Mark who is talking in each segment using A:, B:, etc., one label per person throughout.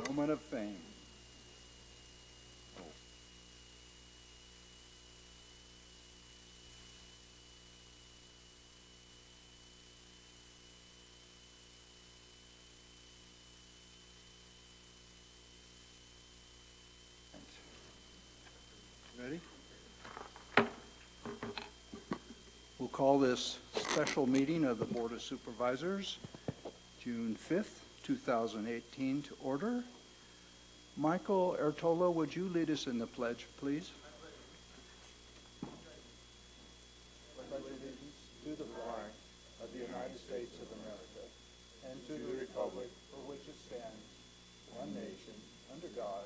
A: Moment of fame. Ready? We'll call this special meeting of the Board of Supervisors, June 5th, 2018, to order. Michael Ertola, would you lead us in the pledge, please? I pledge allegiance to the flag of the United States of America and to the republic for which it stands, one nation, under God,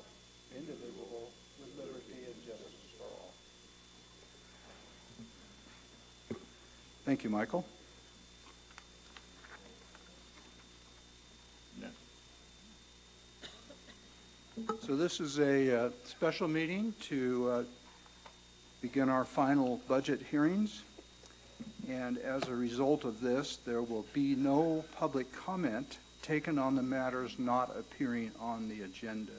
A: indivisible, with liberty and justice for all. Thank you, Michael. So this is a special meeting to begin our final budget hearings. And as a result of this, there will be no public comment taken on the matters not appearing on the agenda.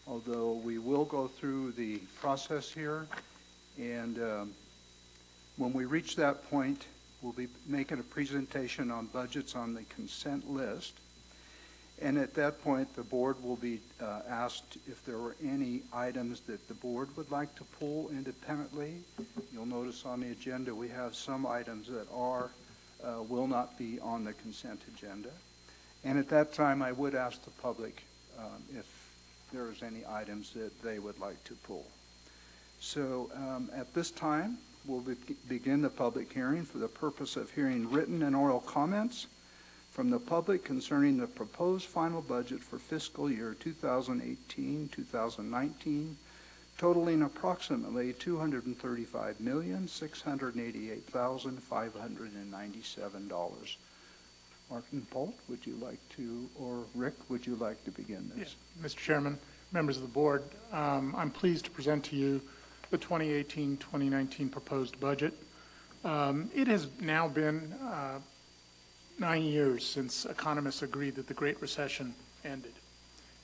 A: Although we will go through the process here, and when we reach that point, we'll be making a presentation on budgets on the consent list. And at that point, the board will be asked if there were any items that the board would like to pull independently. You'll notice on the agenda we have some items that will not be on the consent agenda. And at that time, I would ask the public if there is any items that they would like to pull. So at this time, we'll begin the public hearing for the purpose of hearing written and oral comments from the public concerning the proposed final budget for fiscal year 2018-2019, totaling approximately $235,688,597. Martin Polt, would you like to, or Rick, would you like to begin this?
B: Yes, Mr. Chairman, members of the board, I'm pleased to present to you the 2018-2019 proposed budget. It has now been 9 years since economists agreed that the Great Recession ended.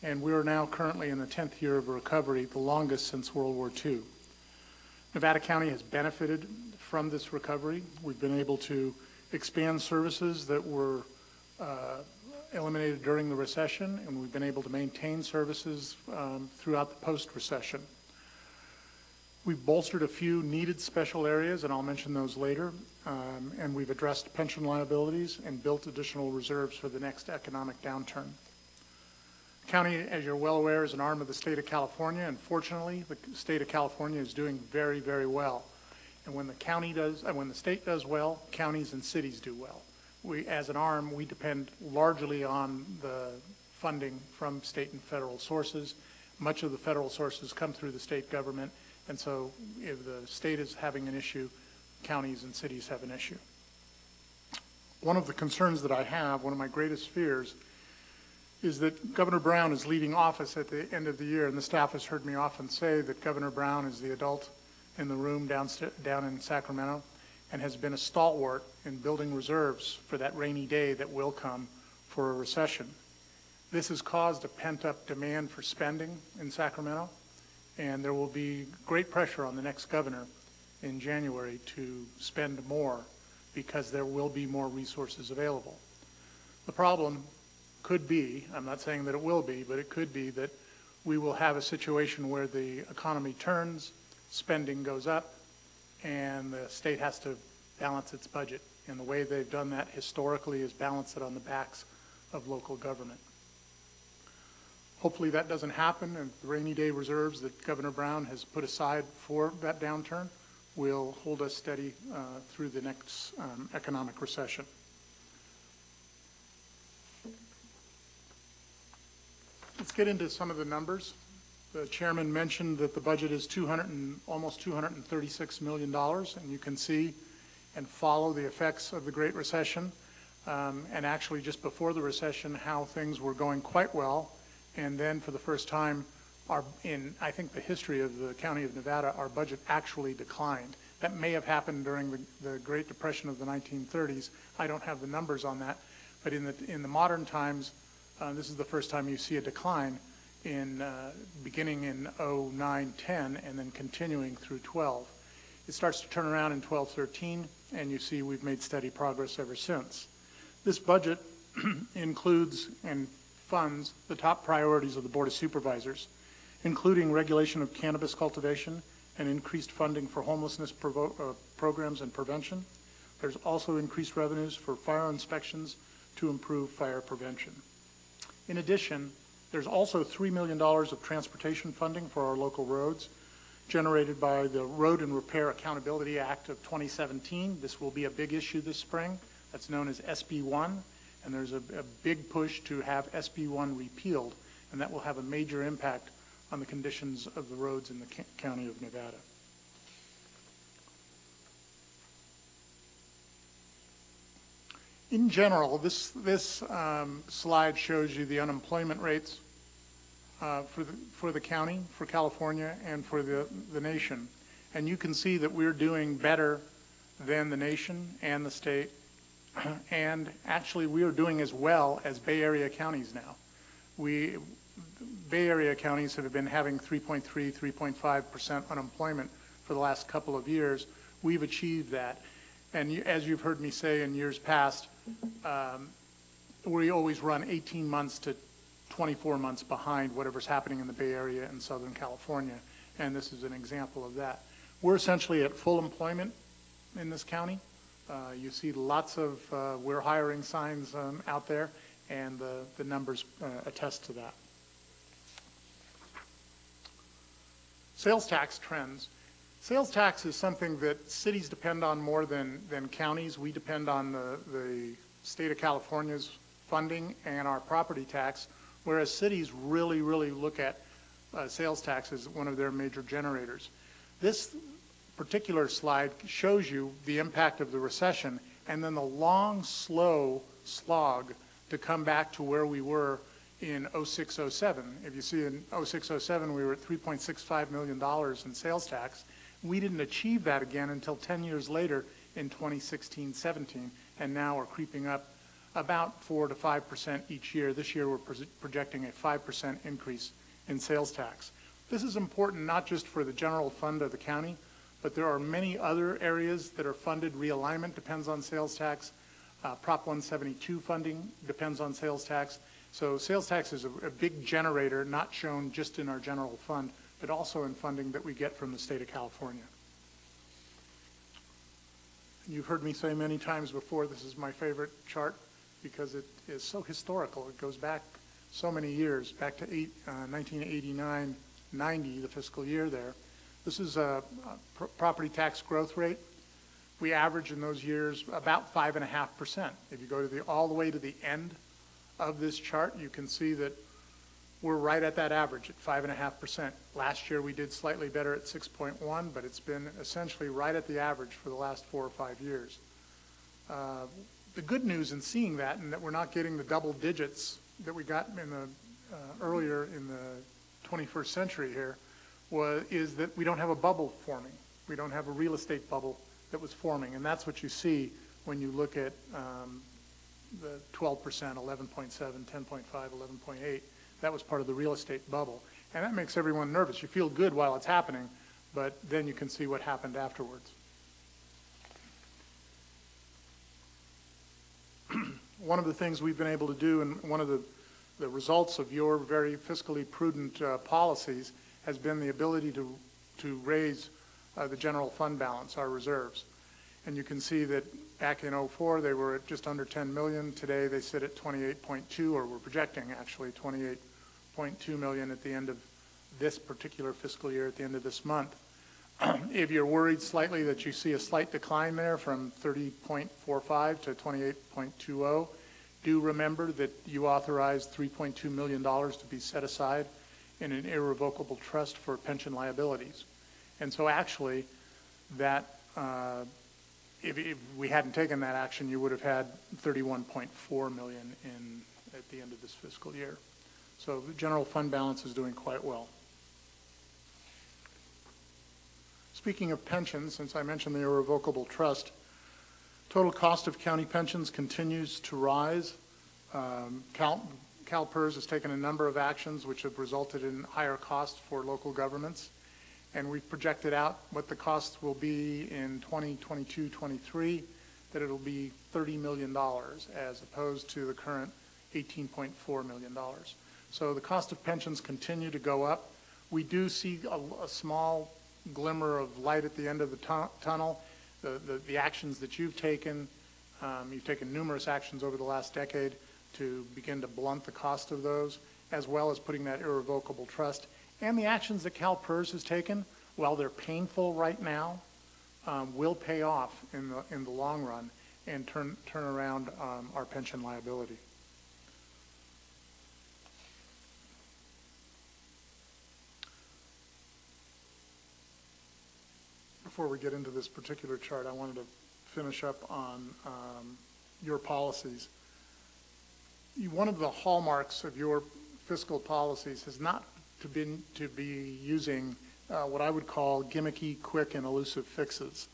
B: And we are now currently in the 10th year of recovery, the longest since World War II. Nevada County has benefited from this recovery. We've been able to expand services that were eliminated during the recession, and we've been able to maintain services throughout the post-recession. We've bolstered a few needed special areas, and I'll mention those later, and we've addressed pension liabilities and built additional reserves for the next economic downturn. The county, as you're well aware, is an arm of the state of California, and fortunately, the state of California is doing very, very well. And when the state does well, counties and cities do well. We, as an arm, we depend largely on the funding from state and federal sources. Much of the federal sources come through the state government. And so if the state is having an issue, counties and cities have an issue. One of the concerns that I have, one of my greatest fears, is that Governor Brown is leaving office at the end of the year, and the staff has heard me often say that Governor Brown is the adult in the room down in Sacramento and has been a stalwart in building reserves for that rainy day that will come for a recession. This has caused a pent-up demand for spending in Sacramento, and there will be great pressure on the next governor in January to spend more because there will be more resources available. The problem could be, I'm not saying that it will be, but it could be that we will have a situation where the economy turns, spending goes up, and the state has to balance its budget. And the way they've done that historically is balance it on the backs of local government. Hopefully that doesn't happen, and the rainy day reserves that Governor Brown has put aside for that downturn will hold us steady through the next economic recession. Let's get into some of the numbers. The chairman mentioned that the budget is almost $236 million, and you can see and follow the effects of the Great Recession, and actually just before the recession, how things were going quite well. And then for the first time in, I think, the history of the County of Nevada, our budget actually declined. That may have happened during the Great Depression of the 1930s. I don't have the numbers on that. But in the modern times, This is the first time you see a decline beginning in 09-10 and then continuing through 12. It starts to turn around in 12-13, and you see we've made steady progress ever since. This budget includes and funds the top priorities of the Board of Supervisors, including regulation of cannabis cultivation and increased funding for homelessness programs and prevention. There's also increased revenues for fire inspections to improve fire prevention. In addition, there's also $3 million of transportation funding for our local roads generated by the Road and Repair Accountability Act of 2017. This will be a big issue this spring. That's known as SB1, and there's a big push to have SB1 repealed, and that will have a major impact on the conditions of the roads in the county of Nevada. In general, this slide shows you the unemployment rates for the county, for California, and for the nation. And you can see that we're doing better than the nation and the state. And actually, we are doing as well as Bay Area counties now. Bay Area counties have been having 3.3, 3.5% unemployment for the last couple of years. We've achieved that. And as you've heard me say in years past, we always run 18 months to 24 months behind whatever's happening in the Bay Area and Southern California, and this is an example of that. We're essentially at full employment in this county. You see lots of we're hiring signs out there, and the numbers attest to that. Sales tax trends. Sales tax is something that cities depend on more than counties. We depend on the state of California's funding and our property tax, whereas cities really look at sales tax as one of their major generators. This particular slide shows you the impact of the recession and then the long, slow slog to come back to where we were in 06-07. If you see in 06-07, we were at $3.65 million in sales tax. We didn't achieve that again until 10 years later in 2016-17, and now we're creeping up about 4 to 5% each year. This year we're projecting a 5% increase in sales tax. This is important not just for the general fund of the county, but there are many other areas that are funded. Realignment depends on sales tax. Prop 172 funding depends on sales tax. So sales tax is a big generator, not shown just in our general fund, but also in funding that we get from the state of California. You've heard me say many times before, this is my favorite chart because it is so historical. It goes back so many years, back to 1989-90, the fiscal year there. This is a property tax growth rate. We average in those years about 5.5%. If you go to all the way to the end of this chart, you can see that we're right at that average at 5.5%. Last year we did slightly better at 6.1, but it's been essentially right at the average for the last 4 or 5 years. The good news in seeing that, and that we're not getting the double digits that we got in the earlier in the 21st century here, is that we don't have a bubble forming. We don't have a real estate bubble that was forming, and that's what you see when you look at the 12%, 11.7, 10.5, 11.8. That was part of the real estate bubble. And that makes everyone nervous. You feel good while it's happening, but then you can see what happened afterwards. One of the things we've been able to do, and one of the results of your very fiscally prudent policies, has been the ability to raise the general fund balance, our reserves. And you can see that back in 04, they were at just under 10 million. Today, they sit at 28.2, or we're projecting actually 28.2 million at the end of this particular fiscal year, at the end of this month. If you're worried slightly that you see a slight decline there from 30.45 to 28.20, do remember that you authorized $3.2 million to be set aside in an irrevocable trust for pension liabilities. And so actually, that if we hadn't taken that action, you would have had 31.4 million at the end of this fiscal year. So the general fund balance is doing quite well. Speaking of pensions, since I mentioned the irrevocable trust, total cost of county pensions continues to rise. CalPERS has taken a number of actions which have resulted in higher costs for local governments, and we've projected out what the costs will be in 2022-23, that it'll be $30 million as opposed to the current $18.4 million. So the cost of pensions continue to go up. We do see a small glimmer of light at the end of the tunnel. The actions that you've taken numerous actions over the last decade to begin to blunt the cost of those, as well as putting that irrevocable trust. And the actions that CalPERS has taken, while they're painful right now, will pay off in the long run and turn around our pension liability. Before we get into this particular chart, I wanted to finish up on your policies. One of the hallmarks of your fiscal policies has not been to be using what I would call gimmicky, quick, and elusive fixes.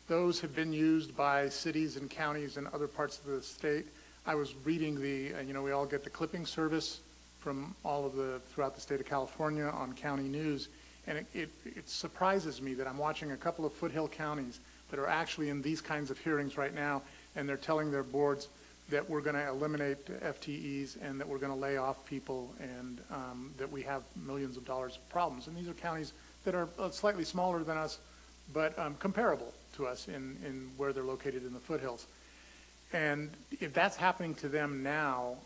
B: Those have been used by cities and counties in other parts of the state. I was reading we all get the clipping service from throughout the state of California on county news, and it surprises me that I'm watching a couple of foothill counties that are actually in these kinds of hearings right now, and they're telling their boards that we're going to eliminate FTEs and that we're going to lay off people, and that we have millions of dollars of problems. And these are counties that are slightly smaller than us, but comparable to us in where they're located in the foothills. And if that's happening to them now,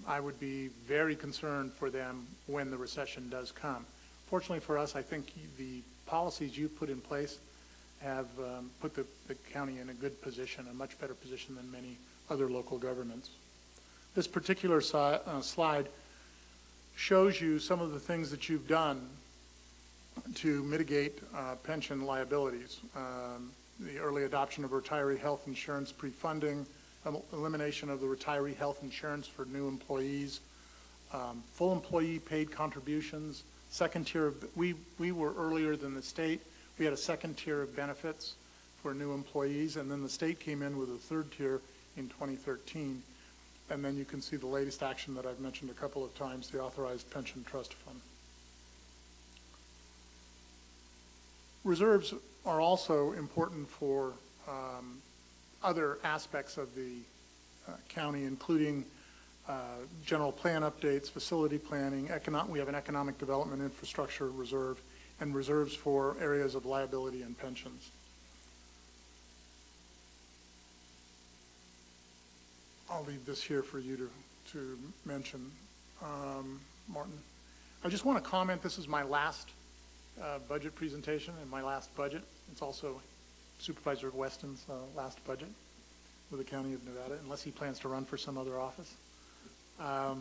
B: I would be very concerned for them when the recession does come. Fortunately for us, I think the policies you've put in place have put the county in a good position, a much better position than many other local governments. This particular slide shows you some of the things that you've done to mitigate pension liabilities. The early adoption of retiree health insurance pre-funding, elimination of the retiree health insurance for new employees, full employee paid contributions, second tier of, we were earlier than the state. We had a second tier of benefits for new employees, and then the state came in with a third tier in 2013. And then you can see the latest action that I've mentioned a couple of times, the authorized pension trust fund. Reserves are also important for other aspects of the county, including general plan updates, facility planning, we have an economic development infrastructure reserve, and reserves for areas of liability and pensions. I'll leave this here for you to mention, Martin. I just want to comment, this is my last budget presentation and my last budget. It's also Supervisor Weston's last budget with the County of Nevada, unless he plans to run for some other office. I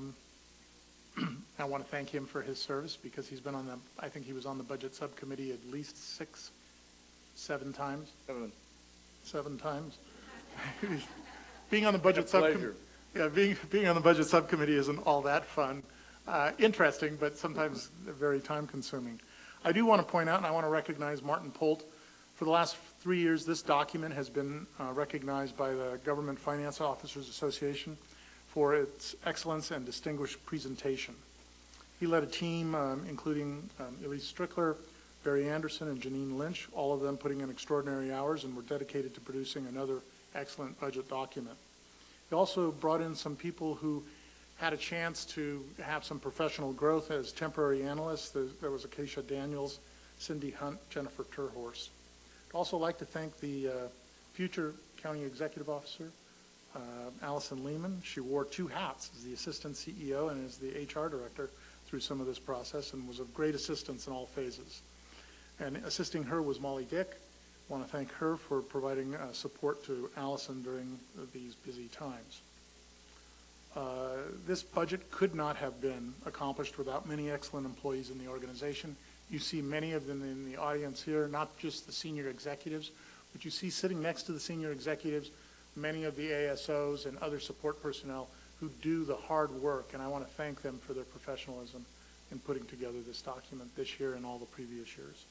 B: want to thank him for his service, because he's been on I think he was on the budget subcommittee at least 7 times. Seven times. Being on the budget subcommittee, yeah, being on the budget subcommittee isn't all that fun. Interesting, but sometimes very time consuming. I do want to point out, and I want to recognize Martin Polt. For the last 3 years, this document has been recognized by the Government Finance Officers Association for its excellence and distinguished presentation. He led a team including Elise Strickler, Barry Anderson, and Janine Lynch, all of them putting in extraordinary hours and were dedicated to producing another excellent budget document. He also brought in some people who had a chance to have some professional growth as temporary analysts. There was Acacia Daniels, Cindy Hunt, Jennifer Terhorst. I'd also like to thank the future county executive officer, Allison Lehman. She wore 2 hats as the assistant CEO and as the HR director through some of this process, and was of great assistance in all phases. And assisting her was Molly Dick. I want to thank her for providing support to Allison during these busy times. This budget could not have been accomplished without many excellent employees in the organization. You see many of them in the audience here, not just the senior executives, but you see sitting next to the senior executives many of the ASOs and other support personnel who do the hard work, and I want to thank them for their professionalism in putting together this document this year and all the previous years.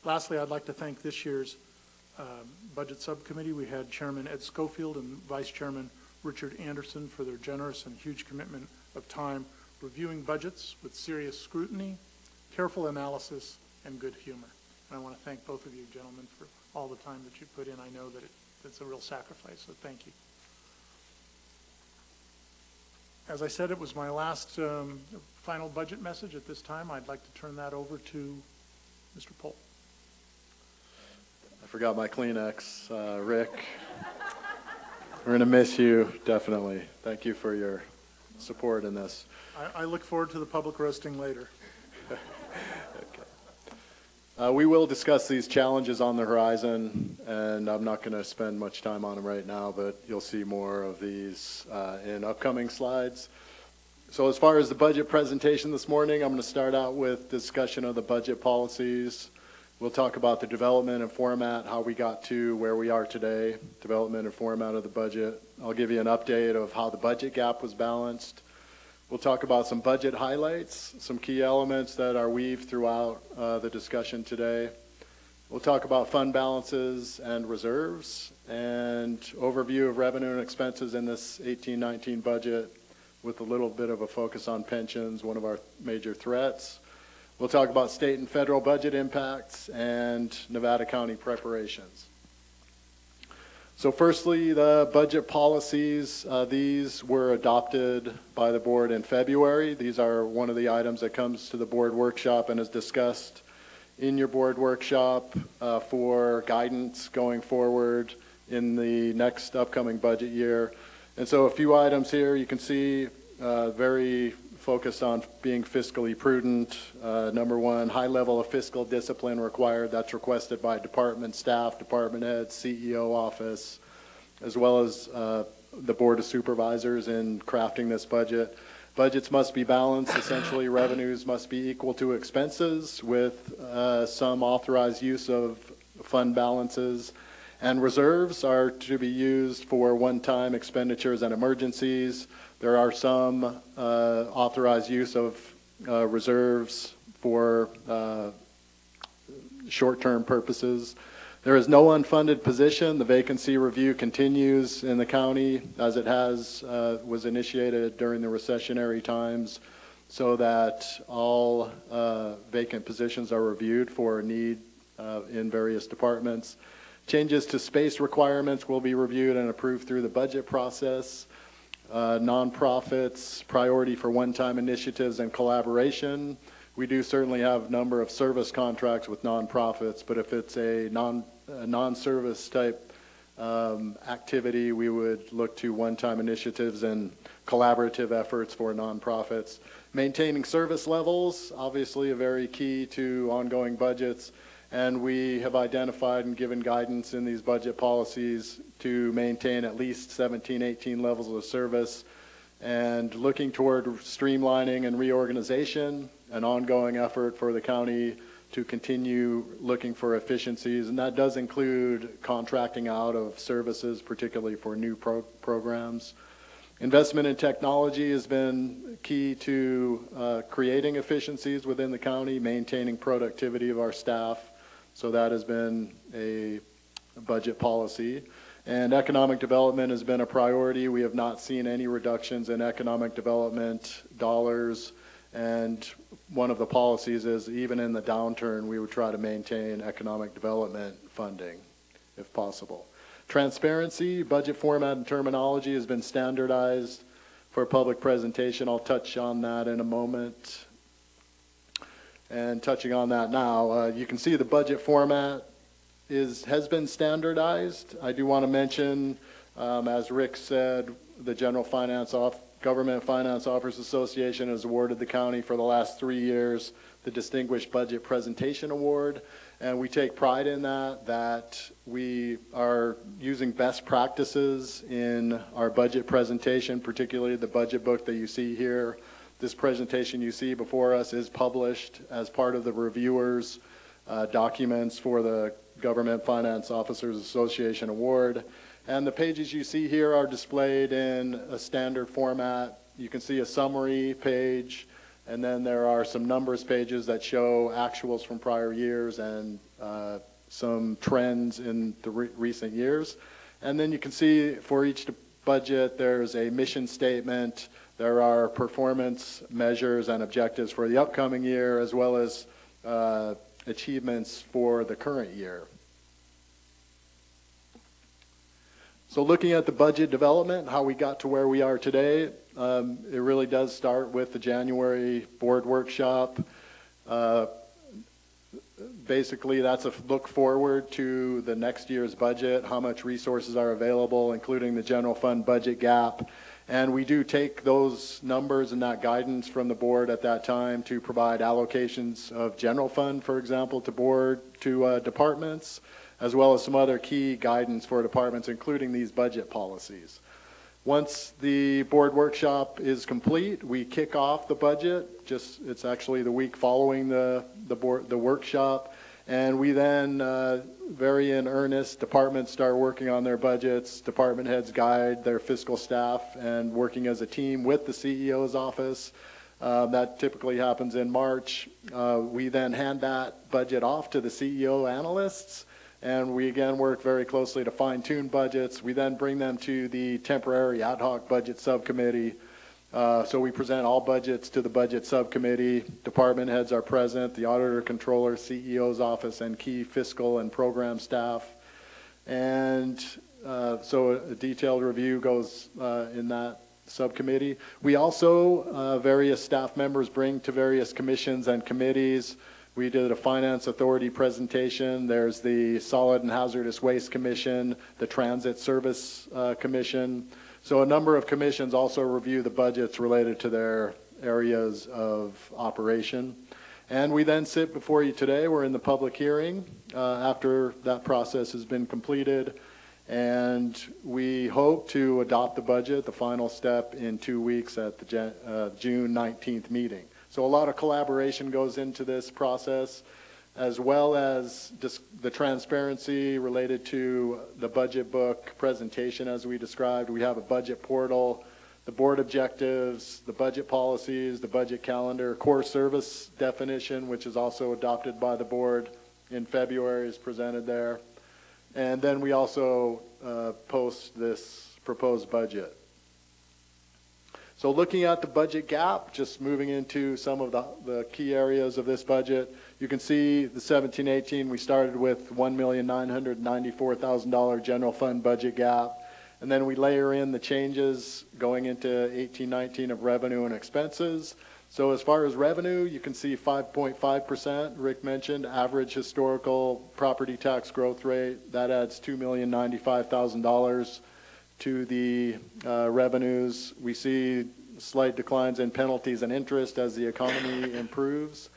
B: Lastly, I'd like to thank this year's budget subcommittee. We had Chairman Ed Schofield and Vice Chairman Richard Anderson for their generous and huge commitment of time reviewing budgets with serious scrutiny, careful analysis, and good humor. And I want to thank both of you gentlemen for all the time that you put in. I know that it's a real sacrifice, so thank you. As I said, it was my last final budget message. At this time, I'd like to turn that over to Mr. Pohl.
C: I forgot my Kleenex. Rick, we're going to miss you, definitely. Thank you for your support in this.
B: I look forward to the public roasting later.
C: Okay. We will discuss these challenges on the horizon, and I'm not going to spend much time on them right now, but you'll see more of these in upcoming slides. So as far as the budget presentation this morning, I'm going to start out with discussion of the budget policies. We'll talk about the development and format, how we got to where we are today, development and format of the budget. I'll give you an update of how the budget gap was balanced. We'll talk about some budget highlights, some key elements that are weaved throughout the discussion today. We'll talk about fund balances and reserves and overview of revenue and expenses in this 18-19 budget with a little bit of a focus on pensions, one of our major threats. We'll talk about state and federal budget impacts and Nevada County preparations. So firstly, the budget policies, these were adopted by the board in February. These are one of the items that comes to the board workshop and is discussed in your board workshop for guidance going forward in the next upcoming budget year. And so a few items here you can see very focused on being fiscally prudent. Number one, high level of fiscal discipline required. That's requested by department staff, department heads, CEO office, as well as the Board of Supervisors in crafting this budget. Budgets must be balanced. Essentially, revenues must be equal to expenses with some authorized use of fund balances. And reserves are to be used for one-time expenditures and emergencies. There are some authorized use of reserves for short-term purposes. There is no unfunded position. The vacancy review continues in the county as it was initiated during the recessionary times, so that all vacant positions are reviewed for need in various departments. Changes to space requirements will be reviewed and approved through the budget process. Nonprofits, priority for one-time initiatives and collaboration. We do certainly have a number of service contracts with nonprofits, but if it's a non-service type activity, we would look to one-time initiatives and collaborative efforts for nonprofits. Maintaining service levels, obviously a very key to ongoing budgets. And we have identified and given guidance in these budget policies to maintain at least 17, 18 levels of service, and looking toward streamlining and reorganization, an ongoing effort for the county to continue looking for efficiencies. And that does include contracting out of services, particularly for new programs. Investment in technology has been key to creating efficiencies within the county, maintaining productivity of our staff. So that has been a budget policy. And economic development has been a priority. We have not seen any reductions in economic development dollars. And one of the policies is even in the downturn, we would try to maintain economic development funding if possible. Transparency, budget format and terminology has been standardized for public presentation. I'll touch on that in a moment. And touching on that now, you can see the budget format has been standardized. I do want to mention, as Rick said, the Government Finance Officers Association has awarded the county for the last 3 years the Distinguished Budget Presentation Award. And we take pride in that we are using best practices in our budget presentation, particularly the budget book that you see here. This presentation you see before us is published as part of the reviewers' documents for the Government Finance Officers Association Award. And the pages you see here are displayed in a standard format. You can see a summary page, and then there are some numbers pages that show actuals from prior years and some trends in the recent years. And then you can see for each budget there's a mission statement There are performance measures and objectives for the upcoming year, as well as achievements for the current year. So looking at the budget development, how we got to where we are today, it really does start with the January board workshop. Basically, that's a look forward to the next year's budget, how much resources are available, including the general fund budget gap. And we do take those numbers and that guidance from the board at that time to provide allocations of general fund, for example, to departments, as well as some other key guidance for departments, including these budget policies. Once the board workshop is complete, we kick off the budget. It's actually the week following the workshop, and we then, very in earnest, departments start working on their budgets. Department heads guide their fiscal staff and working as a team with the CEO's office. That typically happens in March. We then hand that budget off to the CEO analysts, and we again work very closely to fine-tune budgets. We then bring them to the temporary ad hoc budget subcommittee. So we present all budgets to the budget subcommittee. Department heads are present, the auditor, controller, CEO's office, and key fiscal and program staff. And so a detailed review goes in that subcommittee. We also, various staff members bring to various commissions and committees. We did a Finance Authority presentation. There's the Solid and Hazardous Waste Commission, the Transit Service Commission. So a number of commissions also review the budgets related to their areas of operation. And we then sit before you today. We're in the public hearing after that process has been completed. And we hope to adopt the budget, the final step, in 2 weeks at the June 19th meeting. So a lot of collaboration goes into this process, as well as the transparency related to the budget book presentation as we described. We have a budget portal, the board objectives, the budget policies, the budget calendar, core service definition, which is also adopted by the board in February, is presented there. And then we also post this proposed budget. So looking at the budget gap, just moving into some of the key areas of this budget, you can see the 17-18, we started with $1,994,000 general fund budget gap. And then we layer in the changes going into 18-19 of revenue and expenses. So as far as revenue, you can see 5.5%, Rick mentioned, average historical property tax growth rate. That adds $2,095,000 to the revenues. We see slight declines in penalties and interest as the economy improves.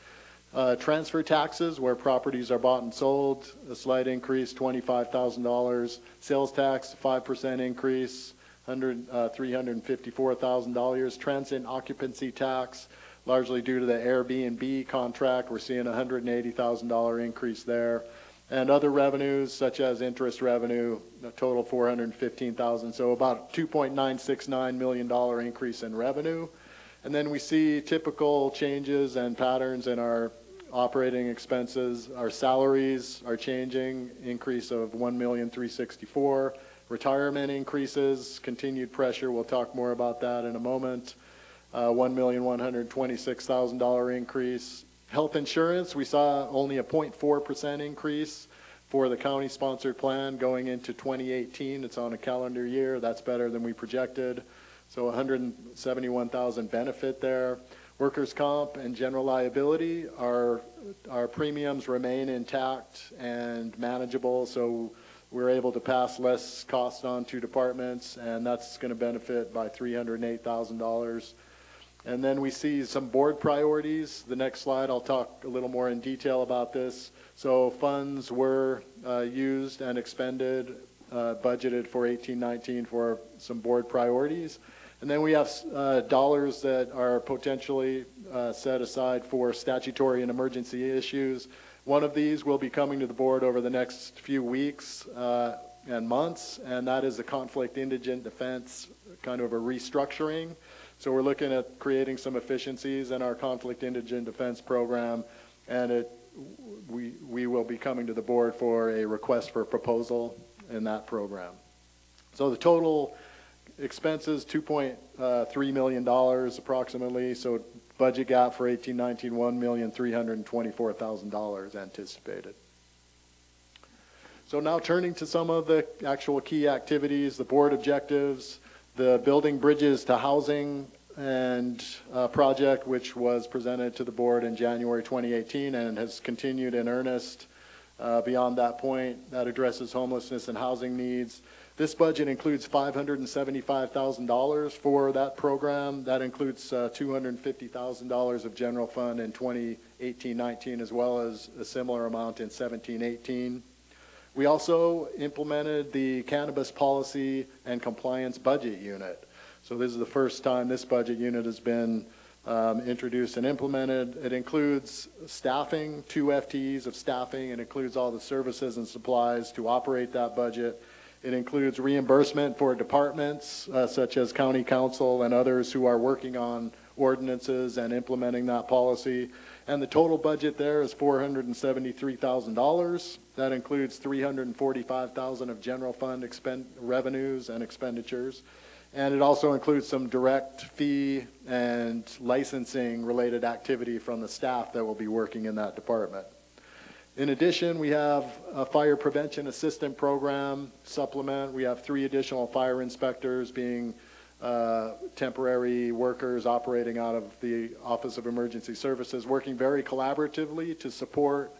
C: Transfer taxes, where properties are bought and sold, a slight increase, $25,000. Sales tax, 5% increase, $354,000. Transient occupancy tax, largely due to the Airbnb contract, we're seeing a $180,000 increase there. And other revenues, such as interest revenue, a total $415,000. So about $2.969 million increase in revenue. And then we see typical changes and patterns in our operating expenses. Our salaries are changing, increase of $1,364,000. Retirement increases, continued pressure. We'll talk more about that in a moment. $1,126,000 increase. Health insurance, we saw only a 0.4% increase for the county-sponsored plan going into 2018. It's on a calendar year. That's better than we projected. So $171,000 benefit there. Workers' comp and general liability, our premiums remain intact and manageable, so we're able to pass less costs on to departments, and that's going to benefit by $308,000. And then we see some board priorities. The next slide, I'll talk a little more in detail about this. So funds were used and expended, budgeted for 18-19 for some board priorities. And then we have dollars that are potentially set aside for statutory and emergency issues. One of these will be coming to the board over the next few weeks and months, and that is the conflict indigent defense, kind of a restructuring. So we're looking at creating some efficiencies in our conflict indigent defense program, and we will be coming to the board for a request for proposal in that program. So the total Expenses, $2.3 million approximately, so budget gap for 18-19, $1,324,000 anticipated. So now turning to some of the actual key activities, the board objectives, the building bridges to housing and project, which was presented to the board in January 2018 and has continued in earnest beyond that point. That addresses homelessness and housing needs. This budget includes $575,000 for that program. That includes $250,000 of general fund in 2018-19, as well as a similar amount in 17-18. We also implemented the Cannabis Policy and Compliance Budget Unit. So this is the first time this budget unit has been introduced and implemented. It includes staffing, 2 FTEs of staffing. It includes all the services and supplies to operate that budget. It includes reimbursement for departments such as county council and others who are working on ordinances and implementing that policy. And the total budget there is $473,000. That includes $345,000 of general fund revenues and expenditures. And it also includes some direct fee and licensing related activity from the staff that will be working in that department. In addition, we have a fire prevention assistant program supplement. We have 3 additional fire inspectors being temporary workers operating out of the Office of Emergency Services, working very collaboratively to support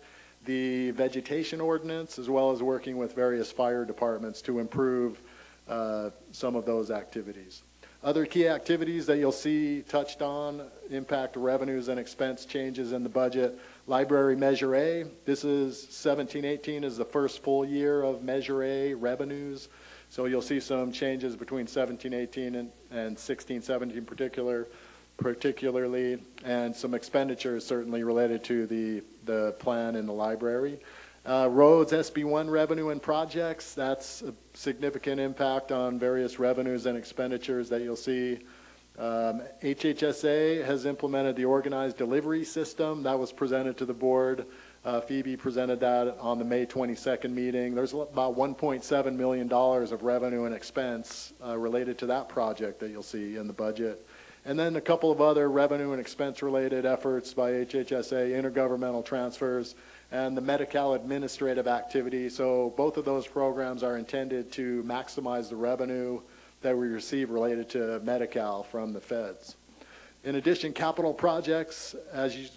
C: the vegetation ordinance, as well as working with various fire departments to improve some of those activities. Other key activities that you'll see touched on impact revenues and expense changes in the budget. Library Measure A, this is 17-18 is the first full year of Measure A revenues. So you'll see some changes between 17-18 and 16-17 particularly, and some expenditures certainly related to the plan in the library. Roads, SB1 revenue and projects, that's a significant impact on various revenues and expenditures that you'll see. HHSA has implemented the organized delivery system. That was presented to the board. Phoebe presented that on the May 22nd meeting. There's about $1.7 million of revenue and expense related to that project that you'll see in the budget. And then a couple of other revenue and expense related efforts by HHSA, intergovernmental transfers, and the Medi-Cal administrative activity. So both of those programs are intended to maximize the revenue that we receive related to Medi-Cal from the feds. In addition, capital projects,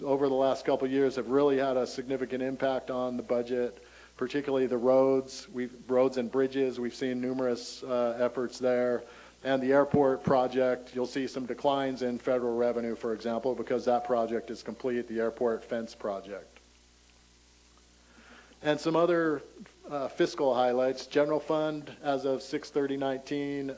C: over the last couple of years, have really had a significant impact on the budget, particularly the roads and bridges. We've seen numerous efforts there. And the airport project, you'll see some declines in federal revenue, for example, because that project is complete, the airport fence project. And some other fiscal highlights. General fund, as of 6/30/19,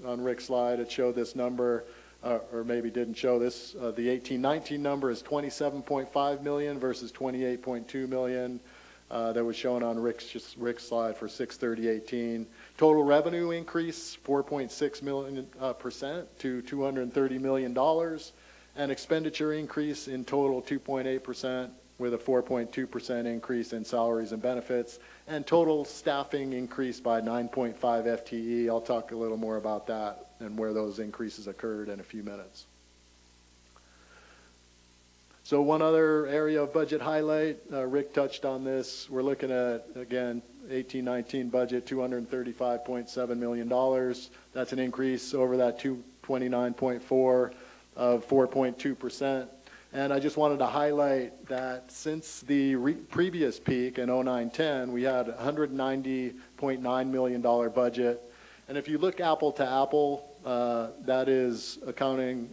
C: on Rick's slide, it showed this number, or maybe didn't show this. The 18-19 number is $27.5 million versus $28.2 million that was shown on Rick's slide for 6/30/18. Total revenue increase 4.6% to $230 million, and expenditure increase in total 2.8%. with a 4.2% increase in salaries and benefits, and total staffing increased by 9.5 FTE. I'll talk a little more about that and where those increases occurred in a few minutes. So one other area of budget highlight, Rick touched on this. We're looking at, again, 18-19 budget, $235.7 million. That's an increase over that 229.4 of 4.2%. And I just wanted to highlight that since the previous peak in 09-10, we had a $190.9 million budget. And if you look apple to apple, that is accounting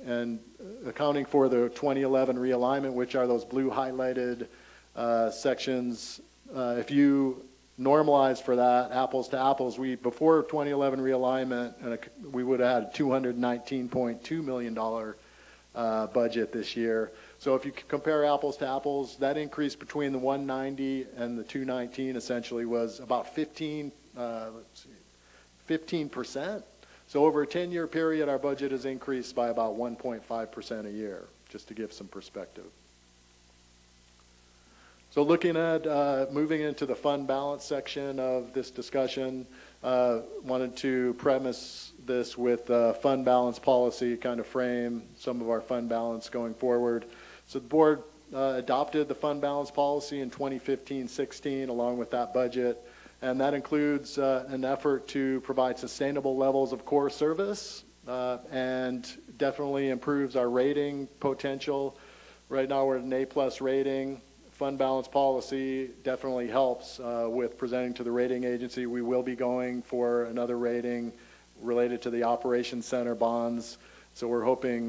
C: for the 2011 realignment, which are those blue highlighted sections. If you normalize for that, apples to apples, before 2011 realignment, we would have had a $219.2 million budget this year. So if you compare apples to apples, that increase between the 190 and the 219 essentially was about 15%. So over a 10-year period, our budget has increased by about 1.5% a year, just to give some perspective. So looking at moving into the fund balance section of this discussion, Wanted to premise this with fund balance policy, kind of frame some of our fund balance going forward. So the board adopted the fund balance policy in 2015-16 along with that budget, and that includes an effort to provide sustainable levels of core service and definitely improves our rating potential. Right now we're at an A+ rating. Fund balance policy definitely helps with presenting to the rating agency. We will be going for another rating related to the Operations Center bonds, so we're hoping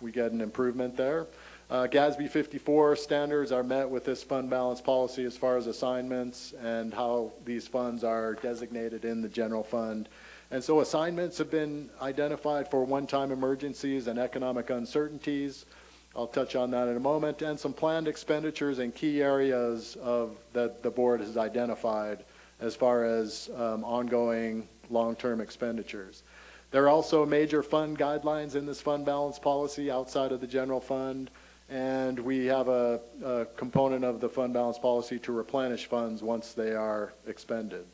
C: we get an improvement there. GASB 54 standards are met with this fund balance policy as far as assignments and how these funds are designated in the general fund. And so assignments have been identified for one-time emergencies and economic uncertainties. I'll touch on that in a moment, and some planned expenditures in key areas that the board has identified as far as ongoing long-term expenditures. There are also major fund guidelines in this fund balance policy outside of the general fund, and we have a component of the fund balance policy to replenish funds once they are expended.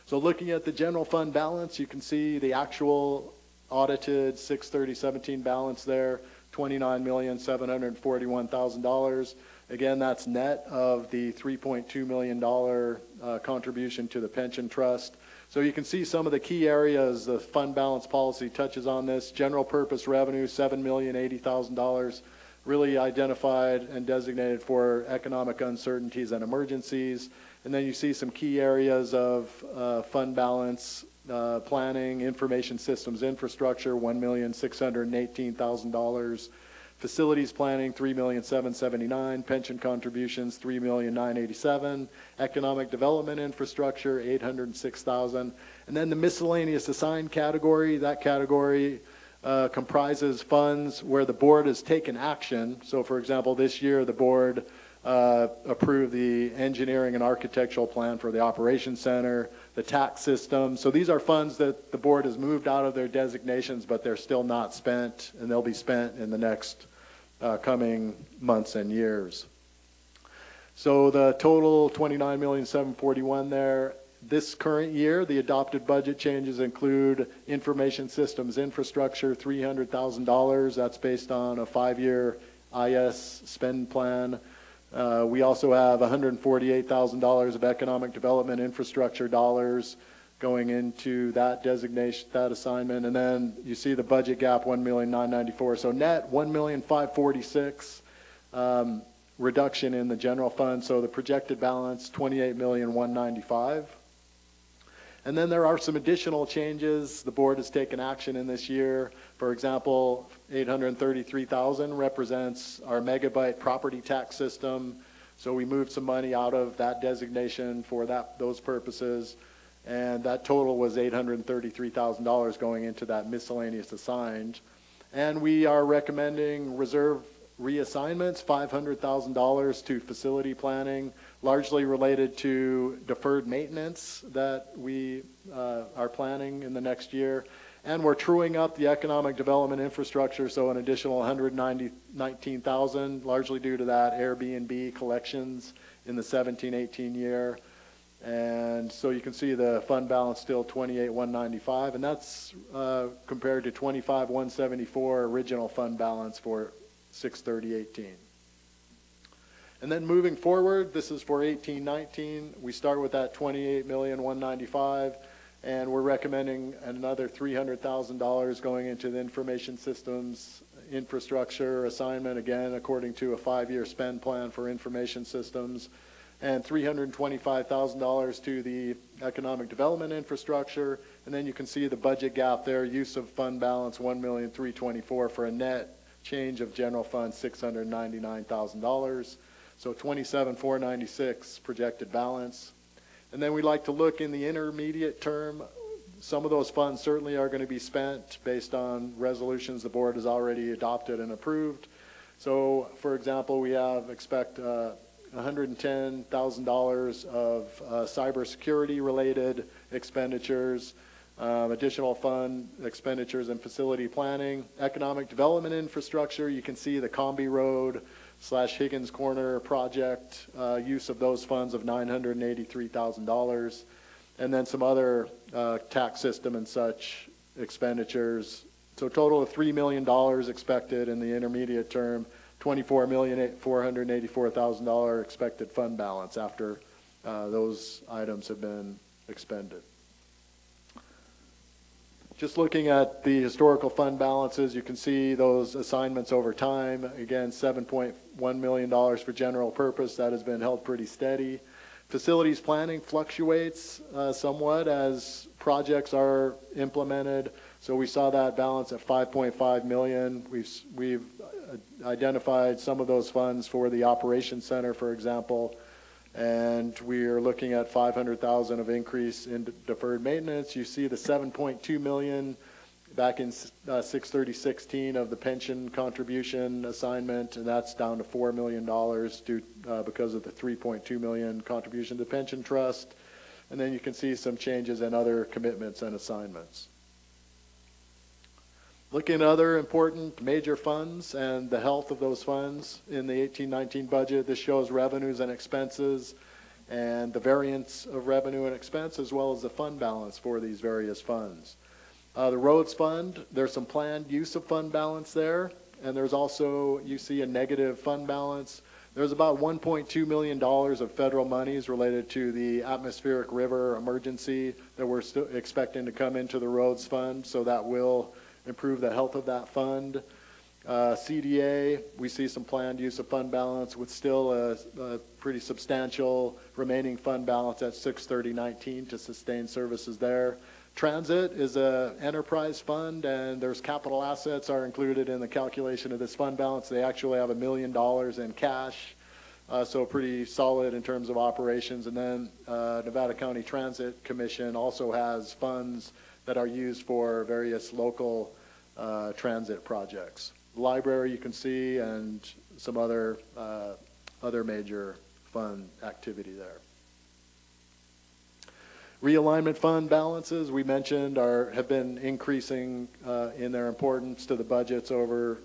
C: So looking at the general fund balance, you can see the actual audited 6/30/17 balance there, $29,741,000. Again, that's net of the $3.2 million contribution to the pension trust. So you can see some of the key areas the fund balance policy touches on this. General purpose revenue, $7,080,000, really identified and designated for economic uncertainties and emergencies. And then you see some key areas of fund balance, planning, information systems infrastructure, $1,618,000. Facilities planning, $3,779,000. Pension contributions, $3,987,000. Economic development infrastructure, $806,000. And then the miscellaneous assigned category, that category comprises funds where the board has taken action. So for example, this year the board approved the engineering and architectural plan for the operations center, the tax system. So these are funds that the board has moved out of their designations, but they're still not spent, and they'll be spent in the next coming months and years. So the total $29,741,000 there. This current year, the adopted budget changes include information systems infrastructure, $300,000. That's based on a 5-year IS spend plan. We also have $148,000 of economic development infrastructure dollars going into that designation, that assignment. And then you see the budget gap, $1,994,000. So net, $1,546,000 reduction in the general fund. So the projected balance, $28,195,000. And then there are some additional changes. The board has taken action in this year. For example, $833,000 represents our megabyte property tax system. So we moved some money out of that designation for those purposes. And that total was $833,000 going into that miscellaneous assigned. And we are recommending reserve reassignments, $500,000 to facility planning, largely related to deferred maintenance that we are planning in the next year. And we're truing up the economic development infrastructure, so an additional $119,000, largely due to that Airbnb collections in the 17-18 year. And so you can see the fund balance still $28,195, and that's compared to $25,174 original fund balance for 6/30/18. And then moving forward, this is for 18-19. We start with that $28,195,000, and we're recommending another $300,000 going into the information systems infrastructure assignment, again, according to a 5-year spend plan for information systems, and $325,000 to the economic development infrastructure. And then you can see the budget gap there, use of fund balance $1,324,000 for a net change of general fund $699,000. So $27,496 projected balance. And then we'd like to look in the intermediate term. Some of those funds certainly are going to be spent based on resolutions the board has already adopted and approved. So for example, we expect $110,000 of cybersecurity related expenditures, additional fund expenditures and facility planning, economic development infrastructure. You can see the Combi Road / Higgins Corner project, use of those funds of $983,000. and then some other tax system and such expenditures. So a total of $3 million expected in the intermediate term, $24,484,000 expected fund balance after those items have been expended. Just looking at the historical fund balances, you can see those assignments over time. Again, $7.1 million for general purpose. That has been held pretty steady. Facilities planning fluctuates somewhat as projects are implemented. So we saw that balance at $5.5 million. We've identified some of those funds for the operations center, for example, and we are looking at $500,000 of increase in deferred maintenance. You see the $7.2 million back in 6/30/16 of the pension contribution assignment, and that's down to $4 million because of the $3.2 million contribution to the pension trust. And then you can see some changes in other commitments and assignments. Looking at other important major funds and the health of those funds in the 18-19 budget, this shows revenues and expenses and the variance of revenue and expense, as well as the fund balance for these various funds. The roads fund, there's some planned use of fund balance there, and there's also, you see, a negative fund balance. There's about $1.2 million of federal monies related to the atmospheric river emergency that we're still expecting to come into the roads fund, so that will improve the health of that fund. CDA, we see some planned use of fund balance with still a pretty substantial remaining fund balance at 6/30/19 to sustain services there. Transit is a enterprise fund, and there's capital assets are included in the calculation of this fund balance. They actually have $1 million in cash, so pretty solid in terms of operations. And then Nevada County Transit Commission also has funds that are used for various local transit projects. The library you can see, and some other major fund activity there. Realignment fund balances, we mentioned, have been increasing in their importance to the budgets over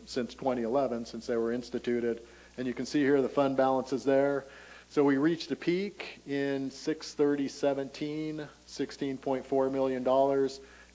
C: since 2011, since they were instituted. And you can see here the fund balances there. So we reached a peak in 6/30/17, $16.4 million.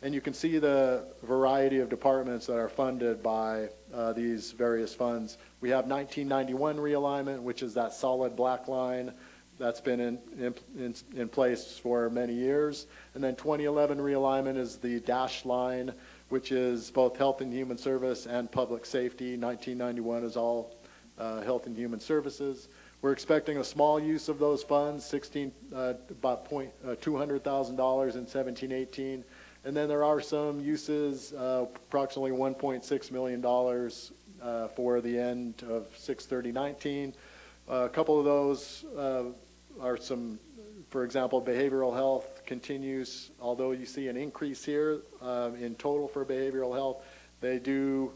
C: And you can see the variety of departments that are funded by these various funds. We have 1991 realignment, which is that solid black line that's been in place for many years. And then 2011 realignment is the dashed line, which is both health and human service and public safety. 1991 is all health and human services. We're expecting a small use of those funds, about $200,000 in 17-18. And then there are some uses, approximately $1.6 million for the end of 6/30/19. A couple of those are some, for example, behavioral health continues, although you see an increase here in total for behavioral health. They do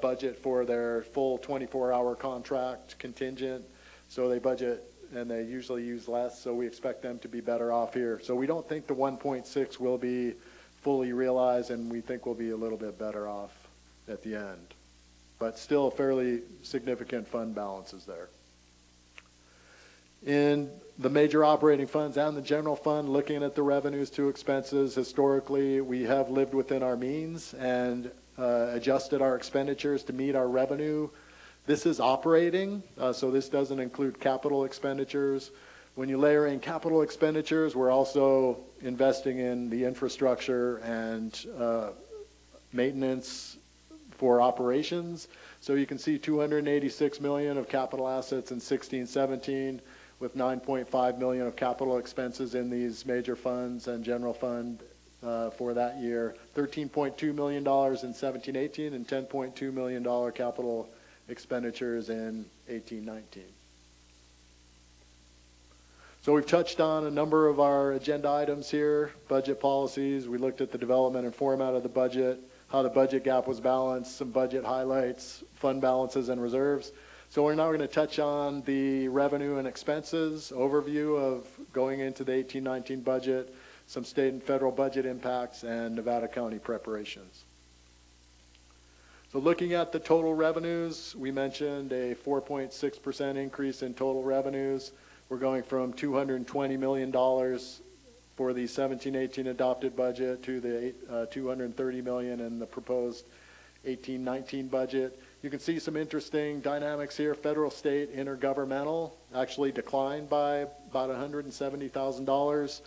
C: budget for their full 24-hour contract contingent, so they budget and they usually use less, so we expect them to be better off here. So we don't think the 1.6 will be fully realized, and we think we'll be a little bit better off at the end. But still fairly significant fund balances there. In the major operating funds and the general fund, looking at the revenues to expenses, historically we have lived within our means and adjusted our expenditures to meet our revenue. This is operating, so this doesn't include capital expenditures. When you layer in capital expenditures, we're also investing in the infrastructure and maintenance for operations. So you can see $286 million of capital assets in 16-17, with $9.5 million of capital expenses in these major funds and general fund for that year. $13.2 million in 17-18 and $10.2 million capital expenditures in 18-19. So we've touched on a number of our agenda items here. Budget policies, we looked at the development and format of the budget, how the budget gap was balanced, some budget highlights, fund balances and reserves. So we're now going to touch on the revenue and expenses overview of going into the 18-19 budget, some state and federal budget impacts, and Nevada County preparations. So looking at the total revenues, we mentioned a 4.6% increase in total revenues. We're going from $220 million for the 17-18 adopted budget to the $230 million in the proposed 18-19 budget. You can see some interesting dynamics here. Federal, state, intergovernmental actually declined by about $170,000,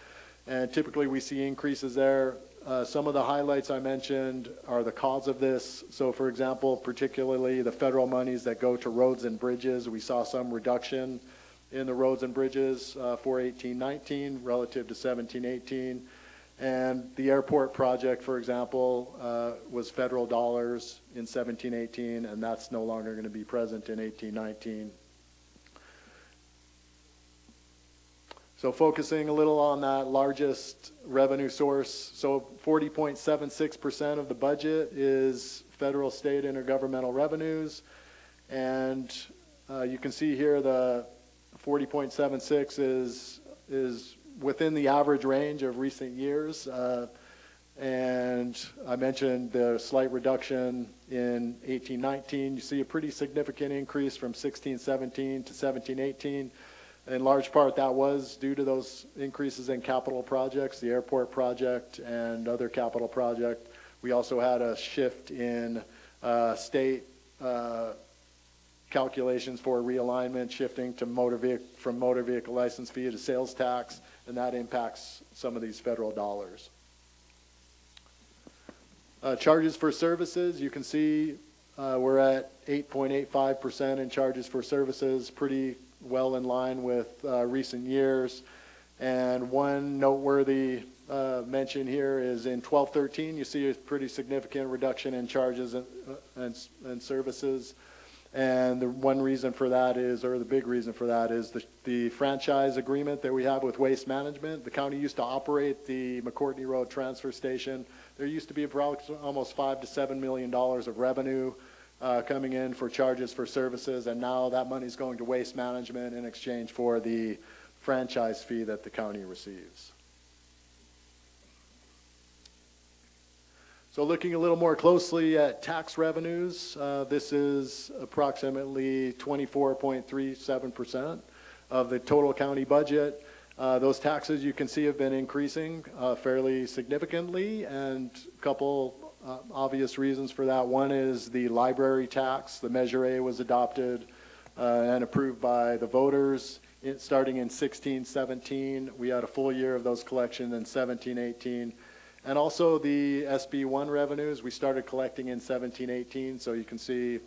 C: and typically we see increases there. Some of the highlights I mentioned are the cause of this. So for example, particularly the federal monies that go to roads and bridges, we saw some reduction in the roads and bridges for 18-19 relative to 17-18. And the airport project, for example, was federal dollars in 17-18, and that's no longer going to be present in 18-19. So focusing a little on that largest revenue source, so 40.76% of the budget is federal, state, intergovernmental revenues, and you can see here the 40.76 is within the average range of recent years, and I mentioned the slight reduction in 18-19. You see a pretty significant increase from 16-17 to 17-18. In large part, that was due to those increases in capital projects, the airport project and other capital project. We also had a shift in state calculations for realignment, shifting to from motor vehicle license fee to sales tax, and that impacts some of these federal dollars. Charges for services, you can see we're at 8.85% in charges for services, pretty well in line with recent years. And one noteworthy mention here is in 12-13, you see a pretty significant reduction in charges and services. And the one reason for that is, or the big reason for that is the franchise agreement that we have with Waste Management. The county used to operate the McCourtney Road transfer station. There used to be almost $5 to $7 million of revenue coming in for charges for services, and now that money is going to Waste Management in exchange for the franchise fee that the county receives. So looking a little more closely at tax revenues, this is approximately 24.37% of the total county budget. Those taxes you can see have been increasing fairly significantly, and a couple obvious reasons for that. One is the library tax. The Measure A was adopted and approved by the voters starting in 16-17. We had a full year of those collections in 17-18. And also the SB1 revenues, we started collecting in 17-18, so you can see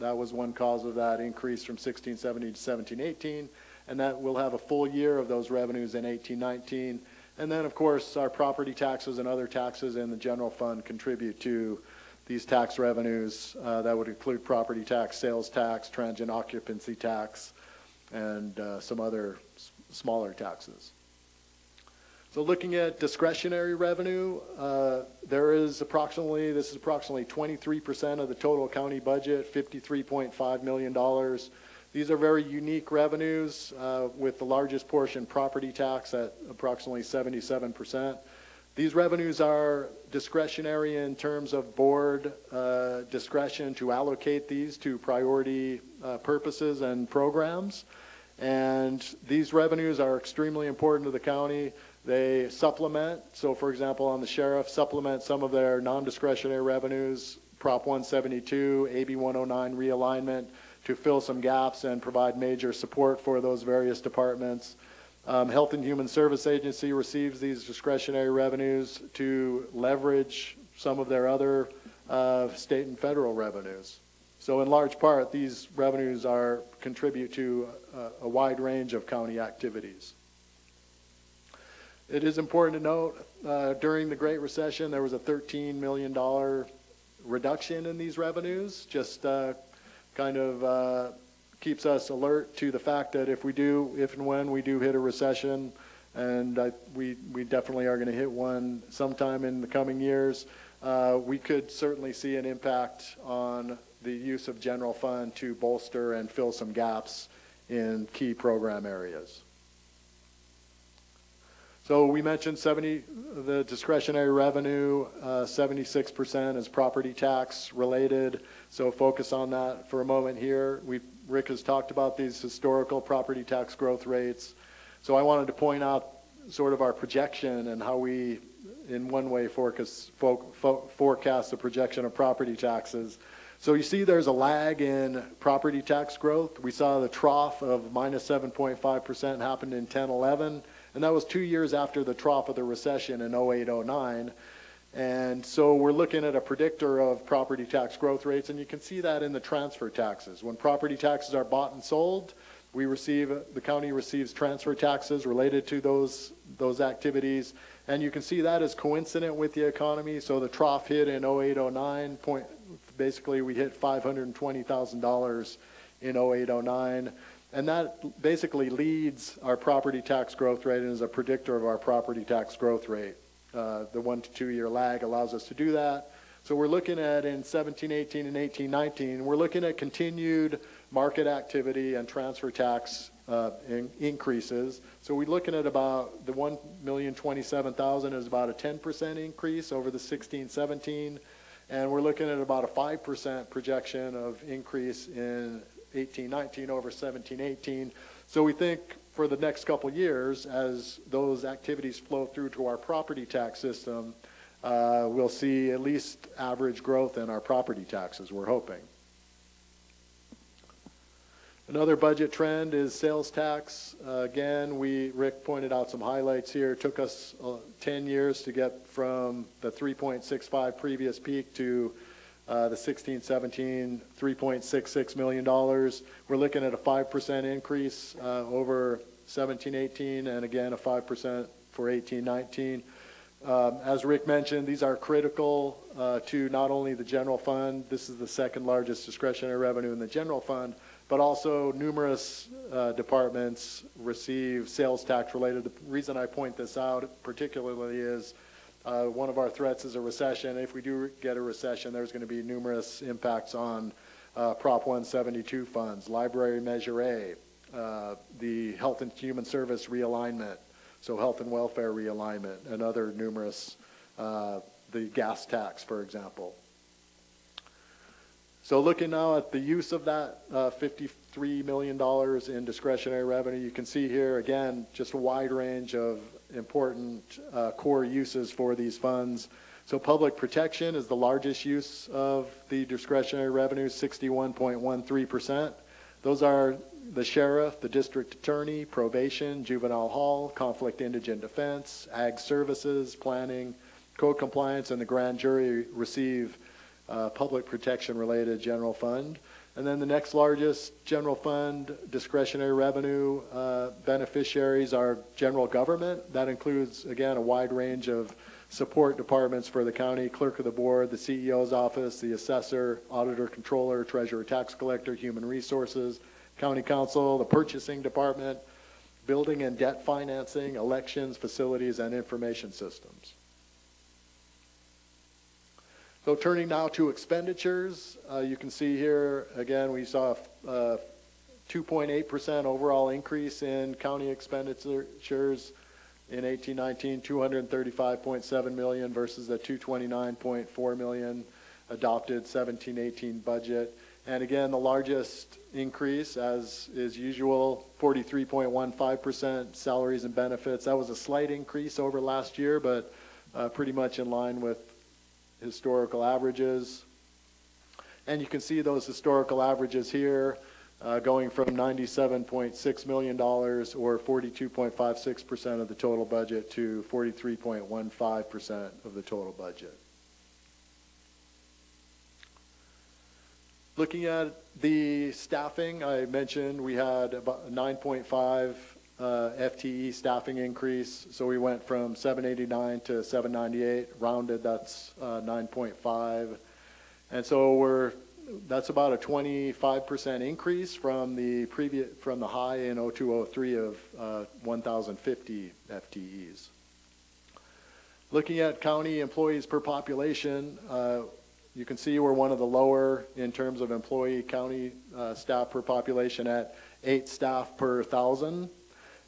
C: that was one cause of that increase from 16-17 to 17-18, and that we'll have a full year of those revenues in 18-19. And then, of course, our property taxes and other taxes in the general fund contribute to these tax revenues. That would include property tax, sales tax, transient occupancy tax, and some other smaller taxes. So looking at discretionary revenue, this is approximately 23% of the total county budget, $53.5 million. These are very unique revenues, with the largest portion property tax at approximately 77%. These revenues are discretionary in terms of board discretion to allocate these to priority purposes and programs. And these revenues are extremely important to the county. They supplement, so for example, on the sheriff, supplement some of their non-discretionary revenues, Prop 172, AB 109 realignment, to fill some gaps and provide major support for those various departments. Health and Human Service Agency receives these discretionary revenues to leverage some of their other state and federal revenues. So in large part, these revenues contribute to a wide range of county activities. It is important to note, during the Great Recession, there was a $13 million reduction in these revenues, just kind of keeps us alert to the fact that if and when we do hit a recession, and we definitely are going to hit one sometime in the coming years, we could certainly see an impact on the use of general fund to bolster and fill some gaps in key program areas. So we mentioned the discretionary revenue, 76% is property tax related. So focus on that for a moment here. Rick has talked about these historical property tax growth rates. So I wanted to point out sort of our projection and how we, in one way, forecast the projection of property taxes. So you see there's a lag in property tax growth. We saw the trough of minus 7.5% happened in 10-11, and that was 2 years after the trough of the recession in 08-09. And so we're looking at a predictor of property tax growth rates, and you can see that in the transfer taxes. When property taxes are bought and sold, the county receives transfer taxes related to those activities, and you can see that is coincident with the economy. So the trough hit in 08-09, basically we hit $520,000 in 08-09, and that basically leads our property tax growth rate and is a predictor of our property tax growth rate. The 1 to 2 year lag allows us to do that. So we're looking at in 17-18 and 18-19, we're looking at continued market activity and transfer tax increases. So we're looking at about the 1,027,000 is about a 10% increase over the 16-17, and we're looking at about a 5% projection of increase in 18-19 over 17-18. So we think for the next couple of years, as those activities flow through to our property tax system, we'll see at least average growth in our property taxes, we're hoping. Another budget trend is sales tax. Again, Rick pointed out some highlights here. It took us 10 years to get from the 3.65 previous peak to the 16-17, $3.66 million. We're looking at a 5% increase over 17-18, and again a 5% for 18-19. As Rick mentioned, these are critical to not only the general fund. This is the second largest discretionary revenue in the general fund, but also numerous departments receive sales tax related. The reason I point this out particularly is one of our threats is a recession. If we do get a recession, there's going to be numerous impacts on Prop 172 funds, Library Measure A, the Health and Human Service realignment, so health and welfare realignment, and other numerous, the gas tax, for example. So looking now at the use of that $53 million in discretionary revenue, you can see here, again, just a wide range of important core uses for these funds. So public protection is the largest use of the discretionary revenue, 61.13%. Those are the sheriff, the district attorney, probation, juvenile hall, conflict indigent defense, ag services, planning, code compliance, and the grand jury receive public protection related general fund. And then the next largest general fund discretionary revenue beneficiaries are general government. That includes, again, a wide range of support departments for the county, clerk of the board, the CEO's office, the assessor, auditor, controller, treasurer, tax collector, human resources, county council, the purchasing department, building and debt financing, elections, facilities, and information systems. So turning now to expenditures, you can see here, again, we saw a 2.8% overall increase in county expenditures in 18-19, $235.7 million versus the $229.4 million adopted 17-18 budget. And again, the largest increase, as is usual, 43.15% salaries and benefits. That was a slight increase over last year, but pretty much in line with historical averages. And you can see those historical averages here going from $97.6 million or 42.56% of the total budget to 43.15% of the total budget. Looking at the staffing, I mentioned we had about 9.5 FTE staffing increase. So we went from 789 to 798, rounded, that's 9.5. And so that's about a 25% increase from the high in 0203 of 1,050 FTEs. Looking at county employees per population, you can see we're one of the lower in terms of employee county staff per population at 8 staff per 1,000.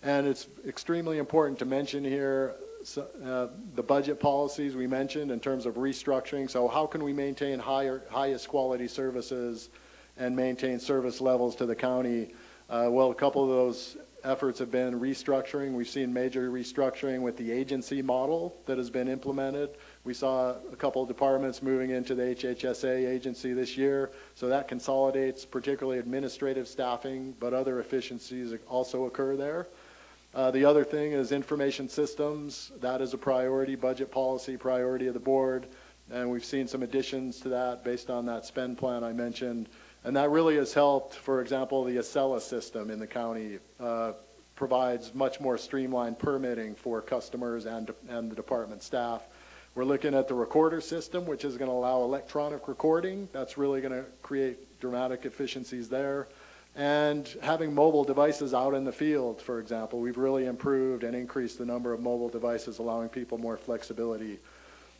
C: And it's extremely important to mention here the budget policies we mentioned in terms of restructuring. So how can we maintain highest quality services and maintain service levels to the county? Well, a couple of those efforts have been restructuring. We've seen major restructuring with the agency model that has been implemented. We saw a couple of departments moving into the HHSA agency this year, so that consolidates particularly administrative staffing, but other efficiencies also occur there. The other thing is information systems. That is a priority, budget policy priority of the board, and we've seen some additions to that based on that spend plan I mentioned. And that really has helped. For example, the Acela system in the county provides much more streamlined permitting for customers and the department staff. We're looking at the recorder system, which is going to allow electronic recording. That's really going to create dramatic efficiencies there. And having mobile devices out in the field, for example, we've really improved and increased the number of mobile devices, allowing people more flexibility.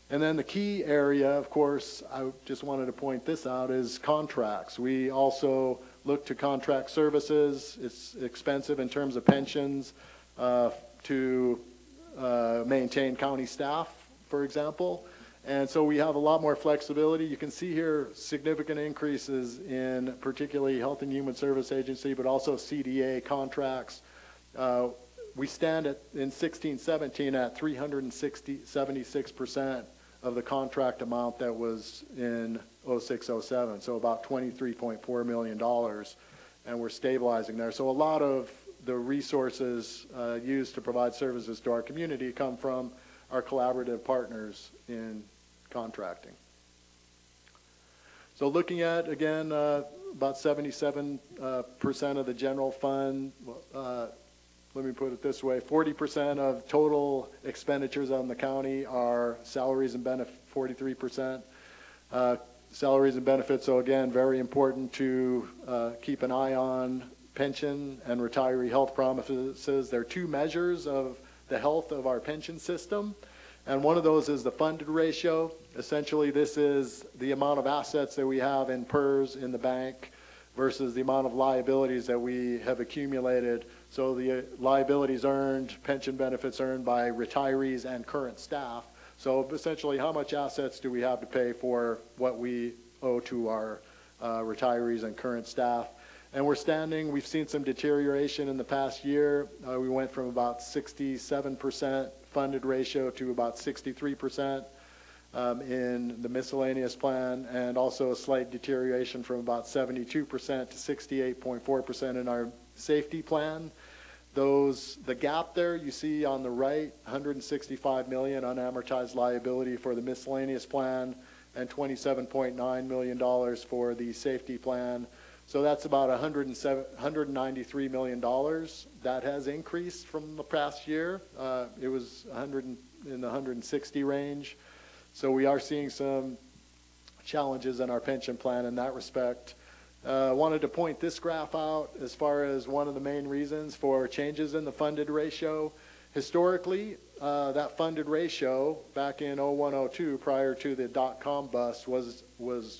C: And then the key area, of course, I just wanted to point this out, is contracts. We also look to contract services. It's expensive in terms of pensions to maintain county staff, for example. And so we have a lot more flexibility. You can see here significant increases in particularly Health and Human Service Agency, but also CDA contracts. We stand in 16-17 at 76% of the contract amount that was in 06-07, so about $23.4 million, and we're stabilizing there. So a lot of the resources used to provide services to our community come from our collaborative partners in contracting. So looking at, again, about 77% of the general fund, let me put it this way, 40% of total expenditures on the county are salaries and benefits, 43%. Salaries and benefits, so again, very important to keep an eye on pension and retiree health promises. There are two measures of the health of our pension system, and one of those is the funded ratio. Essentially, this is the amount of assets that we have in PERS in the bank versus the amount of liabilities that we have accumulated. So the liabilities earned, pension benefits earned by retirees and current staff. So essentially, how much assets do we have to pay for what we owe to our retirees and current staff? And we've seen some deterioration in the past year. We went from about 67% funded ratio to about 63% in the miscellaneous plan, and also a slight deterioration from about 72% to 68.4% in our safety plan. The gap there you see on the right, $165 million unamortized liability for the miscellaneous plan and $27.9 million for the safety plan. So that's about $193 million. That has increased from the past year. It was in the 160 range. So we are seeing some challenges in our pension plan in that respect. Wanted to point this graph out as far as one of the main reasons for changes in the funded ratio. Historically, that funded ratio back in 01-02, prior to the dot-com bust, was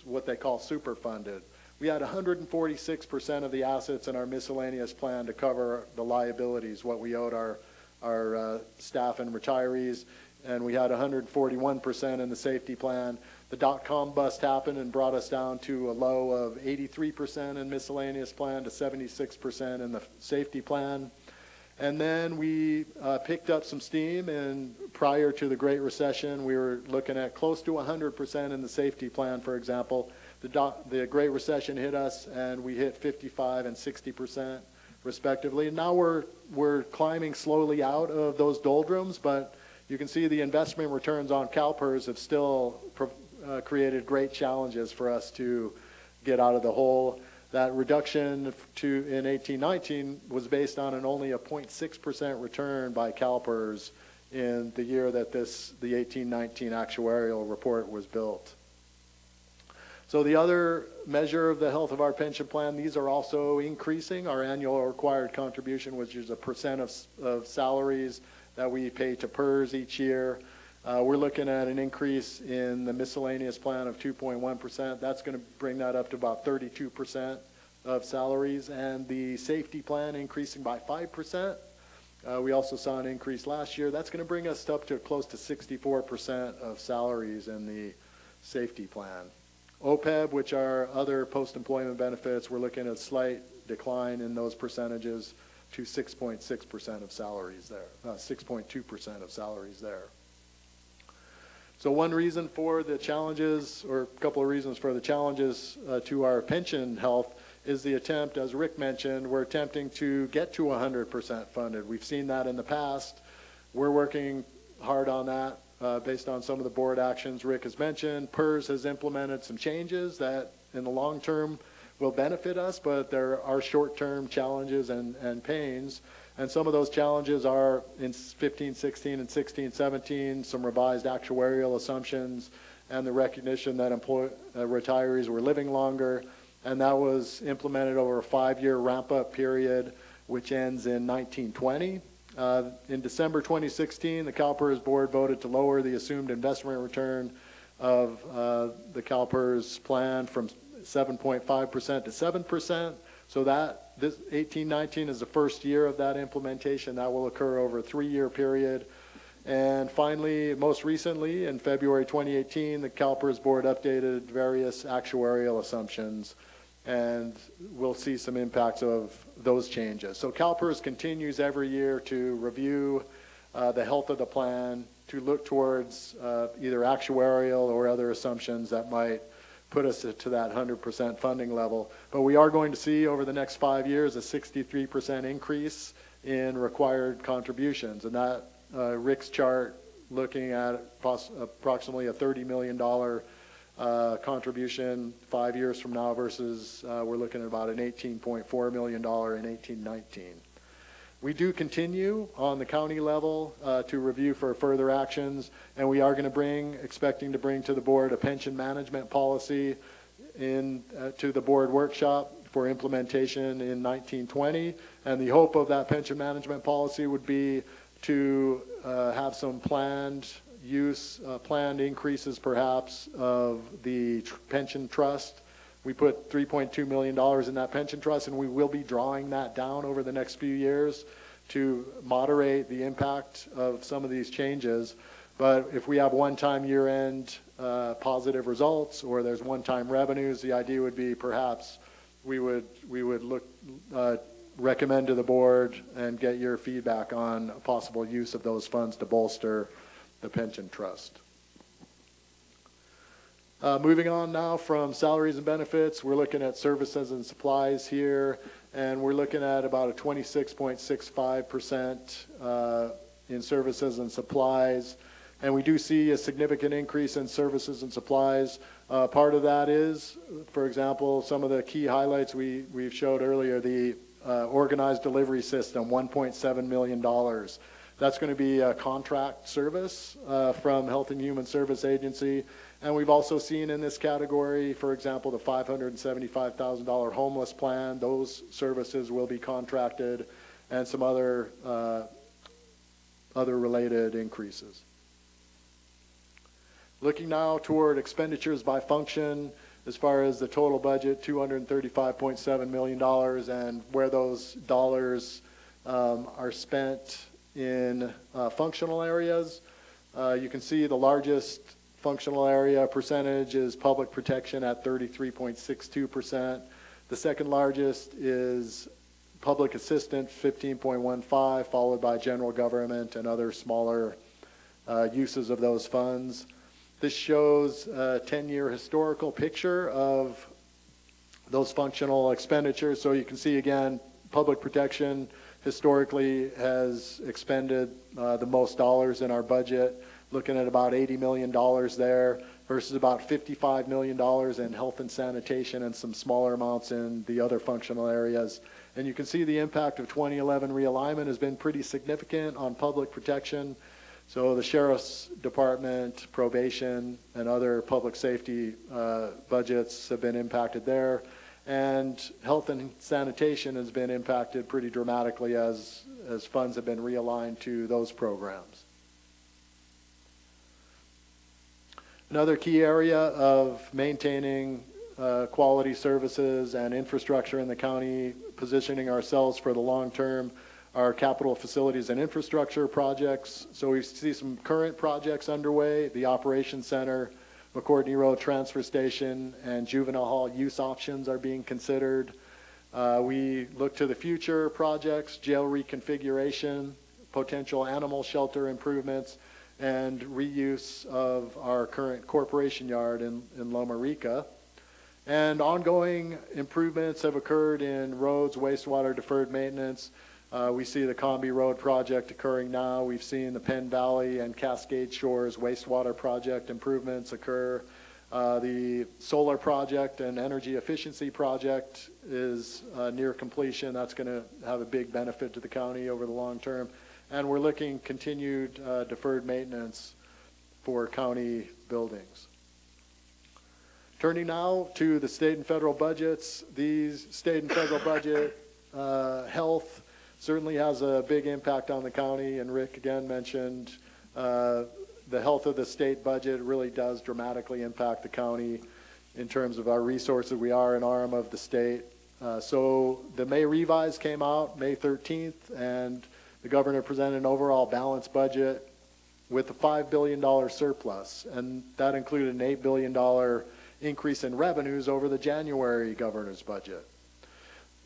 C: what they call super funded. We had 146% of the assets in our miscellaneous plan to cover the liabilities, what we owed our staff and retirees, and we had 141% in the safety plan. The dot-com bust happened and brought us down to a low of 83% in miscellaneous plan to 76% in the safety plan. And then we picked up some steam, and prior to the Great Recession, we were looking at close to 100% in the safety plan, for example. The Great Recession hit us, and we hit 55 and 60% respectively. And now we're climbing slowly out of those doldrums, but you can see the investment returns on CalPERS have still created great challenges for us to get out of the hole. That reduction in 18-19 was based on only a 0.6% return by CalPERS in the year that the 18-19 actuarial report was built. So the other measure of the health of our pension plan, these are also increasing. Our annual required contribution, which is a percent of salaries that we pay to PERS each year. We're looking at an increase in the miscellaneous plan of 2.1%. That's going to bring that up to about 32% of salaries, and the safety plan increasing by 5%. We also saw an increase last year. That's going to bring us up to close to 64% of salaries in the safety plan. OPEB, which are other post-employment benefits, we're looking at a slight decline in those percentages to 6.6% of salaries there, 6.2% of salaries there. So one reason for the challenges, or a couple of reasons for the challenges to our pension health is the attempt, as Rick mentioned, we're attempting to get to 100% funded. We've seen that in the past. We're working hard on that based on some of the board actions Rick has mentioned. PERS has implemented some changes that in the long term will benefit us, but there are short-term challenges and pains. And some of those challenges are in 15, 16, and 16, 17, some revised actuarial assumptions and the recognition that retirees were living longer. And that was implemented over a 5-year ramp-up period, which ends in 1920. In December 2016, the CalPERS board voted to lower the assumed investment return of the CalPERS plan from 7.5% to 7%. So this 18-19 is the first year of that implementation. That will occur over a 3-year period. And finally, most recently, in February 2018, the CalPERS board updated various actuarial assumptions, and we'll see some impacts of those changes. So CalPERS continues every year to review the health of the plan, to look towards either actuarial or other assumptions that might put us to that 100% funding level. But we are going to see over the next 5 years a 63% increase in required contributions. And that Rick's chart looking at approximately a $30 million contribution 5 years from now versus we're looking at about an $18.4 million in 18-19. We do continue on the county level to review for further actions, and we are going to expecting to bring to the board a pension management policy to the board workshop for implementation in 1920. And the hope of that pension management policy would be to have some planned increases perhaps of the pension trust. We put $3.2 million in that pension trust, and we will be drawing that down over the next few years to moderate the impact of some of these changes. But if we have one-time year-end positive results, or there's one-time revenues, the idea would be perhaps we would recommend to the board and get your feedback on possible use of those funds to bolster the pension trust. Moving on now from salaries and benefits, we're looking at services and supplies here, and we're looking at about a 26.65% in services and supplies. And we do see a significant increase in services and supplies. Part of that is, for example, some of the key highlights we've showed earlier, the organized delivery system, $1.7 million. That's going to be a contract service from Health and Human Service Agency. And we've also seen in this category, for example, the $575,000 homeless plan. Those services will be contracted, and some other related increases. Looking now toward expenditures by function, as far as the total budget, $235.7 million, and where those dollars are spent in functional areas. You can see the largest functional area percentage is public protection at 33.62%. The second largest is public assistance, 15.15, followed by general government and other smaller uses of those funds. This shows a 10-year historical picture of those functional expenditures. So you can see again, public protection historically has expended the most dollars in our budget, looking at about $80 million there versus about $55 million in health and sanitation and some smaller amounts in the other functional areas. And you can see the impact of 2011 realignment has been pretty significant on public protection. So the Sheriff's Department, probation, and other public safety budgets have been impacted there. And health and sanitation has been impacted pretty dramatically as funds have been realigned to those programs. Another key area of maintaining quality services and infrastructure in the county, positioning ourselves for the long term, are capital facilities and infrastructure projects. So we see some current projects underway. The Operations Center, McCourtney Road Transfer Station, and Juvenile Hall use options are being considered. We look to the future projects, jail reconfiguration, potential animal shelter improvements, and reuse of our current corporation yard in Loma Rica. And ongoing improvements have occurred in roads, wastewater, deferred maintenance. We see the Combi Road project occurring now. We've seen the Penn Valley and Cascade Shores wastewater project improvements occur. The solar project and energy efficiency project is near completion. That's going to have a big benefit to the county over the long term. And we're looking continued deferred maintenance for county buildings. Turning now to the state and federal budgets. These state and federal budget health certainly has a big impact on the county, and Rick again mentioned the health of the state budget really does dramatically impact the county in terms of our resources. We are an arm of the state. So the May revise came out May 13th, and the governor presented an overall balanced budget with a $5 billion surplus, and that included an $8 billion increase in revenues over the January governor's budget.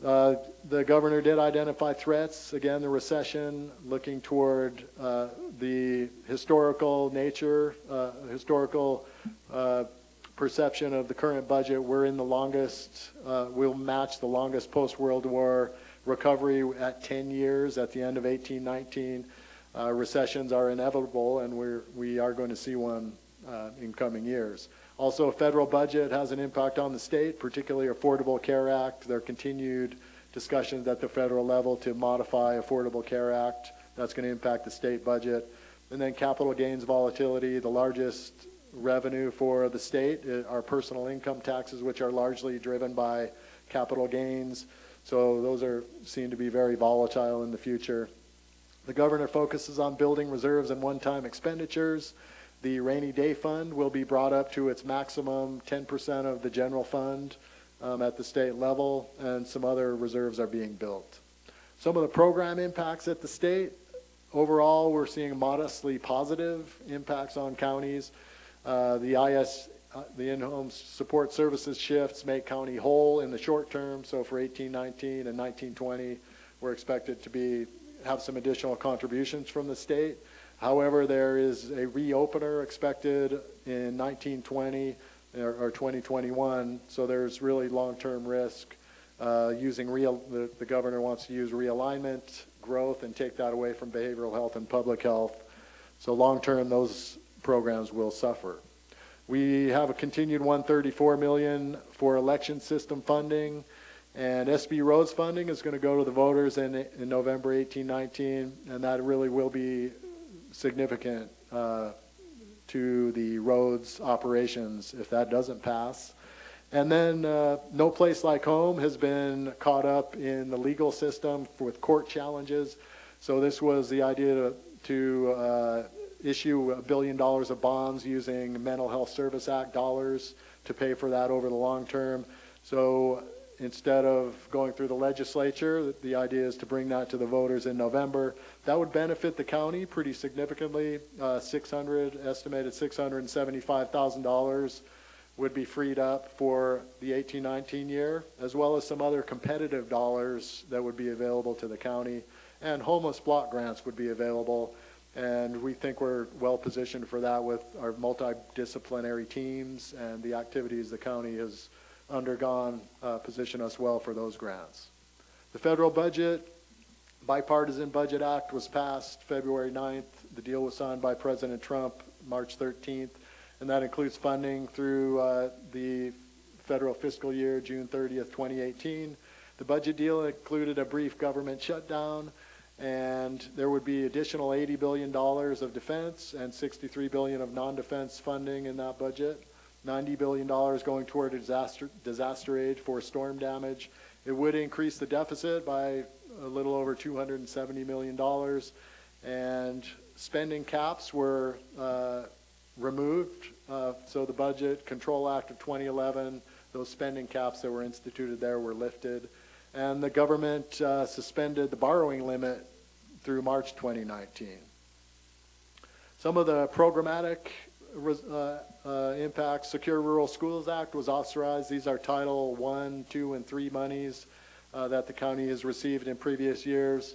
C: The governor did identify threats, again, the recession, looking toward the historical nature, historical perception of the current budget. We're in the longest, we'll match the longest post-World War recovery at 10 years at the end of 1819. Recessions are inevitable, and we are going to see one in coming years. Also, a federal budget has an impact on the state, particularly Affordable Care Act. There are continued discussions at the federal level to modify Affordable Care Act. That's going to impact the state budget. And then capital gains volatility, the largest revenue for the state are personal income taxes, which are largely driven by capital gains. So those are seen to be very volatile in the future. The governor focuses on building reserves and one-time expenditures. The rainy day fund will be brought up to its maximum 10% of the general fund at the state level, and some other reserves are being built. Some of the program impacts at the state, overall we're seeing modestly positive impacts on counties. The in-home support services shifts make county whole in the short term, so for 1819 and 1920 we're expected to have some additional contributions from the state. However, there is a reopener expected in 1920 or 2021, so there's really long-term risk. The governor wants to use realignment, growth, and take that away from behavioral health and public health. So long-term, those programs will suffer. We have a continued $134 million for election system funding, and SB Roads funding is going to go to the voters in November 1819, and that really will be significant to the roads operations if that doesn't pass. And then No Place Like Home has been caught up in the legal system with court challenges. So this was the idea to issue $1 billion of bonds using Mental Health Service Act dollars to pay for that over the long term. So instead of going through the legislature, the idea is to bring that to the voters in November. That would benefit the county pretty significantly. Estimated $675,000 would be freed up for the 1819 year, as well as some other competitive dollars that would be available to the county, and homeless block grants would be available. And we think we're well positioned for that with our multidisciplinary teams, and the activities the county has undergone position us well for those grants. The federal budget, Bipartisan Budget Act, was passed February 9th. The deal was signed by President Trump March 13th, and that includes funding through the federal fiscal year, June 30th, 2018. The budget deal included a brief government shutdown, and there would be additional $80 billion of defense and $63 billion of non-defense funding in that budget. $90 billion going toward disaster aid for storm damage. It would increase the deficit by a little over $270 million, and spending caps were removed. So the Budget Control Act of 2011, those spending caps that were instituted there were lifted, and the government suspended the borrowing limit through March 2019. Some of the programmatic impacts. Secure Rural Schools Act was authorized. These are Title I, II, and III monies. that the county has received in previous years.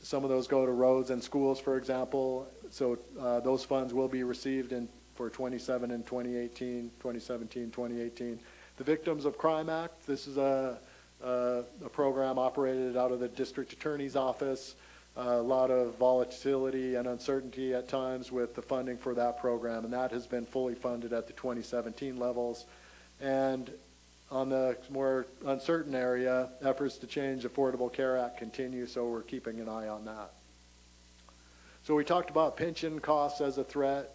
C: Some of those go to roads and schools, for example. So those funds will be received for 27 and 2018, 2017, 2018. The Victims of Crime Act, this is a program operated out of the district attorney's office. A lot of volatility and uncertainty at times with the funding for that program, and that has been fully funded at the 2017 levels. And on the more uncertain area, efforts to change the Affordable Care Act continue, so we're keeping an eye on that. So we talked about pension costs as a threat.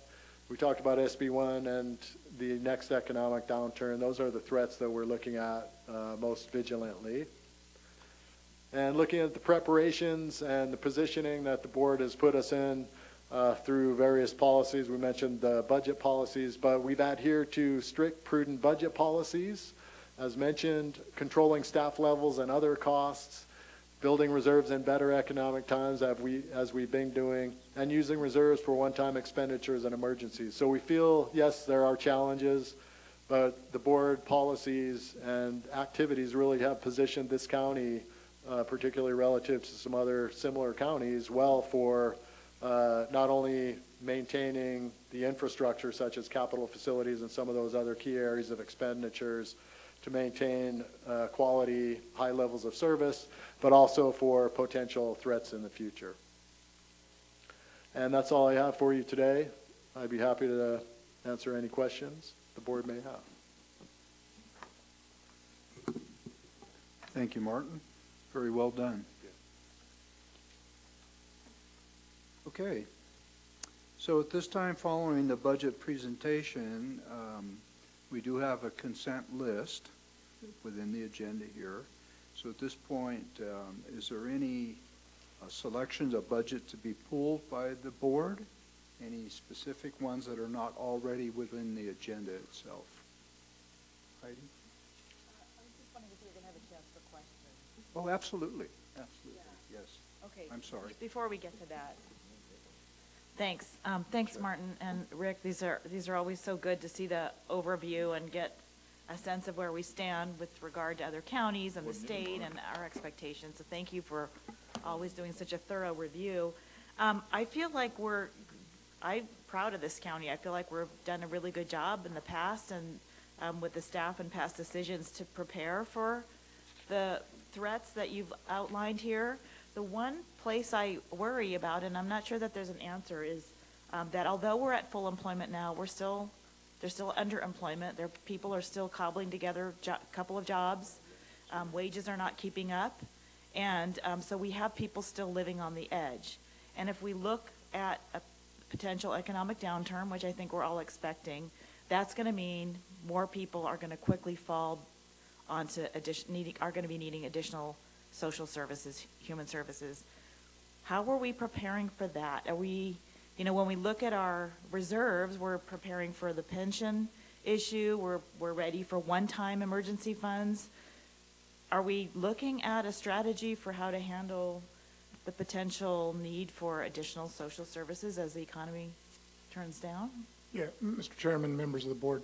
C: We talked about SB1 and the next economic downturn. Those are the threats that we're looking at most vigilantly. And looking at the preparations and the positioning that the board has put us in through various policies. We mentioned the budget policies, but we've adhered to strict, prudent budget policies. As mentioned, controlling staff levels and other costs, building reserves in better economic times as we've been doing, and using reserves for one-time expenditures and emergencies. So we feel, yes, there are challenges, but the board policies and activities really have positioned this county, particularly relative to some other similar counties, well for not only maintaining the infrastructure such as capital facilities and some of those other key areas of expenditures to maintain quality, high levels of service, but also for potential threats in the future. And that's all I have for you today. I'd be happy to answer any questions the board may have.
A: Thank you, Martin. Very well done. Okay. So at this time, following the budget presentation, we do have a consent list within the agenda here. So at this point, is there any selections of budget to be pulled by the board? Any specific ones that are not already within the agenda itself? Heidi?
D: I was just wondering if we were going to have a chance for questions.
A: Oh, absolutely. Absolutely.
D: Yeah.
A: Yes.
D: Okay.
A: I'm sorry.
D: Before we get to that. Thanks. Thanks, Martin and Rick. These are always so good to see the overview and get a sense of where we stand with regard to other counties and the state and our expectations. So thank you for always doing such a thorough review. I feel like I'm proud of this county. I feel like we've done a really good job in the past and with the staff and past decisions to prepare for the threats that you've outlined here. The one place I worry about, and I'm not sure that there's an answer, is that although we're at full employment now, there's still underemployment. People are still cobbling together a couple of jobs. Wages are not keeping up. And so we have people still living on the edge. And if we look at a potential economic downturn, which I think we're all expecting, that's going to mean more people are going to quickly fall onto are going to be needing additional social services, human services. How are we preparing for that? Are we, when we look at our reserves, we're preparing for the pension issue. We're ready for one-time emergency funds. Are we looking at a strategy for how to handle the potential need for additional social services as the economy turns down?
B: Yeah, Mr. Chairman, members of the board,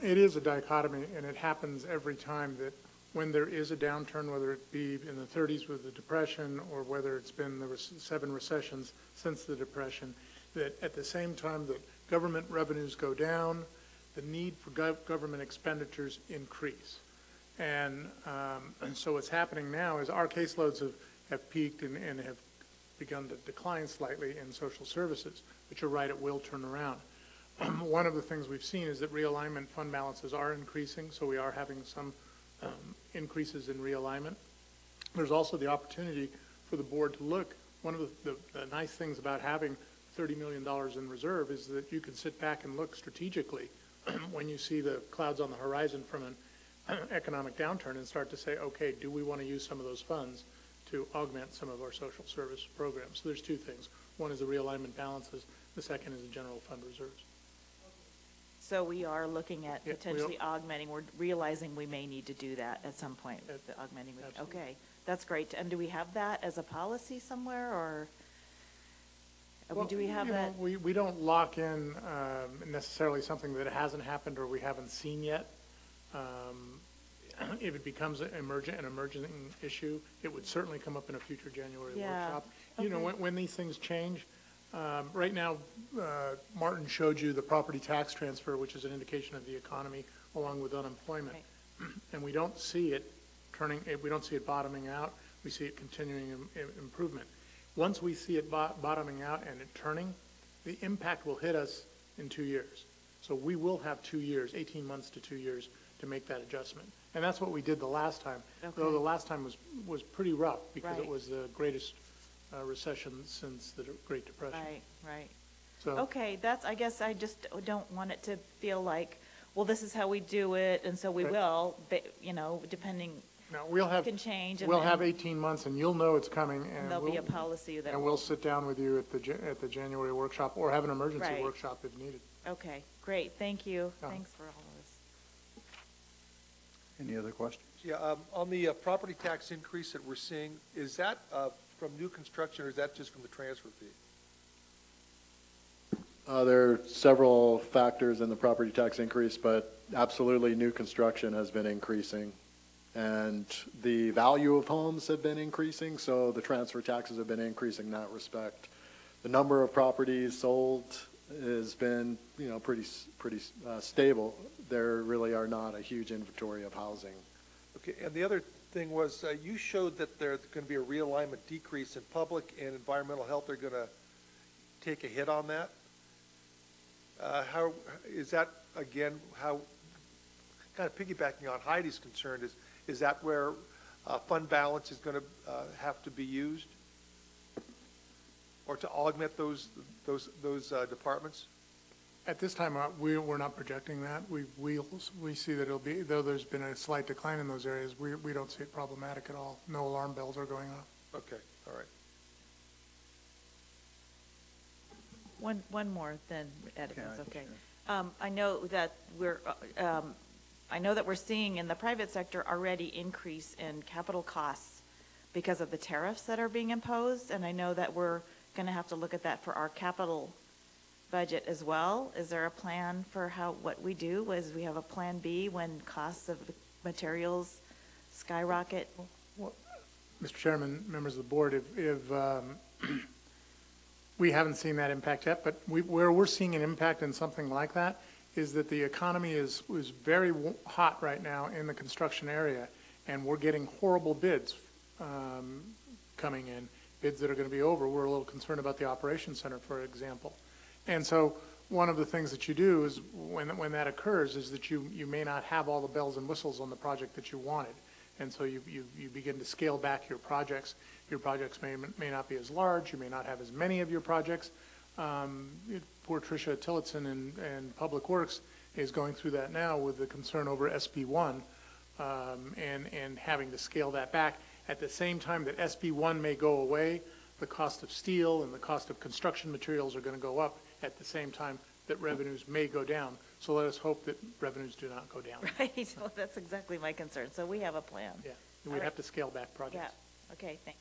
B: it is a dichotomy, and it happens every time that when there is a downturn, whether it be in the 30s with the Depression or whether it's been the 7 recessions since the Depression, that at the same time that government revenues go down, the need for government expenditures increase. And so what's happening now is our caseloads have peaked and have begun to decline slightly in social services, but you're right, it will turn around. One of the things we've seen is that realignment fund balances are increasing, so we are having some increases in realignment. There's also the opportunity for the board to look. One of the nice things about having $30 million in reserve is that you can sit back and look strategically when you see the clouds on the horizon from an economic downturn and start to say, okay, do we want to use some of those funds to augment some of our social service programs? So there's two things. One is the realignment balances. The second is the general fund reserves.
D: So we are looking at potentially augmenting. We're realizing we may need to do that at some point. The augmenting. Okay, that's great. And do we have that as a policy somewhere, or do we have that?
B: We don't lock in if it becomes an emerging issue, it would certainly come up in a future January
D: Yeah,
B: workshop. You know,
D: okay.
B: when these things change, right now, Martin showed you the property tax transfer, which is an indication of the economy along with unemployment.
D: Right.
B: And we don't see it we don't see it bottoming out. We see it continuing improvement. Once we see it bottoming out and it turning, the impact will hit us in 2 years. So we will have 2 years, 18 months to 2 years to make that adjustment. And that's what we did the last time. Though
D: Okay.
B: the last time was pretty rough because it
D: Right.
B: was the greatest recession since the Great Depression.
D: Right, right.
B: So,
D: Okay, I guess I just don't want it to feel like, well, this is how we do it, and so we
B: Right.
D: will, you know, depending,
B: now, we'll have,
D: can change. And
B: we'll
D: then
B: have 18 months and you'll know it's coming and
D: There'll be a
B: we'll,
D: policy that
B: and
D: will,
B: we'll sit down with you at the January workshop or have an emergency
D: Right.
B: workshop if needed.
D: okay, great, thank you.
B: Yeah.
D: Thanks for all of this.
A: Any other questions?
E: Yeah, on the property tax increase that we're seeing, is that from new construction, or is that just from the transfer fee?
C: There are several factors in the property tax increase, but absolutely new construction has been increasing. And the value of homes have been increasing, so the transfer taxes have been increasing in that respect. The number of properties sold has been, you know, pretty stable. There really are not a huge inventory of housing.
E: Okay, and the other thing was, you showed that there's going to be a realignment decrease in public and environmental health. They're going to take a hit on that. How is that, again, how, kind of piggybacking on Heidi's concern, is that where fund balance is going to have to be used? Or to augment those departments?
B: At this time, we're not projecting that. We see that it'll be, though there's been a slight decline in those areas, we don't see it problematic at all. No alarm bells are going off.
E: Okay, all right.
D: One more, then, Ed, if that's
A: Okay,
D: okay. I know that we're seeing in the private sector already increase in capital costs because of the tariffs that are being imposed, and I know that we're going to have to look at that for our capital budget as well. Is there a plan for what we do? Is we have a plan B when costs of materials skyrocket?
B: Mr. Chairman, members of the board, if we haven't seen that impact yet, but where we're seeing an impact in something like that is that the economy is very hot right now in the construction area, and we're getting horrible bids coming in, bids that are going to be over. We're a little concerned about the operations center, for example. And so one of the things that you do is when that occurs is that you may not have all the bells and whistles on the project that you wanted. And so you begin to scale back your projects. Your projects may not be as large. You may not have as many of your projects. Poor Tricia Tillotson in Public Works is going through that now with the concern over SB1 and having to scale that back. At the same time that SB1 may go away, the cost of steel and the cost of construction materials are going to go up at the same time that revenues may go down. So let us hope that revenues do not go down.
D: Right, well, that's exactly my concern. So we have a plan.
B: Yeah, we'd have to scale back
D: Yeah,
B: projects.
D: okay, thanks.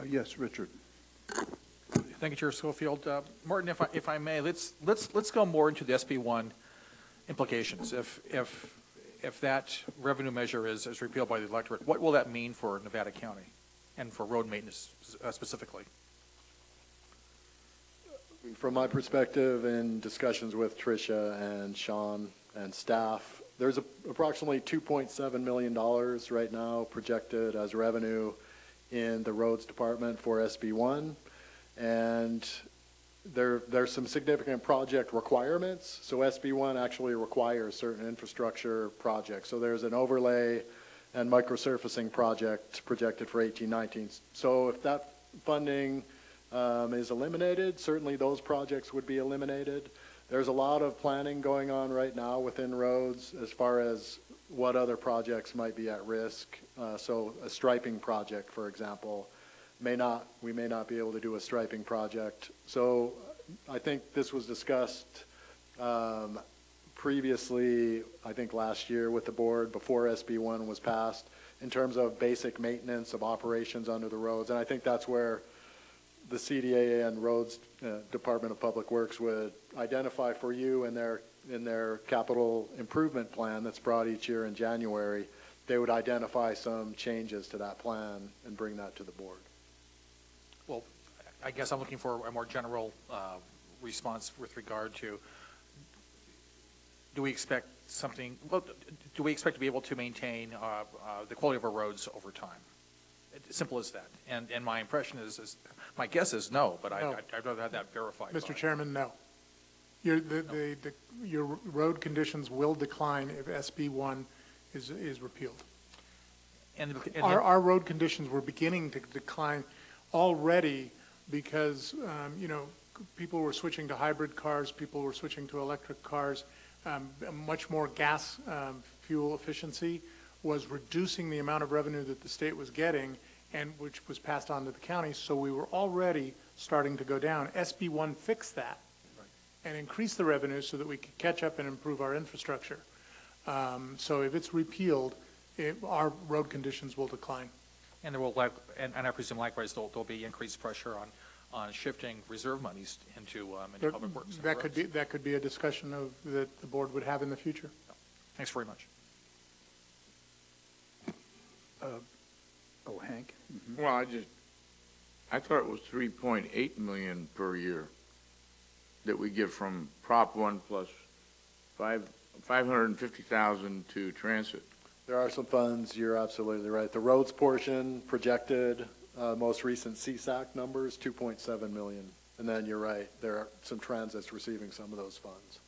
A: Yes, Richard.
F: Thank you, Chair Schofield. Martin, if I may, let's go more into the SB1 implications. If that revenue measure is repealed by the electorate, what will that mean for Nevada County and for road maintenance specifically?
C: From my perspective, in discussions with Tricia and Sean and staff, there's approximately $2.7 million right now projected as revenue in the roads department for SB1, and there's some significant project requirements. So SB1 actually requires certain infrastructure projects. So there's an overlay and microsurfacing project projected for 18-19. So if that funding is eliminated, certainly those projects would be eliminated. There's a lot of planning going on right now within roads as far as what other projects might be at risk. So a striping project, for example, we may not be able to do a striping project. So I think this was discussed previously, I think last year with the board before SB1 was passed, in terms of basic maintenance of operations under the roads. And I think that's where the CDA and Roads Department of Public Works would identify for you in their in their capital improvement plan that's brought each year in January, they would identify some changes to that plan and bring that to the board.
F: Well, I guess I'm looking for a more general response with regard to, do we expect something, well, do we expect to be able to maintain the quality of our roads over time? Simple as that. And my impression is my guess is no, but
B: No.
F: I'd rather have that verified.
B: Mr.
F: by-
B: Chairman, no. Your road conditions will decline if SB 1 is repealed.
F: And
B: Our road conditions were beginning to decline already because, people were switching to hybrid cars, people were switching to electric cars. Much more gas fuel efficiency was reducing the amount of revenue that the state was getting, and which was passed on to the county. So we were already starting to go down. SB 1 fixed that and increased the revenue so that we could catch up and improve our infrastructure. So if it's repealed, our road conditions will decline.
F: And there will, and I presume likewise, there'll be increased pressure on shifting reserve monies into public works. and roads.
B: That could be a discussion that the board would have in the future.
F: Thanks very much.
A: Hank?
G: Well, I thought it was 3.8 million per year that we give from Prop 1 plus 550,000 to transit.
C: There are some funds, you're absolutely right. The roads portion projected, most recent CSAC numbers, 2.7 million. And then you're right, there are some transits receiving some of those funds.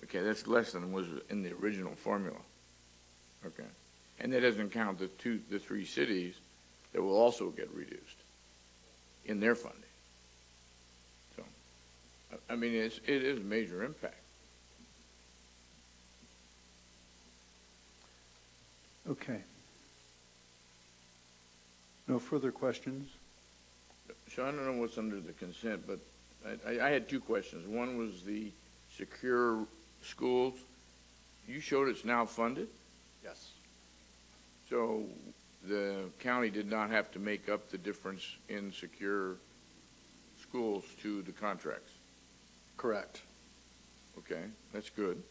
G: Okay, that's less than was in the original formula. Okay. And that doesn't count the three cities that will also get reduced in their funding. So, I mean, it is a major impact.
A: Okay. No further questions?
G: So I don't know what's under the consent, but I had two questions. One was the secure schools. You showed it's now funded?
C: Yes.
G: So the county did not have to make up the difference in secure schools to the contracts?
C: Correct.
G: Okay, that's good.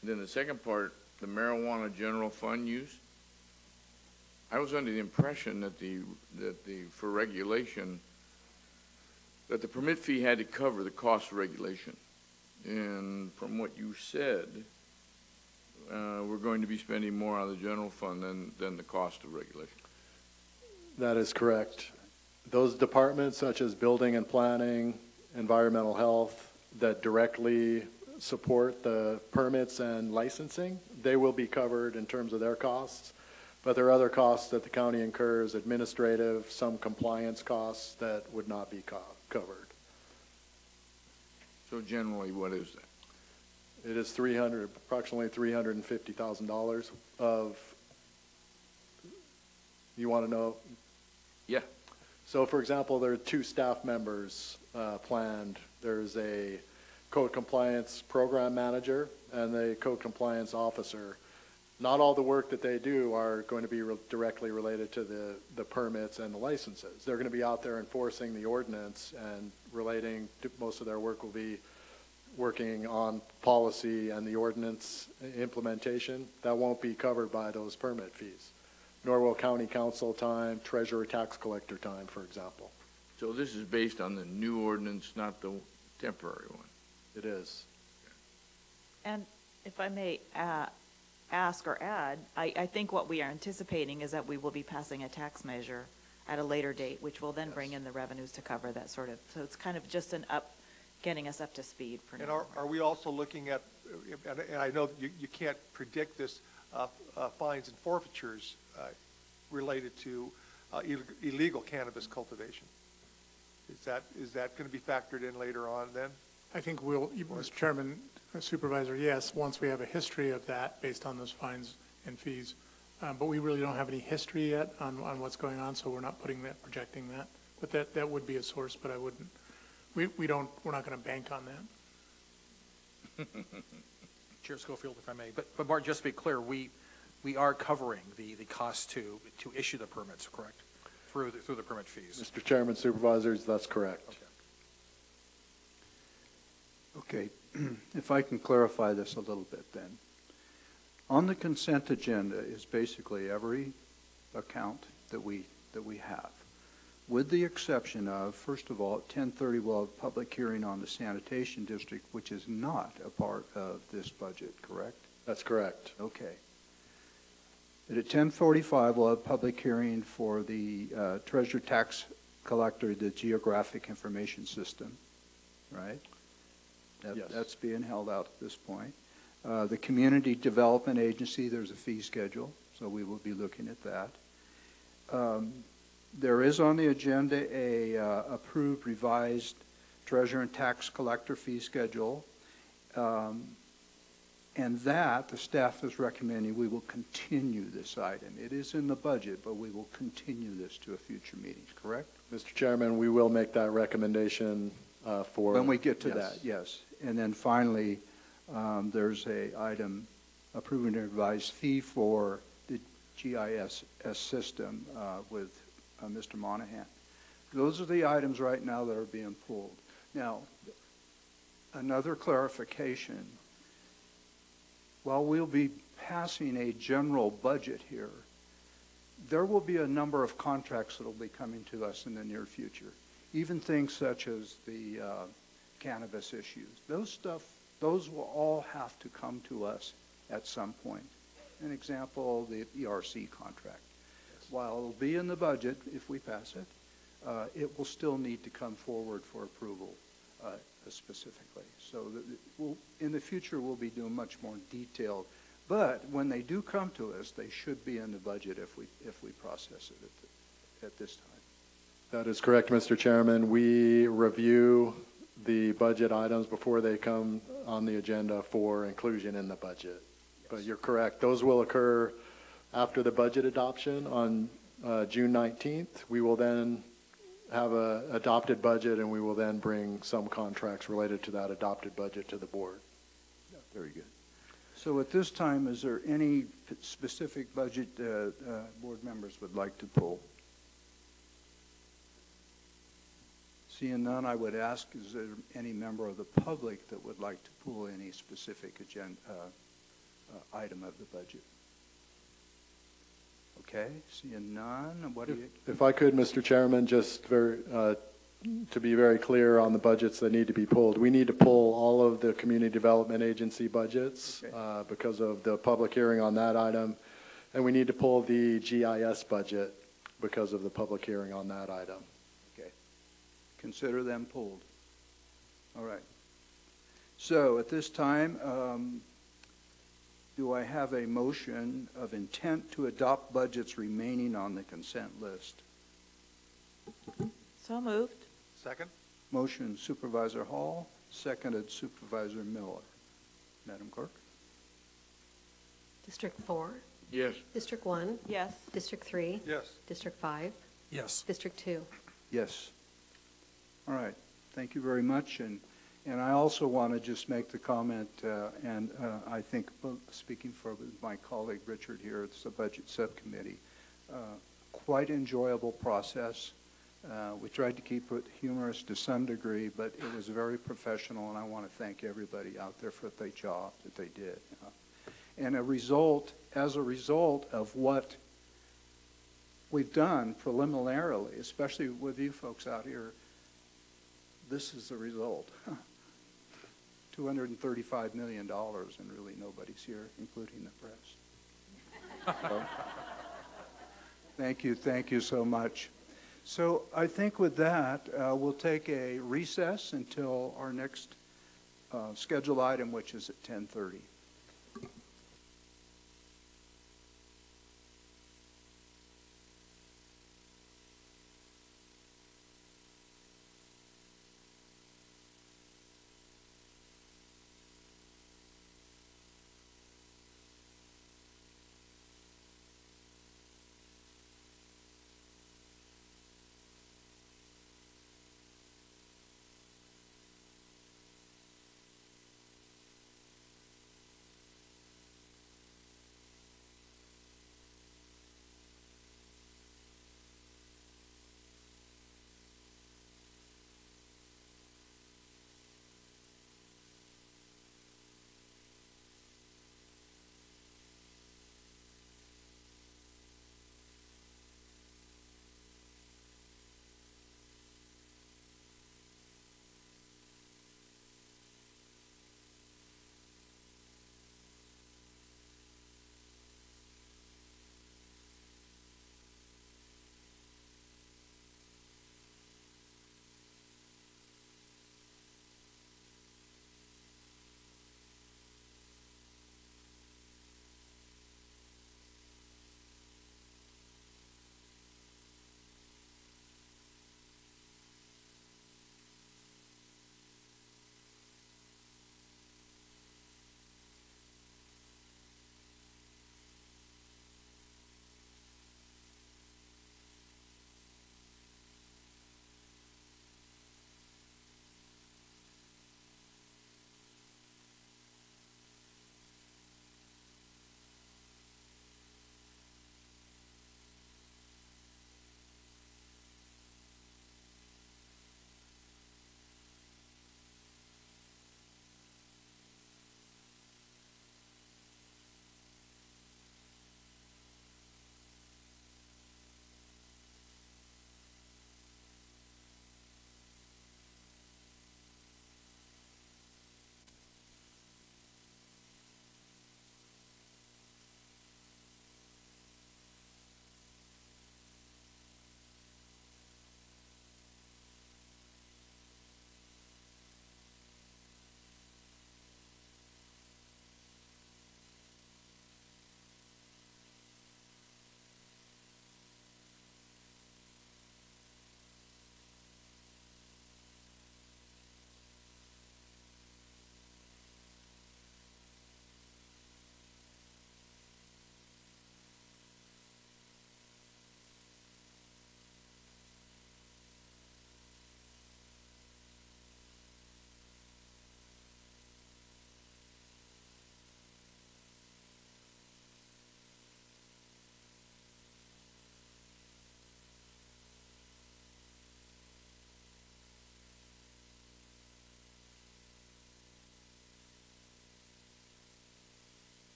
G: And then the second part, the marijuana general fund use. I was under the impression that for regulation, that the permit fee had to cover the cost of regulation. And from what you said, we're going to be spending more on the general fund than the cost of regulation.
C: That is correct. Those departments such as building and planning, environmental health, that directly support the permits and licensing, they will be covered in terms of their costs. But there are other costs that the county incurs, administrative, some compliance costs that would not be covered.
G: So generally, what is that?
C: It is approximately $350,000 of, you want to know?
G: Yeah.
C: So for example, there are 2 staff members planned. There's a code compliance program manager and a code compliance officer. Not all the work that they do are going to be directly related to the permits and the licenses. They're going to be out there enforcing the ordinance, and relating to most of their work will be working on policy and the ordinance implementation. That won't be covered by those permit fees, nor will county council time, treasurer, tax collector time, for example.
G: So this is based on the new ordinance, not the temporary one?
C: It is.
D: And if I may ask or add, I think what we are anticipating is that we will be passing a tax measure at a later date, which will then bring in the revenues to cover that sort of, so it's kind of just getting us up to speed for now.
E: And are we also looking at, and I know you can't predict this, fines and forfeitures related to illegal cannabis cultivation? Is that going to be factored in later on then?
B: I think Mr. Chairman, Supervisor, yes, once we have a history of that based on those fines and fees. But we really don't have any history yet on what's going on, so we're not projecting that. But that would be a source, but I wouldn't, we're not going to bank on that.
F: Chair Schofield, if I may, but Martin, just to be clear, we are covering the cost to issue the permits, correct? Through the permit fees.
C: Mr. Chairman, supervisors, that's correct.
F: Okay.
A: Okay, if I can clarify this a little bit then. On the consent agenda is basically every account that we have, with the exception of, first of all, at 10:30 we'll have a public hearing on the sanitation district, which is not a part of this budget, correct?
C: That's correct.
A: Okay. And at 10:45 we'll have a public hearing for the treasure tax collector, the geographic information system, right?
C: Yes.
A: That's being held out at this point. The Community Development Agency, there's a fee schedule, so we will be looking at that. There is on the agenda a approved revised treasurer and tax collector fee schedule. And that, the staff is recommending we will continue this item. It is in the budget, but we will continue this to a future meeting, correct?
C: Mr. Chairman, we will make that recommendation for...
A: When we get to
C: yes.
A: that, yes. And then finally, there's a item approving a revised fee for the GIS system with Mr. Monahan. Those are the items right now that are being pulled. Now, another clarification. While we'll be passing a general budget here, there will be a number of contracts that will be coming to us in the near future. Even things such as the cannabis issues. Those will all have to come to us at some point. An example, the ERC contract. While it'll be in the budget, if we pass it, it will still need to come forward for approval specifically. So in the future, we'll be doing much more detailed. But when they do come to us, they should be in the budget if we process it at this time.
C: That is correct, Mr. Chairman. We review the budget items before they come on the agenda for inclusion in the budget. Yes. But you're correct. Those will occur after the budget adoption on June 19th. We will then have an adopted budget, and we will then bring some contracts related to that adopted budget to the board.
A: Yeah, very good. So at this time, is there any specific budget board members would like to pull? Seeing none, I would ask, is there any member of the public that would like to pull any specific agenda item of the budget? Okay, seeing none, what do you...
C: If I could, Mr. Chairman, just to be very clear on the budgets that need to be pulled, we need to pull all of the Community Development Agency budgets because of the public hearing on that item, and we need to pull the GIS budget because of the public hearing on that item.
A: Okay, consider them pulled. All right. So at this time, do I have a motion of intent to adopt budgets remaining on the consent list?
D: So moved.
E: Second?
A: Motion Supervisor Hall, seconded Supervisor Miller. Madam Clerk?
H: District 4,
G: Yes.
H: District 1,
D: Yes.
H: District 3,
E: Yes.
H: District 5,
F: Yes.
H: District 2.
A: Yes. All right. Thank you very much. And I also want to just make the comment, and I think, speaking for my colleague Richard here, it's the Budget Subcommittee, quite enjoyable process. We tried to keep it humorous to some degree, but it was very professional, and I want to thank everybody out there for the job that they did. And as a result of what we've done preliminarily, especially with you folks out here, this is the result. $235 million, and really nobody's here, including the press. So, thank you so much. So I think with that, we'll take a recess until our next scheduled item, which is at 10:30.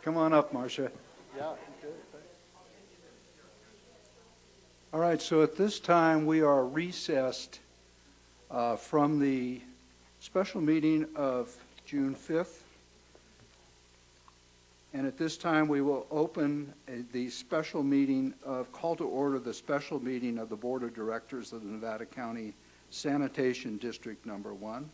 A: Come on up, Marcia.
C: Yeah.
A: All right, so at this time, we are recessed from the special meeting of June 5th. And at this time, we will open the special meeting call to order the special meeting of the Board of Directors of the Nevada County Sanitation District Number 1.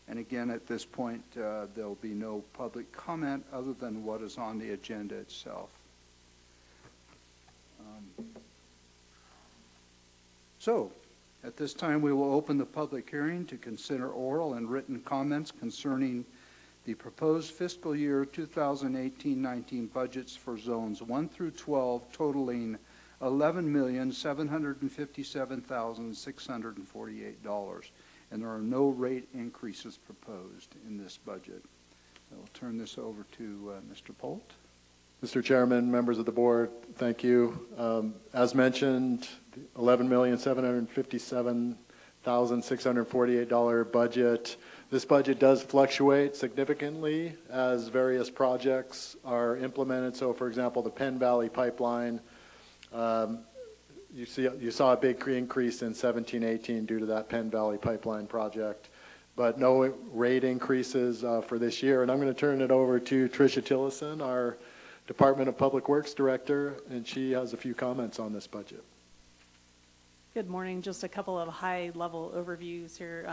A: And again, at this point, there'll be no public comment other than what is on the agenda itself. So, at this time, we will open the public hearing to consider oral and written comments concerning the proposed fiscal year 2018-19 budgets for zones 1 through 12 totaling $11,757,648. And there are no rate increases proposed in this budget. I will turn this over to Mr. Polt.
C: Mr. Chairman, members of the board, thank you. As mentioned, $11,757,648 budget. This budget does fluctuate significantly as various projects are implemented. So, for example, the Penn Valley Pipeline, you saw a big increase in 17-18 due to that Penn Valley Pipeline project, but no rate increases for this year. And I'm going to turn it over to Tricia Tillison, our Department of Public Works Director, and she has a few comments on this budget.
I: Good morning. Just a couple of high-level overviews here.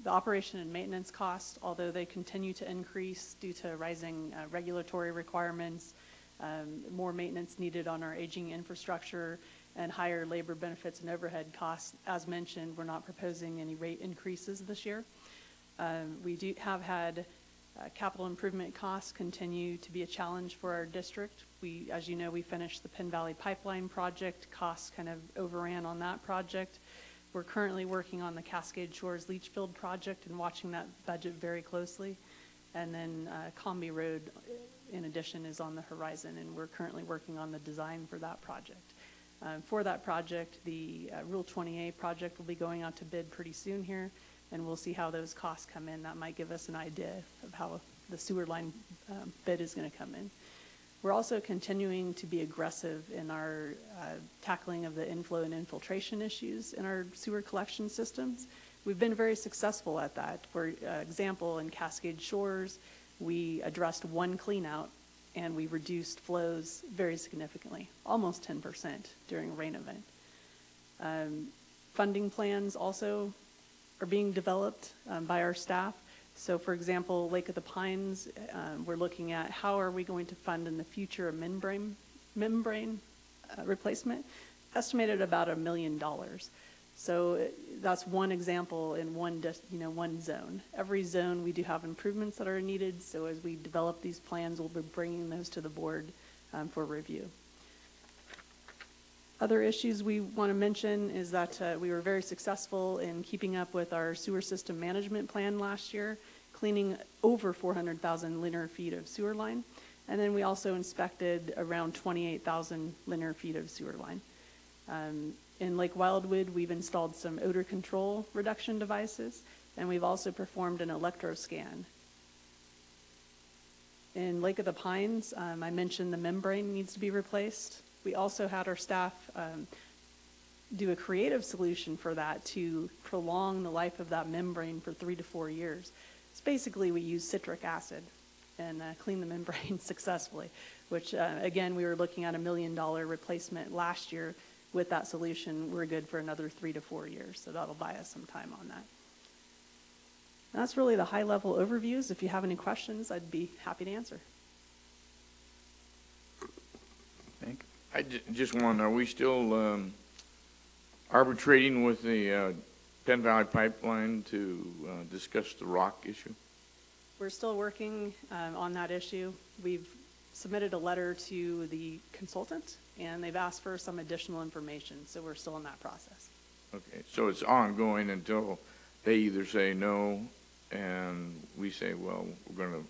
I: The operation and maintenance costs, although they continue to increase due to rising regulatory requirements, more maintenance needed on our aging infrastructure, and higher labor benefits and overhead costs, as mentioned, we're not proposing any rate increases this year. We have had capital improvement costs continue to be a challenge for our district. As you know, we finished the Penn Valley Pipeline project. Costs kind of overran on that project. We're currently working on the Cascade Shores Leach Field project and watching that budget very closely. And then Combi Road, in addition, is on the horizon, and we're currently working on the design for that project. For that project, the Rule 20A project will be going out to bid pretty soon here, and we'll see how those costs come in. That might give us an idea of how the sewer line bid is going to come in. We're also continuing to be aggressive in our tackling of the inflow and infiltration issues in our sewer collection systems. We've been very successful at that. For example, in Cascade Shores, we addressed one cleanout and we reduced flows very significantly, almost 10% during a rain event. Funding plans also are being developed by our staff. So, for example, Lake of the Pines, we're looking at how are we going to fund in the future a membrane replacement, estimated about $1 million. So that's one example in one zone. Every zone we do have improvements that are needed. So as we develop these plans, we'll be bringing those to the board for review. Other issues we want to mention is that we were very successful in keeping up with our sewer system management plan last year, cleaning over 400,000 linear feet of sewer line. And then we also inspected around 28,000 linear feet of sewer line. In Lake Wildwood, we've installed some odor control reduction devices, and we've also performed an electroscan. In Lake of the Pines, I mentioned the membrane needs to be replaced. We also had our staff do a creative solution for that to prolong the life of that membrane for 3 to 4 years. It's basically we use citric acid and clean the membrane successfully, which again, we were looking at $1 million replacement last year. With that solution, we're good for another 3 to 4 years, so that'll buy us some time on that. That's really the high-level overviews. If you have any questions, I'd be happy to answer.
A: Thank you.
G: I just wonder, are we still arbitrating with the Penn Valley Pipeline to discuss the rock issue?
I: We're still working on that issue. We've submitted a letter to the consultant, and they've asked for some additional information, so we're still in that process.
G: Okay, so it's ongoing until they either say no and we say, well, we're going to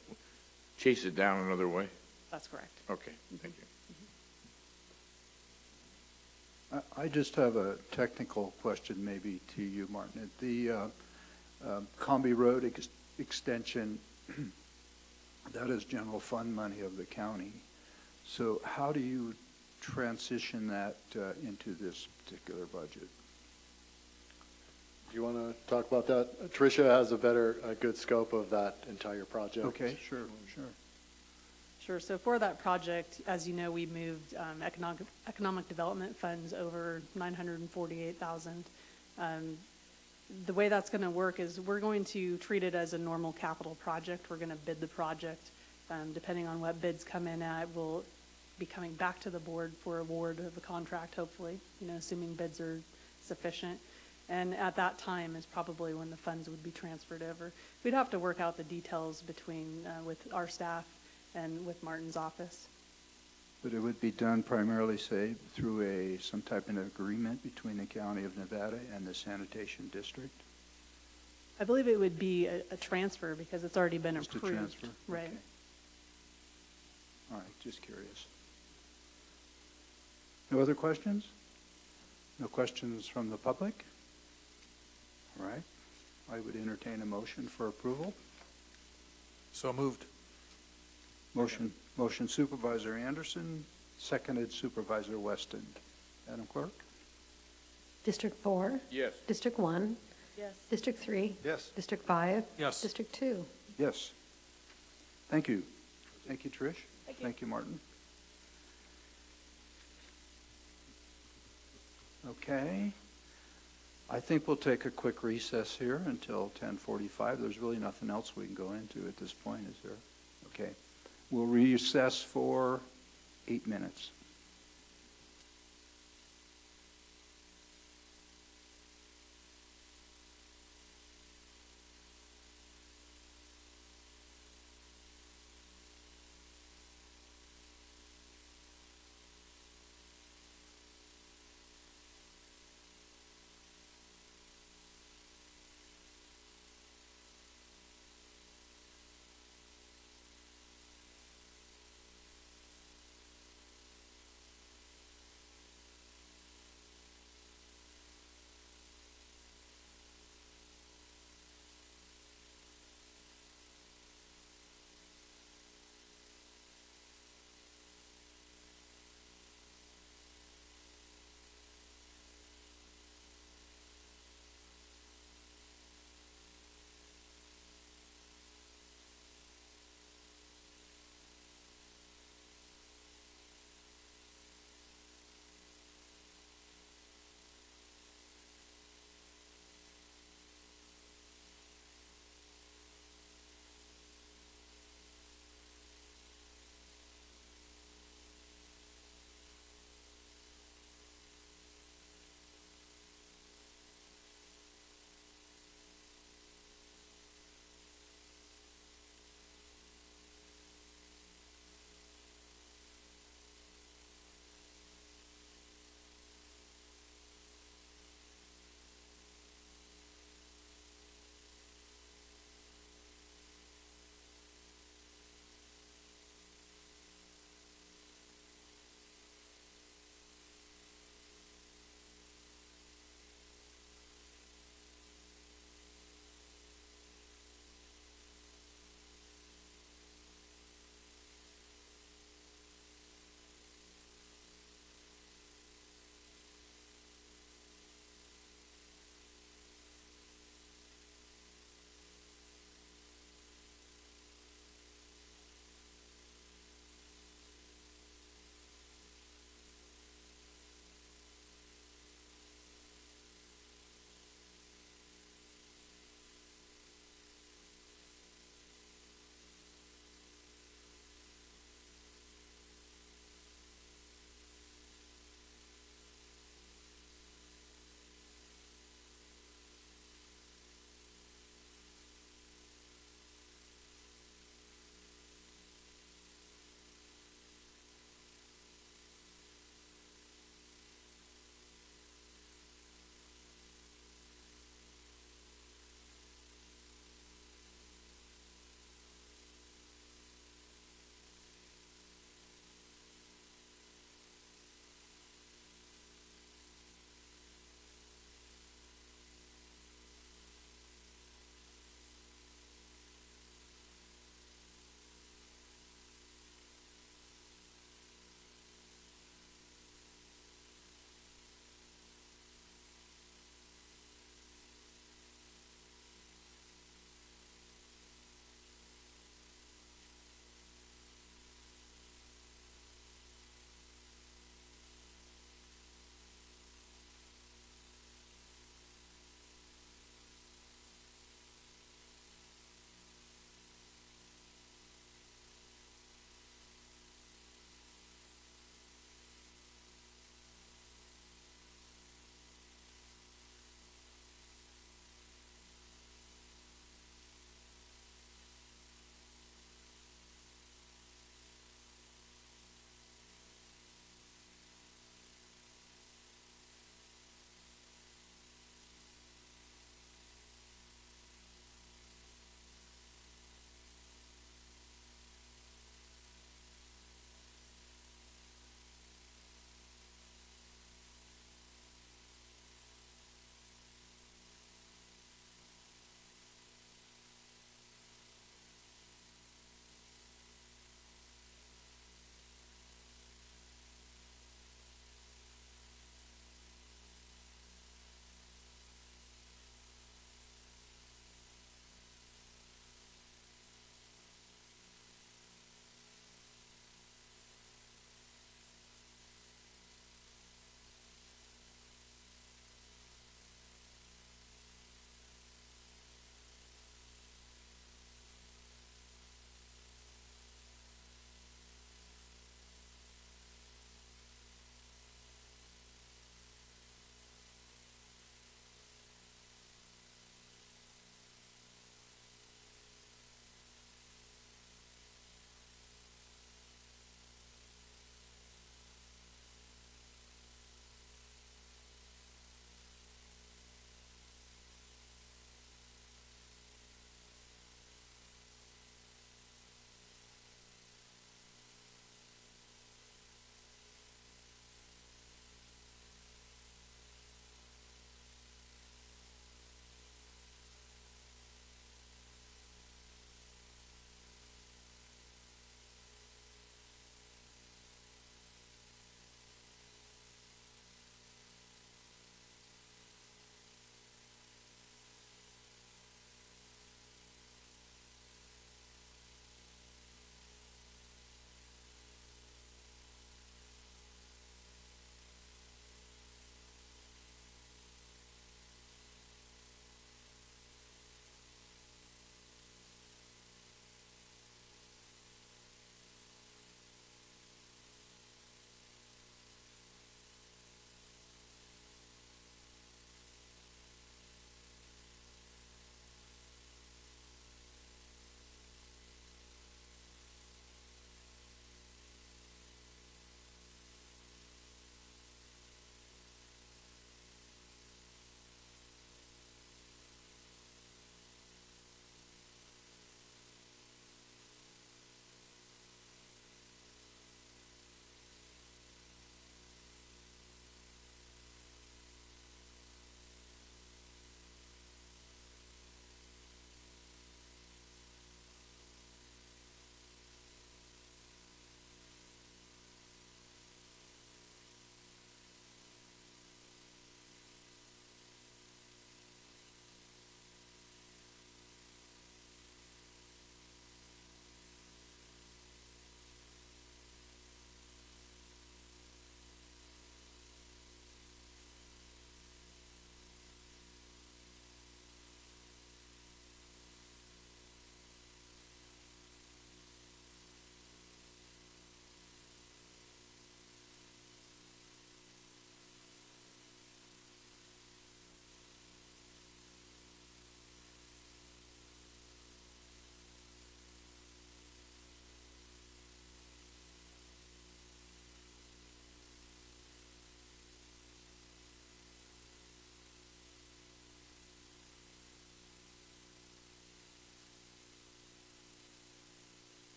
G: chase it down another way?
I: That's correct.
G: Okay, thank you.
A: I just have a technical question maybe to you, Martin. The Combi Road extension, That is general fund money of the county. So how do you transition that into this particular budget?
C: Do you want to talk about that? Tricia has a good scope of that entire project.
A: Okay, sure.
I: Sure, so for that project, as you know, we moved economic development funds over 948,000. The way that's going to work is we're going to treat it as a normal capital project. We're going to bid the project. Depending on what bids come in at, we'll be coming back to the board for award of the contract, hopefully, assuming bids are sufficient. And at that time is probably when the funds would be transferred over. We'd have to work out the details with our staff and with Martin's office.
A: But it would be done primarily, say, through some type of agreement between the County of Nevada and the Sanitation District?
I: I believe it would be a transfer because it's already been
A: Just
I: approved.
A: a transfer?
I: Right.
A: Okay. All right, just curious. No other questions? No questions from the public? All right. I would entertain a motion for approval.
F: So moved.
A: Motion Supervisor Anderson, seconded Supervisor Weston. Madam Clerk?
H: District 4?
G: Yes.
H: District 1?
D: Yes.
H: District 3?
E: Yes.
H: District 5?
F: Yes.
H: District 2?
A: Yes. Thank you. Thank you, Trish.
D: Thank you.
A: Thank you, Martin. Okay. I think we'll take a quick recess here until 10:45. There's really nothing else we can go into at this point, is there? Okay. We'll recess for 8 minutes.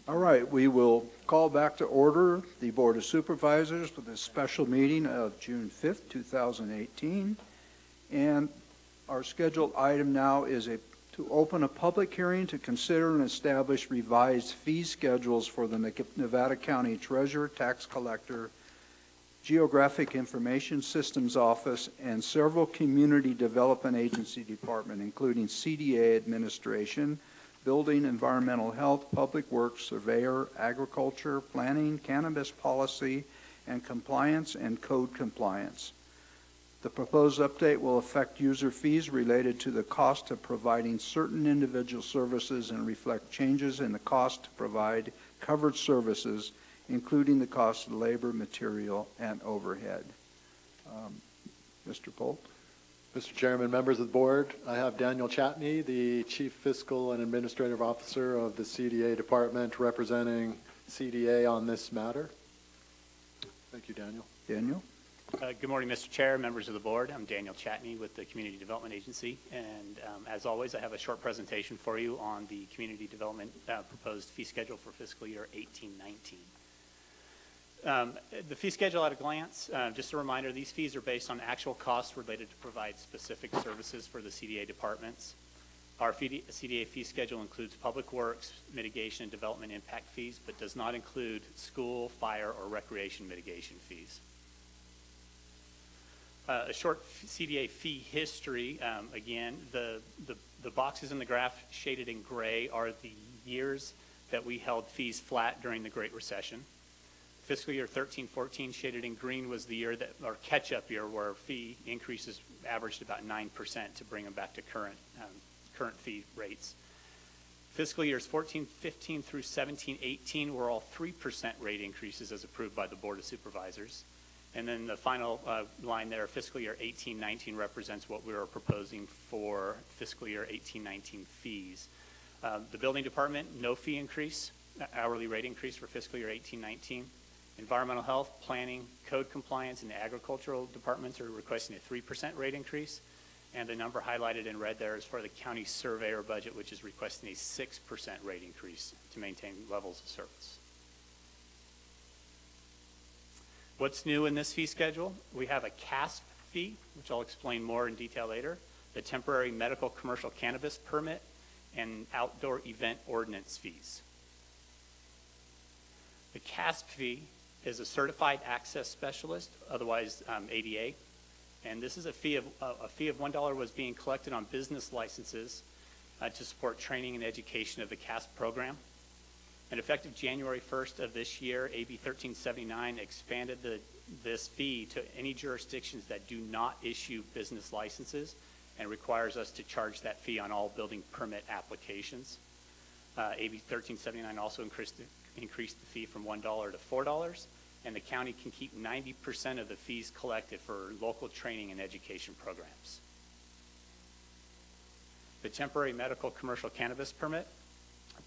A: All right, we will call back to order the Board of Supervisors for this special meeting of June 5th, 2018. And our scheduled item now is to open a public hearing to consider and establish revised fee schedules for the Nevada County Treasurer, Tax Collector, Geographic Information Systems Office, and several community development agency departments, including CDA Administration, Building, Environmental Health, Public Works, Surveyor, Agriculture, Planning, Cannabis Policy, and Compliance and Code Compliance. The proposed update will affect user fees related to the cost of providing certain individual services and reflect changes in the cost to provide covered services, including the cost of labor, material, and overhead. Mr. Polt?
C: Mr. Chairman, members of the board, I have Daniel Chatney, the Chief Fiscal and Administrative Officer of the CDA Department, representing CDA on this matter. Thank you, Daniel.
A: Daniel?
J: Good morning, Mr. Chair, members of the board. I'm Daniel Chatney with the Community Development Agency, and as always, I have a short presentation for you on the Community Development proposed fee schedule for fiscal year 18-19. The fee schedule at a glance, just a reminder, these fees are based on actual costs related to provide specific services for the CDA departments. Our CDA fee schedule includes public works, mitigation, and development impact fees, but does not include school, fire, or recreation mitigation fees. A short CDA fee history, again, the boxes in the graph shaded in gray are the years that we held fees flat during the Great Recession. Fiscal year 13-14 shaded in green was the year that, or catch-up year, where fee increases averaged about 9% to bring them back to current fee rates. Fiscal years 14-15 through 17-18 were all 3% rate increases as approved by the Board of Supervisors. And then the final line there, fiscal year 18-19, represents what we are proposing for fiscal year 18-19 fees. The building department, no fee increase, hourly rate increase for fiscal year 18-19. Environmental health, planning, code compliance, and the agricultural departments are requesting a 3% rate increase. And the number highlighted in red there is for the county surveyor budget, which is requesting a 6% rate increase to maintain levels of service. What's new in this fee schedule? We have a CASP fee, which I'll explain more in detail later, the temporary medical commercial cannabis permit, and outdoor event ordinance fees. The CASP fee is a certified access specialist, otherwise ADA, and this is a fee of $1 was being collected on business licenses to support training and education of the CASP program. And effective January 1st of this year, AB 1379 expanded this fee to any jurisdictions that do not issue business licenses and requires us to charge that fee on all building permit applications. AB 1379 also increased the fee from $1 to $4, and the county can keep 90% of the fees collected for local training and education programs. The temporary medical commercial cannabis permit,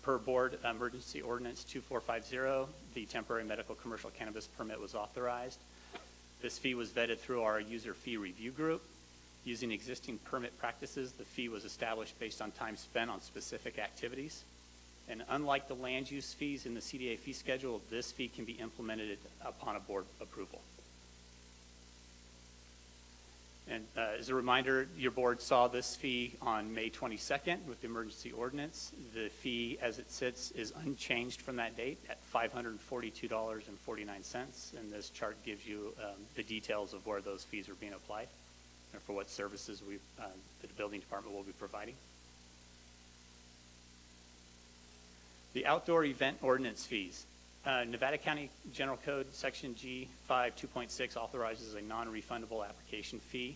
J: per board emergency ordinance 2450, the temporary medical commercial cannabis permit was authorized. This fee was vetted through our user fee review group. Using existing permit practices, the fee was established based on time spent on specific activities. And unlike the land use fees in the CDA fee schedule, this fee can be implemented upon a board approval. And as a reminder, your board saw this fee on May 22nd with the emergency ordinance. The fee as it sits is unchanged from that date at $542.49. And this chart gives you the details of where those fees are being applied and for what services the building department will be providing. The outdoor event ordinance fees. Nevada County General Code Section G5 2.6 authorizes a non-refundable application fee.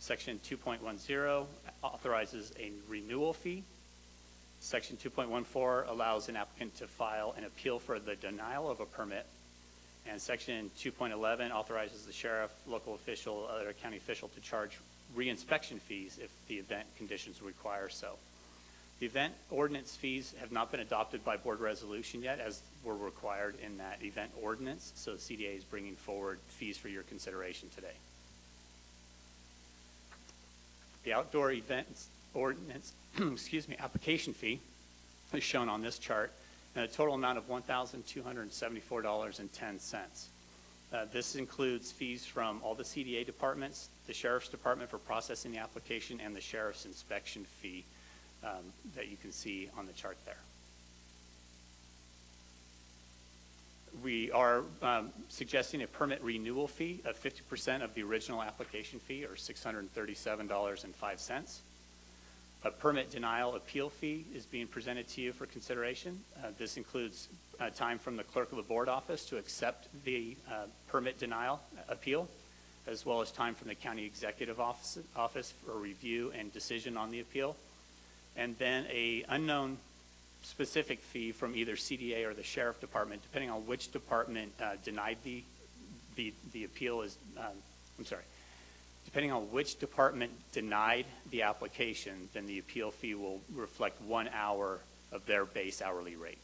J: Section 2.10 authorizes a renewal fee. Section 2.14 allows an applicant to file an appeal for the denial of a permit. And Section 2.11 authorizes the sheriff, local official, other county official to charge reinspection fees if the event conditions require so. The event ordinance fees have not been adopted by board resolution yet, as were required in that event ordinance, so CDA is bringing forward fees for your consideration today. The outdoor events ordinance, excuse me, application fee is shown on this chart, and a total amount of $1,274.10. This includes fees from all the CDA departments, the Sheriff's Department for processing the application, and the Sheriff's inspection fee that you can see on the chart there. We are suggesting a permit renewal fee of 50% of the original application fee, or $637.05. A permit denial appeal fee is being presented to you for consideration. This includes time from the clerk of the board office to accept the permit denial appeal, as well as time from the county executive office for review and decision on the appeal. And then a unknown specific fee from either CDA or the sheriff department, depending on which department denied the appeal is, depending on which department denied the application, then the appeal fee will reflect 1 hour of their base hourly rate.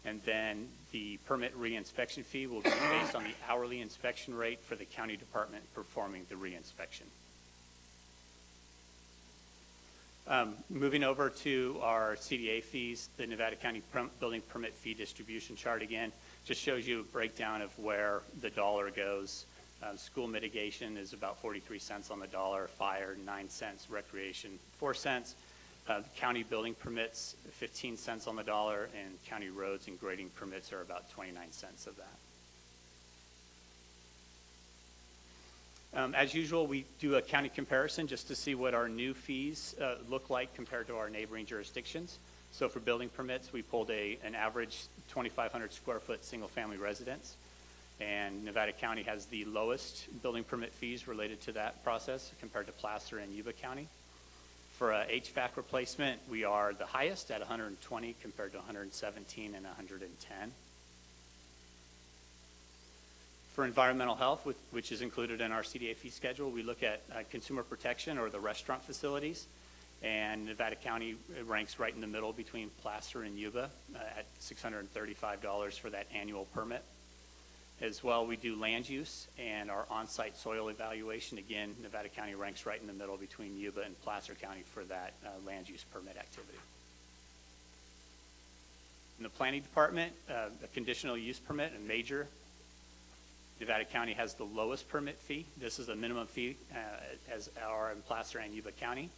J: And then the permit reinspection fee will be based on the hourly inspection rate for the county department performing the reinspection. Moving over to our CDA fees, the Nevada County Building Permit Fee Distribution Chart again just shows you a breakdown of where the dollar goes. School mitigation is about 43 cents on the dollar, fire 9 cents, recreation 4 cents. County building permits 15 cents on the dollar, and county roads and grading permits are about 29 cents of that. As usual, we do a county comparison just to see what our new fees look like compared to our neighboring jurisdictions. So for building permits, we pulled an average 2,500 square foot single family residence, and Nevada County has the lowest building permit fees related to that process compared to Placer and Yuba County. For HVAC replacement, we are the highest at 120 compared to 117 and 110. For environmental health, which is included in our CDA fee schedule, we look at consumer protection or the restaurant facilities, and Nevada County ranks right in the middle between Placer and Yuba at $635 for that annual permit. As well, we do land use and our on-site soil evaluation. Again, Nevada County ranks right in the middle between Yuba and Placer County for that land use permit activity. In the planning department, a conditional use permit, a major, Nevada County has the lowest permit fee. This is a minimum fee as are in Placer and Yuba County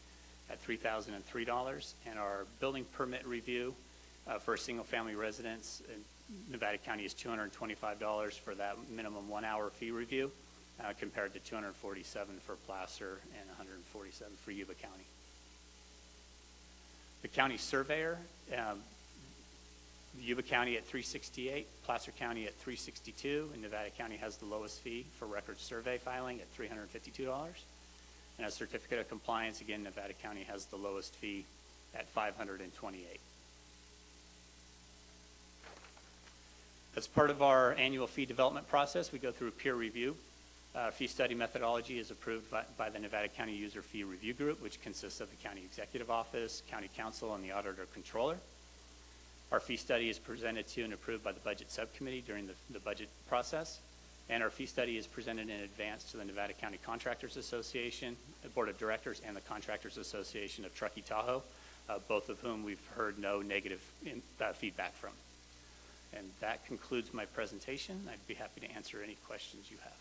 J: at $3,003. And our building permit review for a single family residence in Nevada County is $225 for that minimum 1 hour fee review compared to $247 for Placer and $147 for Yuba County. The county surveyor, Yuba County at $368, Placer County at $362, and Nevada County has the lowest fee for record survey filing at $352. And a certificate of compliance, again, Nevada County has the lowest fee at $528. As part of our annual fee development process, we go through peer review. Fee study methodology is approved by the Nevada County User Fee Review Group, which consists of the County Executive Office, County Counsel, and the Auditor Controller. Our fee study is presented to and approved by the Budget Subcommittee during the budget process. And our fee study is presented in advance to the Nevada County Contractors Association, the Board of Directors, and the Contractors Association of Truckee Tahoe, both of whom we've heard no negative feedback from. And that concludes my presentation. I'd be happy to answer any questions you have.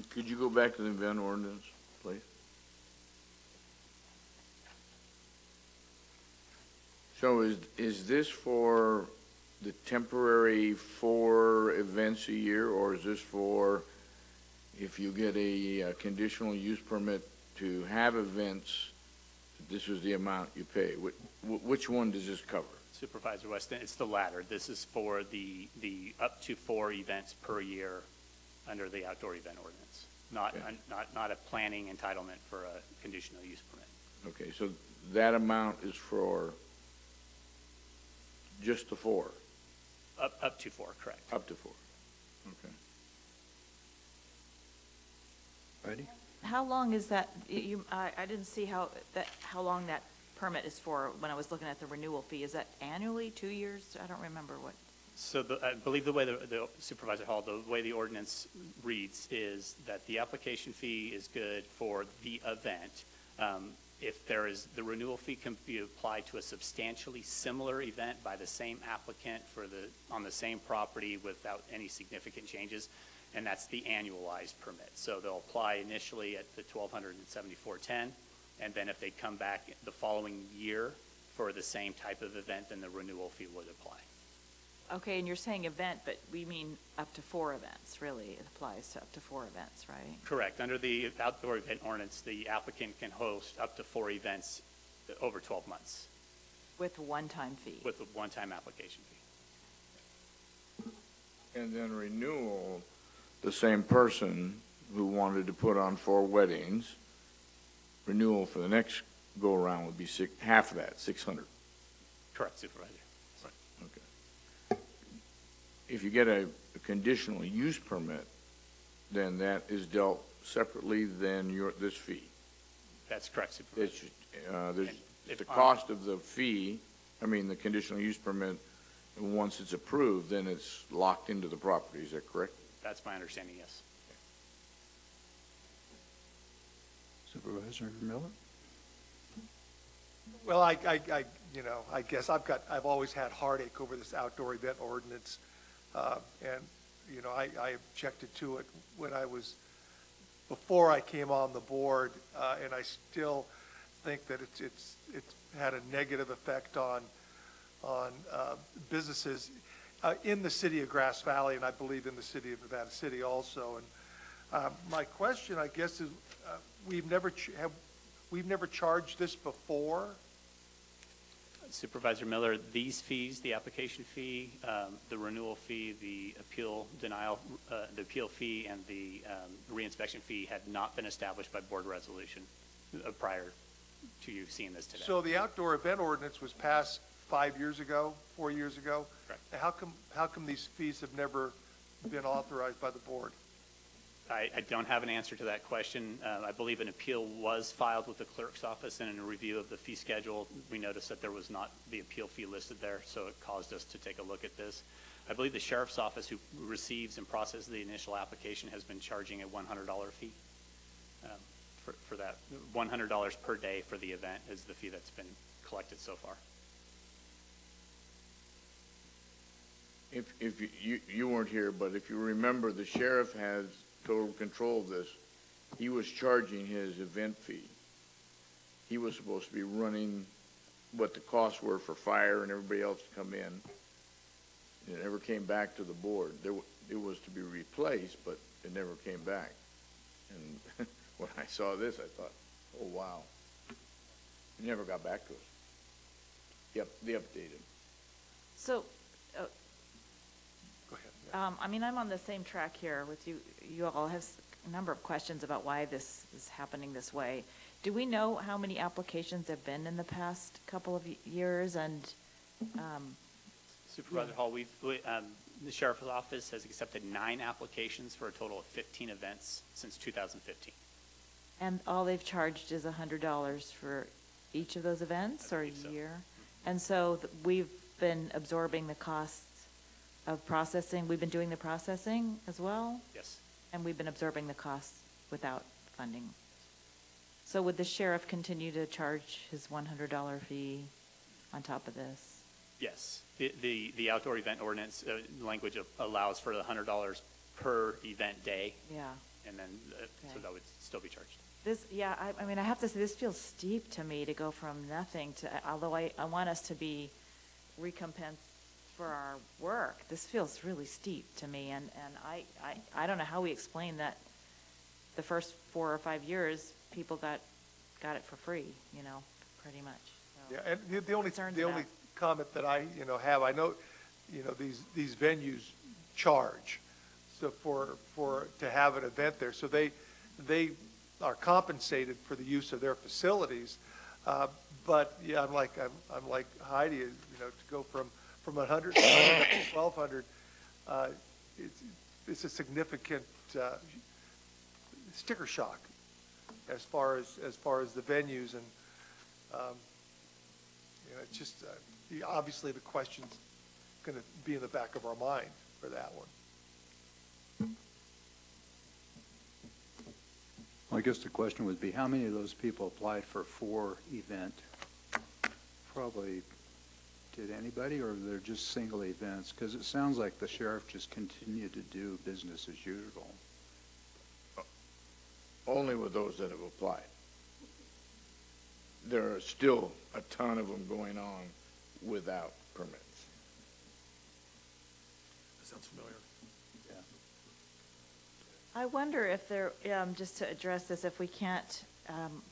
G: Could you go back to the event ordinance, please? So is this for the temporary 4 events a year, or is this for if you get a conditional use permit to have events, this is the amount you pay? Which one does this cover?
J: Supervisor Weston, it's the latter. This is for the up to 4 events per year under the outdoor event ordinance, not a planning entitlement for a conditional use permit.
G: Okay, so that amount is for just the 4?
J: Up to 4, correct.
G: Up to 4, okay.
A: Ready?
D: How long is that? I didn't see how long that permit is for when I was looking at the renewal fee. Is that annually, 2 years? I don't remember what.
J: So I believe the way the Supervisor Hall, the way the ordinance reads is that the application fee is good for the event. If there is, the renewal fee can be applied to a substantially similar event by the same applicant on the same property without any significant changes, and that's the annualized permit. So they'll apply initially at the $1,274.10, and then if they come back the following year for the same type of event, then the renewal fee would apply.
D: Okay, and you're saying event, but we mean up to 4 events, really. It applies to up to 4 events, right?
J: Correct. Under the outdoor event ordinance, the applicant can host up to 4 events over 12 months
D: With a one-time fee.
J: with a one-time application fee.
G: And then renewal, the same person who wanted to put on 4 weddings, renewal for the next go-around would be half of that, 600.
J: Correct, Supervisor.
G: Okay. If you get a conditional use permit, then that is dealt separately than this fee.
J: That's correct, Supervisor.
G: There's the cost of the fee, the conditional use permit, once it's approved, then it's locked into the property, is that correct?
J: That's my understanding, yes.
A: Supervisor Miller?
E: Well, I guess I've always had heartache over this outdoor event ordinance. And, I objected to it before I came on the board, and I still think that it's had a negative effect on businesses in the city of Grass Valley, and I believe in the city of Nevada City also. And my question, I guess, is we've never charged this before.
J: Supervisor Miller, these fees, the application fee, the renewal fee, the appeal denial, the appeal fee, and the reinspection fee had not been established by board resolution prior to you seeing this today.
E: So the outdoor event ordinance was passed 5 years ago, 4 years ago?
J: Correct.
E: How come these fees have never been authorized by the board?
J: I don't have an answer to that question. I believe an appeal was filed with the clerk's office, and in a review of the fee schedule, we noticed that there was not the appeal fee listed there, so it caused us to take a look at this. I believe the sheriff's office, who receives and processes the initial application, has been charging a $100 fee for that. $100 per day for the event is the fee that's been collected so far.
G: If you weren't here, but if you remember, the sheriff has total control of this. He was charging his event fee. He was supposed to be running what the costs were for fire and everybody else to come in. It never came back to the board. It was to be replaced, but it never came back. And when I saw this, I thought, oh, wow. It never got back to us. Yep, they updated.
D: So,
E: Go ahead. Yeah.
D: I'm on the same track here with you. You all have a number of questions about why this is happening this way. Do we know how many applications have been in the past couple of years? And
J: Supervisor Hall, the sheriff's office has accepted 9 applications for a total of 15 events since 2015.
D: And all they've charged is $100 for each of those events, or a
J: believe so.
D: year? And so we've been absorbing the costs of processing. We've been doing the processing as well?
J: Yes.
D: And we've been absorbing the costs without funding. So would the sheriff continue to charge his $100 fee on top of this?
J: Yes. The outdoor event ordinance language allows for the $100 per event day,
D: Yeah.
J: and then, so that would still be charged.
D: This, yeah, I have to say, this feels steep to me to go from nothing to, although I want us to be recompensed for our work. This feels really steep to me, and I don't know how we explain that the first 4 or 5 years, people got it for free, pretty much. So,
E: Yeah, and the only
D: concerns
E: the only
D: about-
E: comment that I have, I know these venues charge so for to have an event there, so they are compensated for the use of their facilities, but yeah, I'm like Heidi, to go from 100 to 1,200, it's a significant sticker shock as far as the venues, and it's just obviously the question's going to be in the back of our mind for that one.
A: Well, I guess the question would be, how many of those people applied for 4 event? Probably, did anybody, or they're just single events? Because it sounds like the sheriff just continued to do business as usual.
G: Only with those that have applied. There are still a ton of them going on without permits.
F: That sounds familiar.
D: I wonder if there, just to address this, if we can't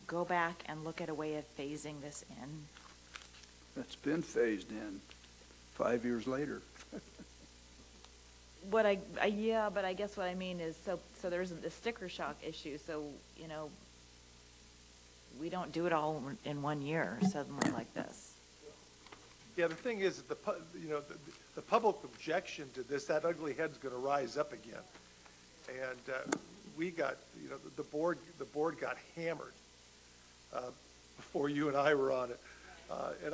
D: go back and look at a way of phasing this in.
A: It's been phased in 5 years later.
D: What yeah, but I guess what I mean is, so there isn't the sticker shock issue, so, you know, we don't do it all in 1 year suddenly like this.
E: Yeah, the thing is, that the public objection to this, that ugly head's going to rise up again. And we got, the board got hammered before you and I were on it. And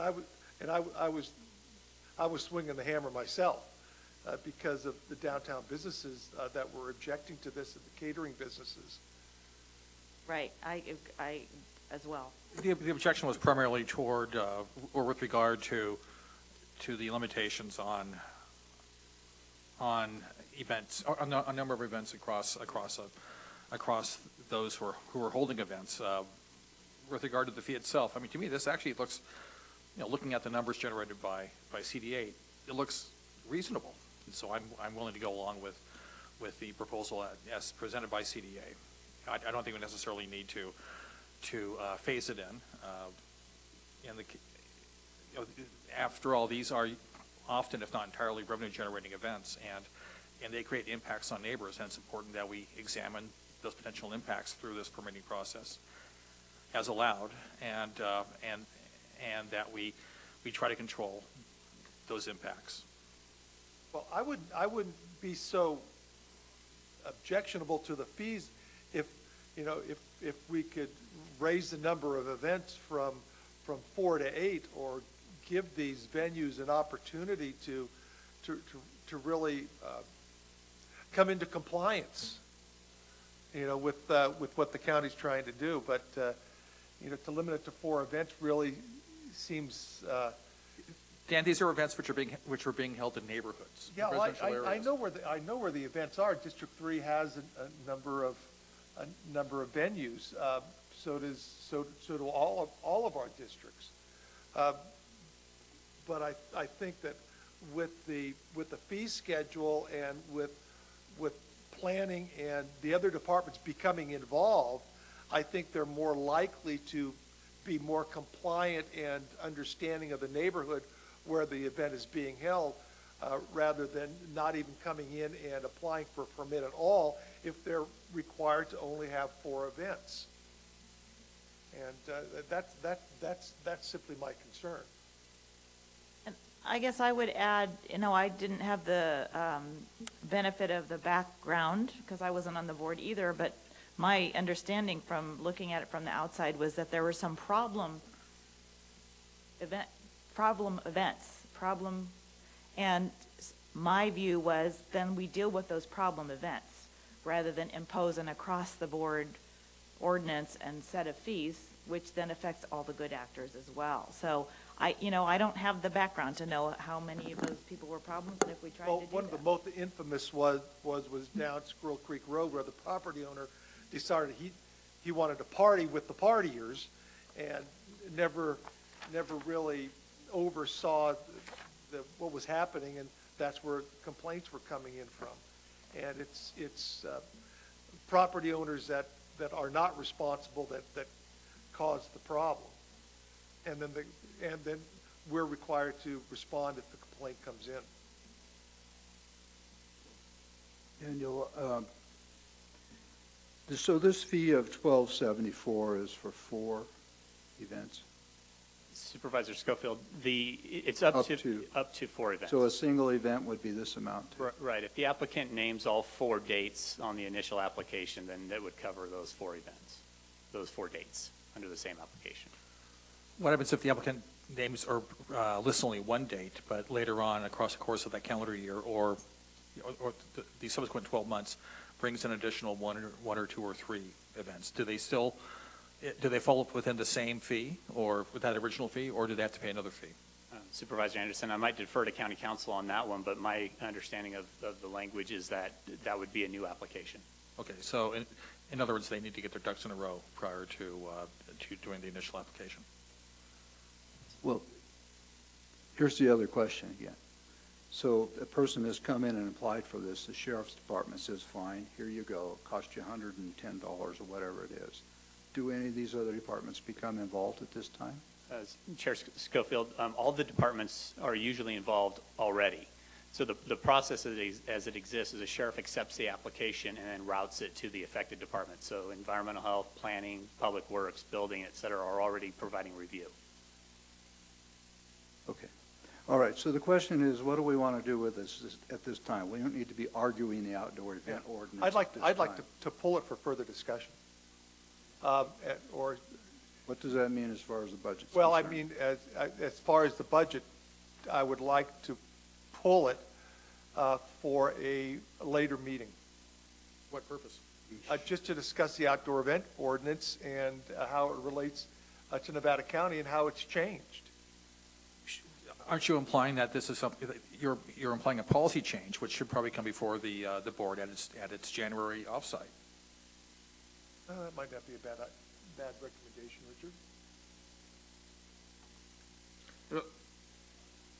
E: I was swinging the hammer myself because of the downtown businesses that were objecting to this, and the catering businesses.
D: Right, I as well.
F: The objection was primarily toward, or with regard to the limitations on events, a number of events across those who are holding events. With regard to the fee itself, I mean, to me, this actually looks, looking at the numbers generated by CDA, it looks reasonable. And so I'm willing to go along with the proposal as presented by CDA. I don't think we necessarily need to phase it in. After all, these are often, if not entirely, revenue-generating events, and they create impacts on neighbors, and it's important that we examine those potential impacts through this permitting process as allowed, and that we try to control those impacts.
E: Well, I wouldn't be so objectionable to the fees if we could raise the number of events from 4 to 8, or give these venues an opportunity to really come into compliance, with what the county's trying to do. But to limit it to 4 events really seems.
F: Dan, these are events which are being held in neighborhoods.
E: Yeah, well,
F: residential areas.
E: I know where the events are. District 3 has a number of venues. So do all of our districts. But I think that with the fee schedule, and with planning and the other departments becoming involved, I think they're more likely to be more compliant and understanding of the neighborhood where the event is being held, rather than not even coming in and applying for a permit at all if they're required to only have 4 events. And that's simply my concern.
D: And I guess I would add, I didn't have the benefit of the background because I wasn't on the board either, but my understanding from looking at it from the outside was that there were some problem events, and my view was then we deal with those problem events rather than impose an across-the-board ordinance and set of fees, which then affects all the good actors as well. So I don't have the background to know how many of those people were problems, but if we tried to do that.
E: One of the most infamous was down Squirrel Creek Road, where the property owner decided he wanted to party with the partiers, and never really oversaw what was happening, and that's where complaints were coming in from. And it's property owners that are not responsible that cause the problem, and then we're required to respond if the complaint comes in.
A: Daniel, so this fee of $12.74 is for 4 events?
J: Supervisor Schofield, it's up to 4 events.
A: So a single event would be this amount?
J: Right. If the applicant names all 4 dates on the initial application, then that would cover those 4 events, those 4 dates under the same application.
F: What happens if the applicant names or lists only 1 date, but later on across the course of that calendar year or the subsequent 12 months brings an additional one or two or three events, do they fall within the same fee or with that original fee, or do they have to pay another fee?
J: Supervisor Anderson, I might defer to county council on that one, but my understanding of the language is that that would be a new application.
F: Okay, so in other words, they need to get their ducks in a row prior to doing the initial application.
A: Well, here's the other question again. So a person has come in and applied for this, the sheriff's department says, fine, here you go, cost you $110 or whatever it is. Do any of these other departments become involved at this time?
J: Chair Schofield, all the departments are usually involved already. So the process as it exists is a sheriff accepts the application and then routes it to the affected department. So environmental health, planning, public works, building, et cetera, are already providing review.
A: Okay. All right, so the question is, what do we want to do with this at this time? We don't need to be arguing the outdoor event ordinance.
E: I'd like
A: at this time.
E: to pull it for further discussion. Or,
A: What does that mean as far as the budget's
E: well, I
A: concerned?
E: mean, as far as the budget, I would like to pull it for a later meeting.
F: What purpose?
E: Just to discuss the outdoor event ordinance and how it relates to Nevada County and how it's changed.
F: Aren't you implying that this is something that you're implying a policy change, which should probably come before the board at its January offsite?
E: That might not be a bad recommendation, Richard.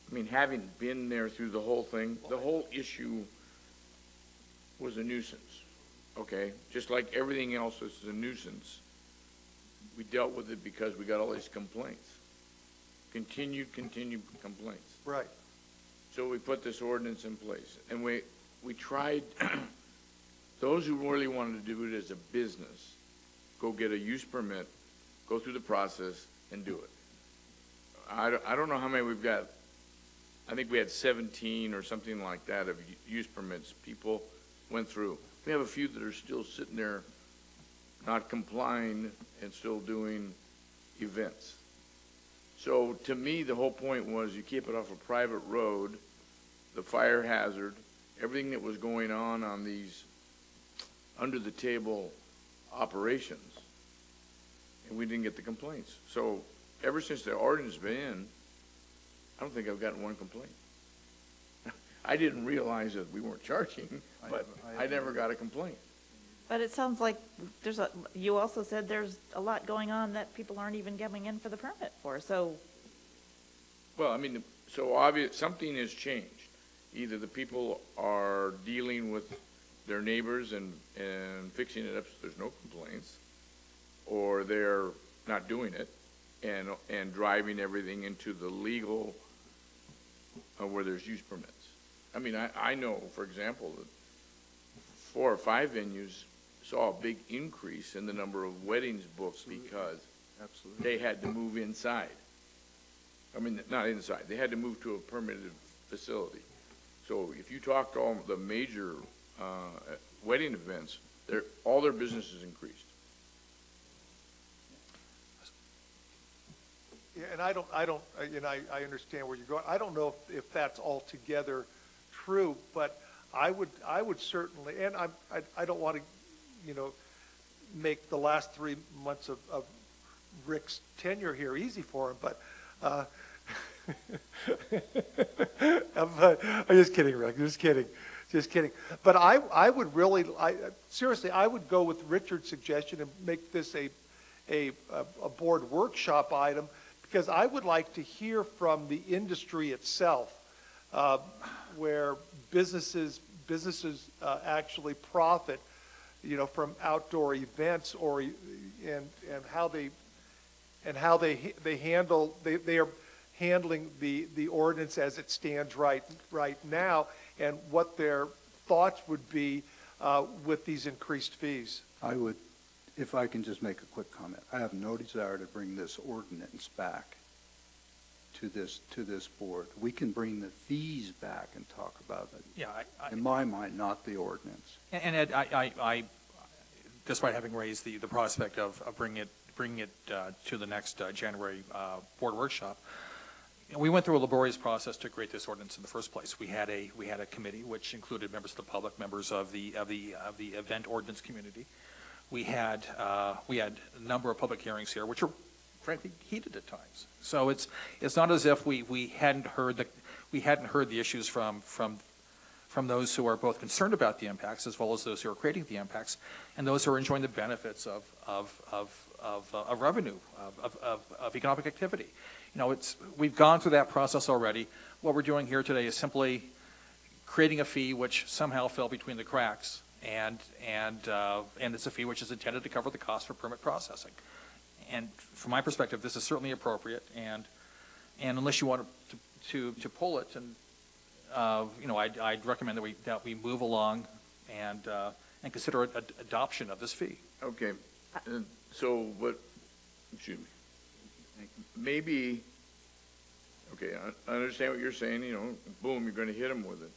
G: I mean, having been there through the whole thing, the whole issue was a nuisance, okay? Just like everything else is a nuisance, we dealt with it because we got all these complaints. Continued complaints.
E: Right.
G: So we put this ordinance in place, and we tried, those who really wanted to do it as a business, go get a use permit, go through the process, and do it. I don't know how many we've got. I think we had 17 or something like that of use permits people went through. We have a few that are still sitting there not complying and still doing events. So to me, the whole point was you keep it off a private road, the fire hazard, everything that was going on these under-the-table operations, and we didn't get the complaints. So ever since the ordinance has been in, I don't think I've gotten one complaint. I didn't realize that we weren't charging, but I never got a complaint.
D: But it sounds like you also said there's a lot going on that people aren't even coming in for the permit for, so.
G: Well, I mean, so obvious, something has changed. Either the people are dealing with their neighbors and fixing it up so there's no complaints, or they're not doing it and driving everything into the legal where there's use permits. I mean, I know, for example, that 4 or 5 venues saw a big increase in the number of weddings booked because they had to move inside. I mean, not inside. They had to move to a permitted facility. So if you talk to all the major wedding events, all their businesses increased.
E: Yeah, and I understand where you're going. I don't know if that's altogether true, but I would certainly, and I don't want to, make the last 3 months of Rick's tenure here easy for him, but I'm just kidding, Rick. Just kidding. But I would really, seriously, I would go with Richard's suggestion and make this a board workshop item, because I would like to hear from the industry itself, where businesses actually profit, from outdoor events, and how they are handling the ordinance as it stands right now, and what their thoughts would be with these increased fees.
A: I would, if I can just make a quick comment, I have no desire to bring this ordinance back to this board. We can bring the fees back and talk about it.
F: Yeah,
A: In my mind, not the ordinance.
F: And Ed, I despite having raised the prospect of bringing it to the next January board workshop, we went through a laborious process to create this ordinance in the first place. We had a committee which included members of the public, members of the event ordinance community. We had a number of public hearings here, which were frankly heated at times. So it's not as if we hadn't heard the issues from those who are both concerned about the impacts as well as those who are creating the impacts and those who are enjoying the benefits of revenue, of economic activity. You know, we've gone through that process already. What we're doing here today is simply creating a fee which somehow fell between the cracks, and it's a fee which is intended to cover the cost for permit processing. And from my perspective, this is certainly appropriate. And unless you want to pull it, and you know, I'd recommend that we move along and consider adoption of this fee.
G: Okay, so what, excuse me, maybe, okay, I understand what you're saying, you know, boom, you're gonna hit them with it.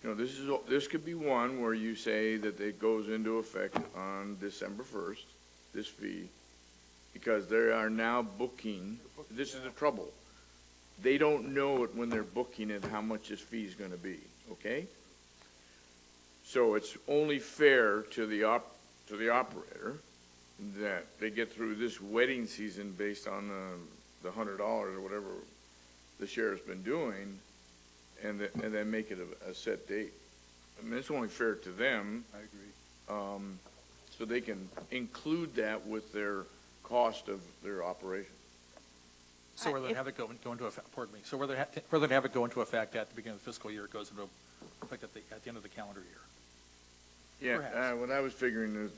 G: You know, this could be one where you say that it goes into effect on December 1st, this fee, because they are now booking, this is the trouble. They don't know it when they're booking it, how much this fee is gonna be, okay? So it's only fair to the operator that they get through this wedding season based on the $100 or whatever the sheriff's been doing, and then make it a set date. I mean, it's only fair to them.
A: I agree.
G: So they can include that with their cost of their operation.
F: So rather than have it go into effect, pardon me, so rather than have it go into effect at the beginning of the fiscal year, it goes into effect at the end of the calendar year.
G: Yeah, what I was figuring is,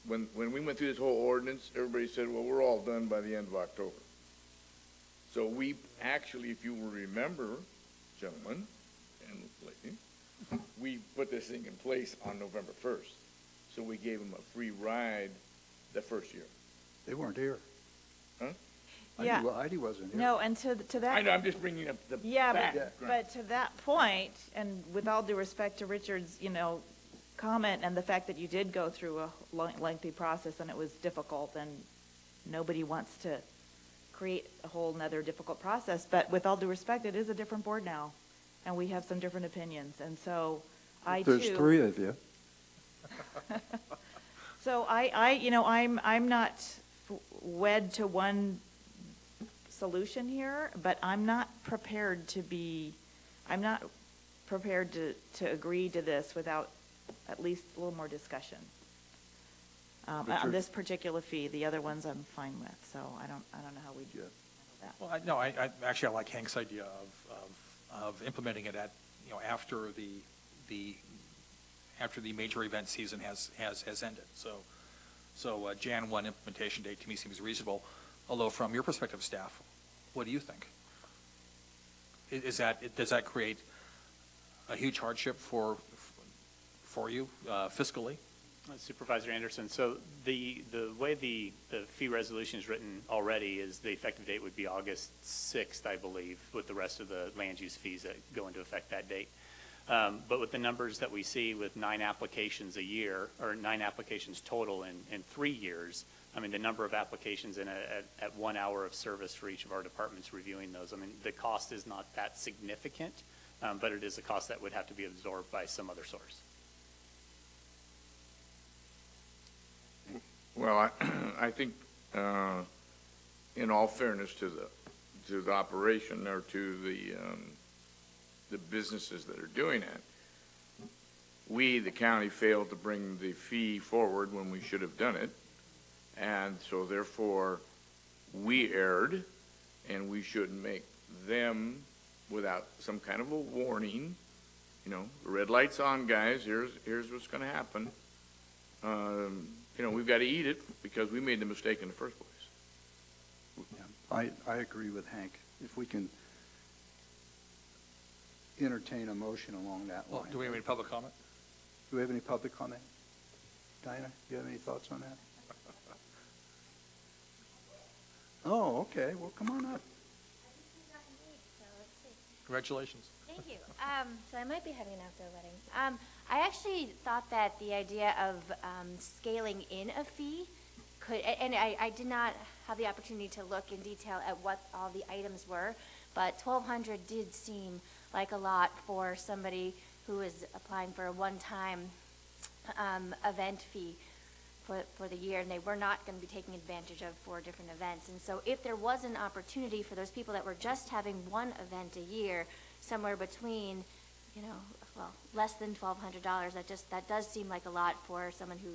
G: when we went through this whole ordinance, everybody said, well, we're all done by the end of October. So we actually, if you will remember, gentlemen and lady, we put this thing in place on November 1st. So we gave them a free ride the first year.
A: They weren't here.
G: Huh?
D: Yeah.
A: Heidi wasn't here.
D: No, and to that.
G: I know, I'm just bringing up the
D: Yeah,
G: fact.
D: but to that point, and with all due respect to Richard's, you know, comment and the fact that you did go through a lengthy process and it was difficult, and nobody wants to create a whole nother difficult process, but with all due respect, it is a different board now, and we have some different opinions, and so I too.
A: There's three of you.
D: So you know, I'm not wed to one solution here, but I'm not prepared to agree to this without at least a little more discussion. On this particular fee, the other ones I'm fine with, so I don't know how we do that.
F: Well, I actually like Hank's idea of implementing it at, you know, after the major event season has ended. So Jan 1 implementation date to me seems reasonable. Although from your perspective, staff, what do you think? Does that create a huge hardship for you fiscally?
J: Supervisor Anderson, so the way the fee resolution is written already is the effective date would be August 6th, I believe, with the rest of the land use fees that go into effect that date. But with the numbers that we see with 9 applications a year, or 9 applications total in 3 years, I mean, the number of applications at 1 hour of service for each of our departments reviewing those, I mean, the cost is not that significant, but it is a cost that would have to be absorbed by some other source.
G: Well, I think, in all fairness to the operation or to the businesses that are doing it, we, the county, failed to bring the fee forward when we should have done it, and so therefore we erred, and we shouldn't make them without some kind of a warning. You know, the red light's on, guys. Here's what's going to happen. You know, we've got to eat it because we made the mistake in the first place.
A: Yeah, I agree with Hank. If we can entertain a motion along that line.
F: Well, do we have any public comment?
A: Do we have any public comment? Dinah, do you have any thoughts on that? Oh, okay. Well, come on up.
F: Congratulations.
K: Thank you. So I might be having an outdoor wedding. I actually thought that the idea of scaling in a fee could, and I did not have the opportunity to look in detail at what all the items were, but 1,200 did seem like a lot for somebody who is applying for a one-time event fee for the year, and they were not going to be taking advantage of 4 different events. And so if there was an opportunity for those people that were just having one event a year, somewhere between, well, less than $1,200, that does seem like a lot for someone who,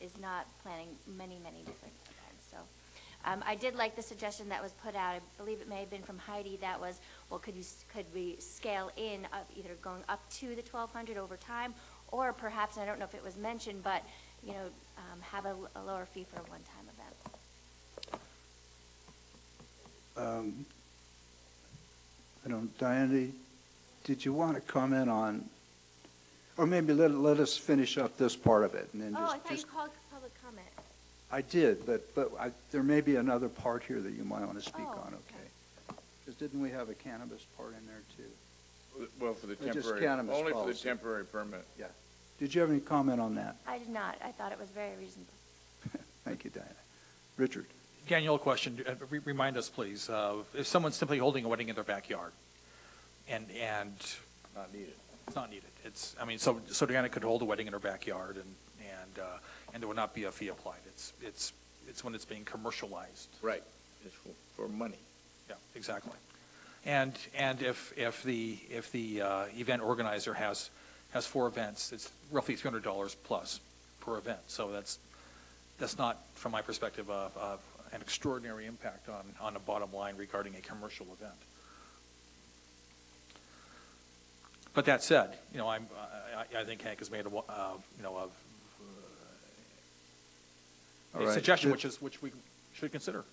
K: is not planning many different events. So I did like the suggestion that was put out. I believe it may have been from Heidi. That was, well, could we scale in either going up to the 1,200 over time, or perhaps, and I don't know if it was mentioned, but have a lower fee for a one-time event.
A: I don't, Diana, did you want to comment on, or maybe let us finish up this part of it and then
K: Oh, I thought
A: just.
K: you called public comment.
A: I did, but there may be another part here that you might want to speak
K: Oh,
A: on, okay? Because didn't we have a cannabis part in there too?
G: Well, for the
A: Or just
G: temporary,
A: cannabis
G: only for the
A: policy.
G: temporary permit.
A: Yeah. Did you have any comment on that?
K: I did not. I thought it was very reasonable.
A: Thank you, Diana. Richard?
F: Danielle, question, remind us, please, if someone's simply holding a wedding in their backyard, and
G: Not needed.
F: it's not needed, so Diana could hold a wedding in her backyard, and there would not be a fee applied. It's when it's being commercialized.
G: Right. It's for money.
F: Yeah, exactly. And if the event organizer has 4 events, it's roughly $300 plus per event. So that's not, from my perspective, an extraordinary impact on a bottom line regarding a commercial event. But that said, I think Hank has made a suggestion which we should consider.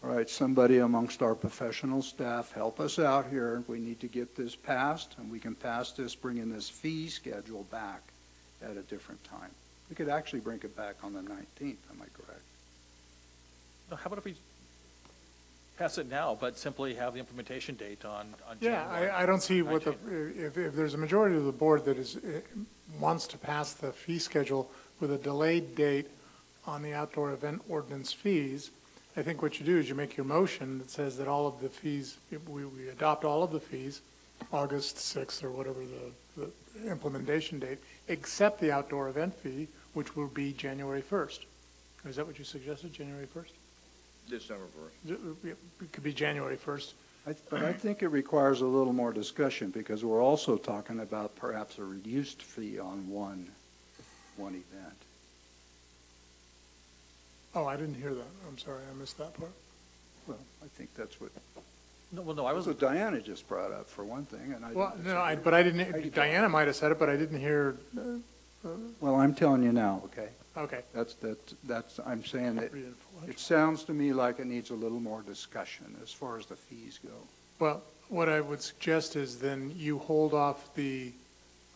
A: All right, somebody amongst our professional staff, help us out here. We need to get this passed, and we can pass this, bringing this fee schedule back at a different time. We could actually bring it back on the 19th, am I correct?
F: How about if we pass it now, but simply have the implementation date on January?
B: Yeah, I don't see what
F: 19th.
B: if there's a majority of the board that wants to pass the fee schedule with a delayed date on the outdoor event ordinance fees, I think what you do is you make your motion that says that all of the fees, we adopt all of the fees, August 6th or whatever the implementation date, except the outdoor event fee, which will be January 1st. Is that what you suggested, January 1st?
G: December 1st.
B: It could be January 1st.
A: But I think it requires a little more discussion, because we're also talking about perhaps a reduced fee on one event.
B: Oh, I didn't hear that. I'm sorry, I missed that part.
A: Well, I think that's what,
F: I was.
A: what Diana just brought up, for one thing, and I.
B: Well,
A: didn't
B: no,
A: disagree.
B: but I didn't, Diana might have said it, but I didn't hear,
A: Well, I'm telling you now, okay?
B: okay.
A: That's, I'm saying that it sounds to me like it needs a little more discussion as far as the fees go.
B: Well, what I would suggest is then you hold off the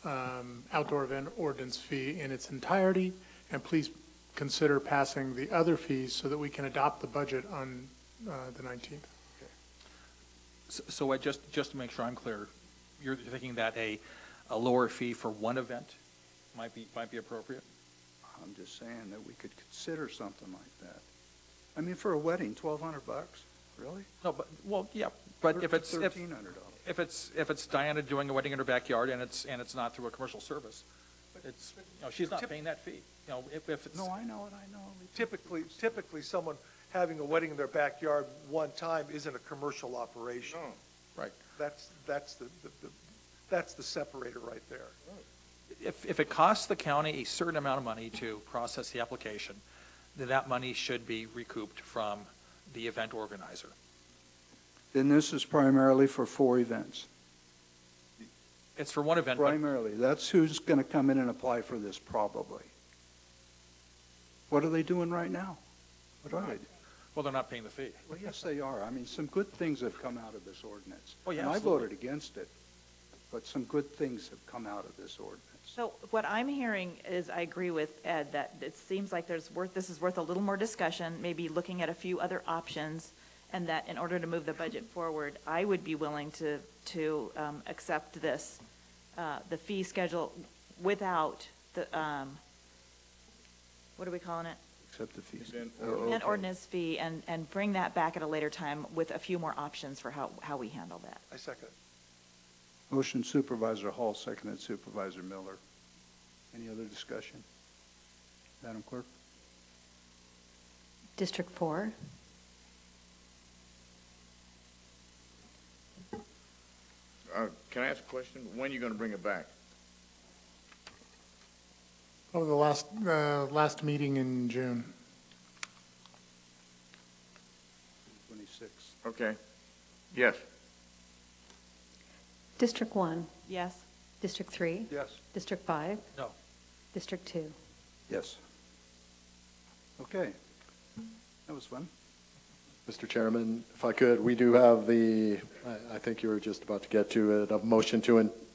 B: outdoor event ordinance fee in its entirety, and please consider passing the other fees so that we can adopt the budget on the 19th.
F: So just to make sure I'm clear, you're thinking that a lower fee for one event might be appropriate?
A: I'm just saying that we could consider something like that. I mean, for a wedding, $1,200, really?
F: No, but if it's
A: $1,300.
F: if it's Diana doing a wedding in her backyard and it's not through a commercial service, it's she's not paying that fee. If it's
A: No, I know it.
E: Typically, someone having a wedding in their backyard one time isn't a commercial operation.
F: right.
E: That's the separator right there.
F: If it costs the county a certain amount of money to process the application, then that money should be recouped from the event organizer.
A: Then this is primarily for 4 events.
F: It's for one event, but
A: Primarily. That's who's going to come in and apply for this, probably. What are they doing right now? What are they doing?
F: well, they're not paying the fee.
A: Well, yes, they are. I mean, some good things have come out of this ordinance.
F: Oh, yeah,
A: And I
F: absolutely.
A: voted against it, but some good things have come out of this ordinance.
D: So what I'm hearing is, I agree with Ed, that it seems like this is worth a little more discussion, maybe looking at a few other options, and that in order to move the budget forward, I would be willing to accept this, the fee schedule without the, what are we calling it?
A: Accept the fees.
G: And then
A: Oh,
D: And
A: okay.
D: ordinance fee, and bring that back at a later time with a few more options for how we handle that.
E: I second it.
A: Motion Supervisor Hall, seconded Supervisor Miller. Any other discussion? Madam Clerk?
H: District 4,
G: Can I ask a question? When are you going to bring it back?
B: Oh, the last meeting in June.
A: 26.
G: Okay. Yes.
H: District 1,
D: Yes?
H: District 3,
E: Yes.
H: District 5,
F: No.
H: District 2.
A: Yes. Okay. That was fun.
C: Mr. Chairman, if I could, we do have I think you were just about to get to it, a motion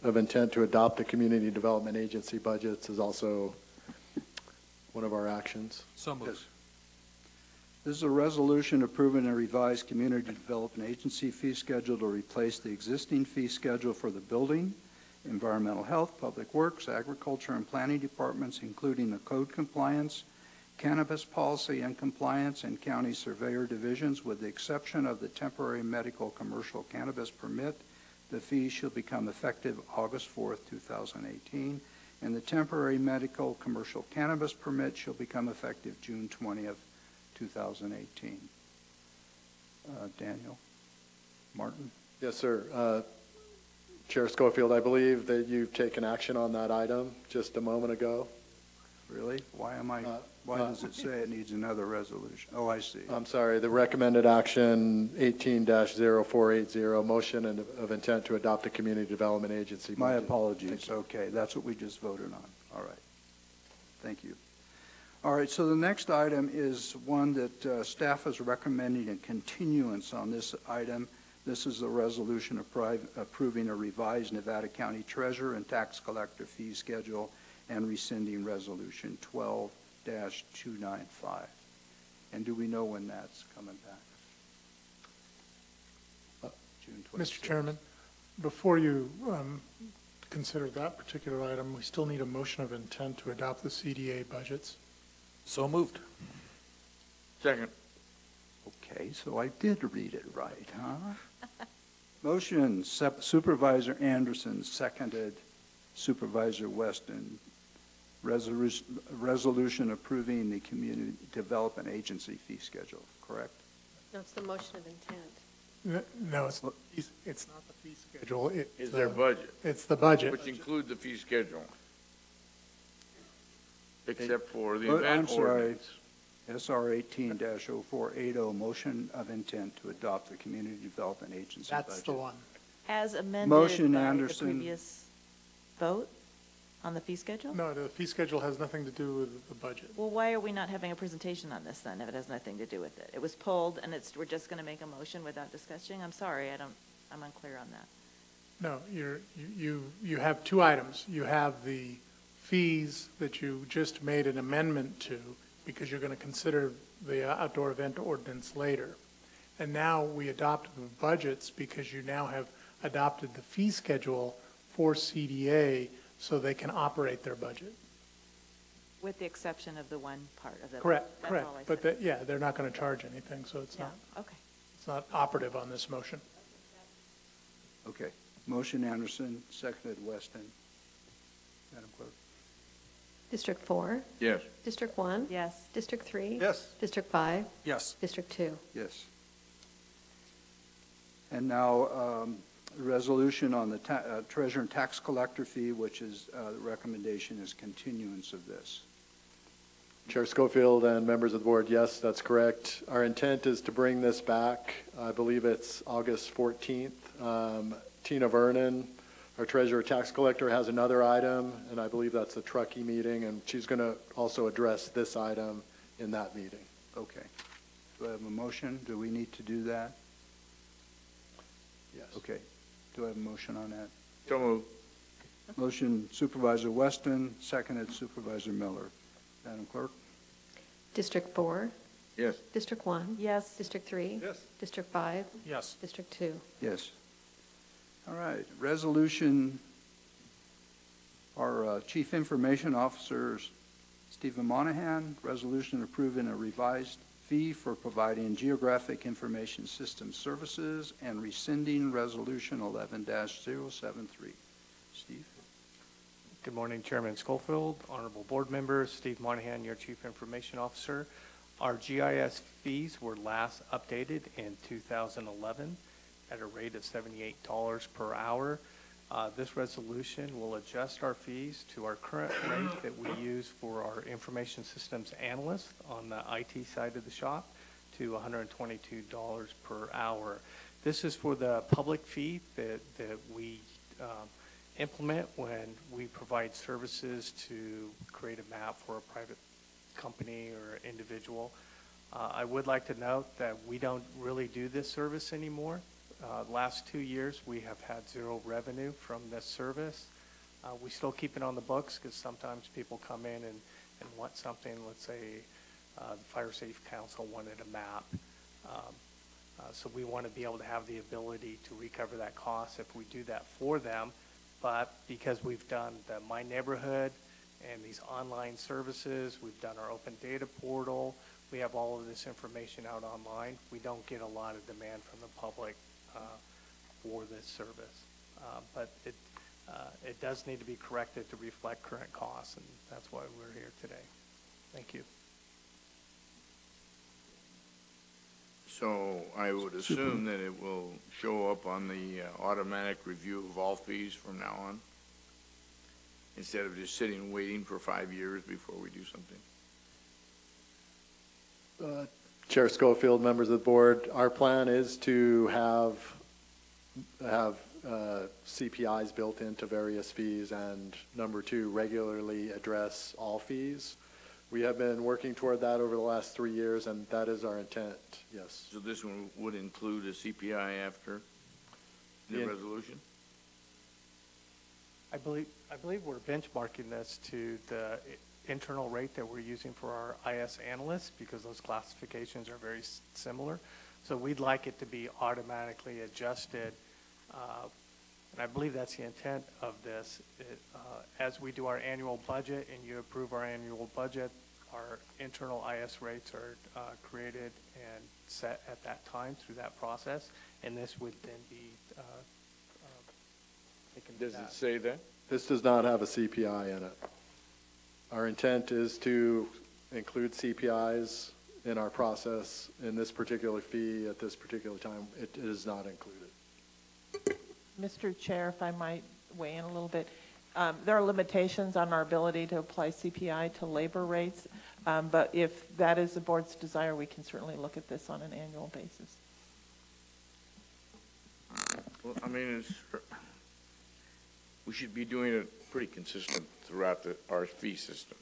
C: of intent to adopt the Community Development Agency budgets is also one of our actions.
F: So moved.
A: Yes. This is a resolution approving a revised Community Development Agency fee schedule to replace the existing fee schedule for the building, environmental health, public works, agriculture, and planning departments, including the code compliance, cannabis policy and compliance, and county surveyor divisions, with the exception of the temporary medical commercial cannabis permit. The fee shall become effective August 4th, 2018, and the temporary medical commercial cannabis permit shall become effective June 20th, 2018. Daniel? Martin?
C: Yes, sir. Chair Schofield, I believe that you've taken action on that item just a moment ago.
A: Really? Why does it say it needs another resolution? Oh, I see.
C: I'm sorry, the recommended action 18-0480, motion of intent to adopt a Community Development Agency budget.
A: My apologies. Okay, that's what we just voted on. All right. Thank you. All right, so the next item is one that staff is recommending a continuance on this item. This is the resolution approving a revised Nevada County Treasurer and Tax Collector fee schedule and rescinding Resolution 12-295. And do we know when that's coming back? June 26th.
B: Mr. Chairman, before you consider that particular item, we still need a motion of intent to adopt the CDA budgets.
F: So moved.
G: Second.
A: Okay, so I did read it right, huh? Motion, Supervisor Anderson, seconded Supervisor Weston. Resolution approving the Community Development Agency fee schedule, correct?
H: No, it's the motion of intent.
B: No, it's not the fee schedule.
G: Is their budget,
B: It's the budget.
G: which includes the fee schedule, except for the
A: I'm
G: event
A: sorry.
G: ordinance.
A: SR 18-0480, motion of intent to adopt the Community Development Agency budget.
B: That's the one.
D: As amended
A: Motion,
D: by the
A: Anderson.
D: previous vote on the fee schedule?
B: No, the fee schedule has nothing to do with the budget.
D: Well, why are we not having a presentation on this then, if it has nothing to do with it? It was pulled, and we're just going to make a motion without discussing? I'm sorry, I'm unclear on that.
B: No, you have two items. You have the fees that you just made an amendment to because you're going to consider the outdoor event ordinance later. And now we adopt the budgets because you now have adopted the fee schedule for CDA so they can operate their budget.
D: With the exception of the one part of the.
B: Correct,
D: That's
B: correct.
D: all I
B: But
D: said.
B: yeah, they're not going to charge anything, so it's
D: Yeah,
B: not,
D: okay.
B: it's not operative on this motion.
A: Okay. Motion, Anderson, seconded Weston. Madam Clerk?
H: District 4,
G: Yes.
H: District 1,
D: Yes.
H: District 3,
E: Yes.
H: District 5,
F: Yes.
H: District 2.
A: Yes. And now, resolution on the treasurer and tax collector fee, which is, the recommendation is continuance of this.
C: Chair Schofield and members of the board, yes, that's correct. Our intent is to bring this back, I believe it's August 14th. Tina Vernon, our treasurer tax collector, has another item, and I believe that's the Truckee meeting, and she's going to also address this item in that meeting.
A: Okay. Do I have a motion? Do we need to do that?
C: Yes.
A: Okay. Do I have a motion on that?
G: So moved.
A: Motion Supervisor Weston, seconded Supervisor Miller. Madam Clerk?
H: District 4,
G: Yes.
H: District 1,
D: Yes.
H: District 3,
E: Yes.
H: District 5,
F: Yes.
H: District 2.
A: Yes. All right. Resolution, our Chief Information Officer's Stephen Monahan, resolution approving a revised fee for providing geographic information system services and rescinding resolution 11-073. Steve?
L: Good morning, Chairman Schofield, honorable board members, Steve Monahan, your Chief Information Officer. Our GIS fees were last updated in 2011 at a rate of $78 per hour. This resolution will adjust our fees to our current rate that we use for our information systems analyst on the IT side of the shop to $122 per hour. This is for the public fee that we implement when we provide services to create a map for a private company or individual. I would like to note that we don't really do this service anymore. Last 2 years, we have had zero revenue from this service. We still keep it on the books because sometimes people come in and want something. Let's say the Fire Safe Council wanted a map. So we want to be able to have the ability to recover that cost if we do that for them. But because we've done the My Neighborhood and these online services, we've done our open data portal, we have all of this information out online, we don't get a lot of demand from the public for this service. But it does need to be corrected to reflect current costs, and that's why we're here today. Thank you.
G: So I would assume that it will show up on the automatic review of all fees from now on, instead of just sitting and waiting for 5 years before we do something?
C: Chair Schofield, members of the board, our plan is to have CPIs built into various fees, and number two, regularly address all fees. We have been working toward that over the last 3 years, and that is our intent, yes.
G: So this one would include a CPI after the resolution?
L: I believe we're benchmarking this to the internal rate that we're using for our IS analysts because those classifications are very similar. So we'd like it to be automatically adjusted. And I believe that's the intent of this. As we do our annual budget and you approve our annual budget, our internal IS rates are created and set at that time through that process. And this would then be taken to
G: Does
L: that.
G: it say that?
C: This does not have a CPI in it. Our intent is to include CPIs in our process. In this particular fee at this particular time, it is not included.
M: Mr. Chair, if I might weigh in a little bit, there are limitations on our ability to apply CPI to labor rates, but if that is the board's desire, we can certainly look at this on an annual basis.
G: Well, I mean, we should be doing it pretty consistent throughout our fee system.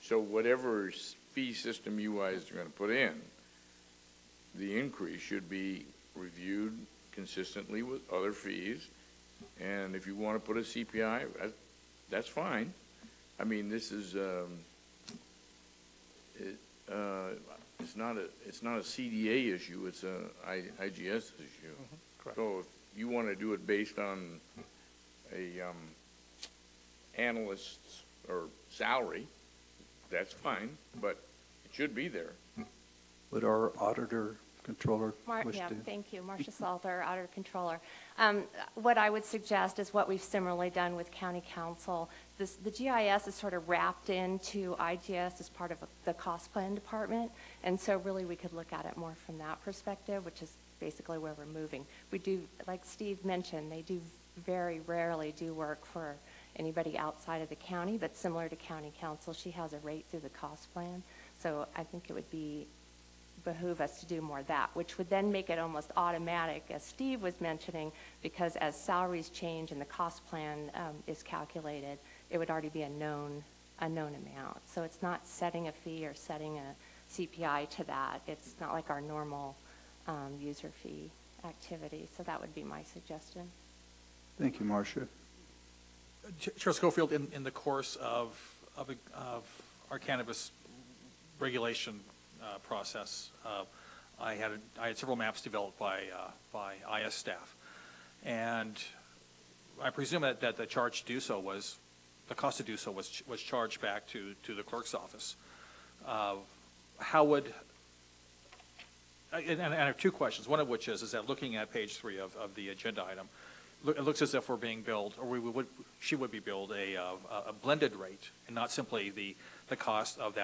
G: So whatever fee system you guys are going to put in, the increase should be reviewed consistently with other fees. And if you want to put a CPI, that's fine. I mean, this is it's not a CDA issue. It's a IGS issue.
L: Correct.
G: So if you want to do it based on a analyst's or salary, that's fine, but it should be there.
A: Would our auditor controller wish to?
K: Thank you. Marcia Salter, Auditor Controller. What I would suggest is what we've similarly done with County Council. The GIS is sort of wrapped into IGS as part of the cost plan department, and so really we could look at it more from that perspective, which is basically where we're moving. We do, like Steve mentioned, they do very rarely do work for anybody outside of the county, but similar to County Council, she has a rate through the cost plan. So I think it would behoove us to do more of that, which would then make it almost automatic, as Steve was mentioning, because as salaries change and the cost plan is calculated, it would already be a known amount. So it's not setting a fee or setting a CPI to that. It's not like our normal user fee activity. So that would be my suggestion.
A: Thank you, Marcia.
F: Chair Schofield, in the course of our cannabis regulation process, I had several maps developed by IS staff, and I presume that the charge to do so was the cost to do so was charged back to the clerk's office. How would, and I have two questions, one of which is that looking at page 3 of the agenda item, it looks as if we're being billed, or she would be billed a blended rate, and not simply the cost of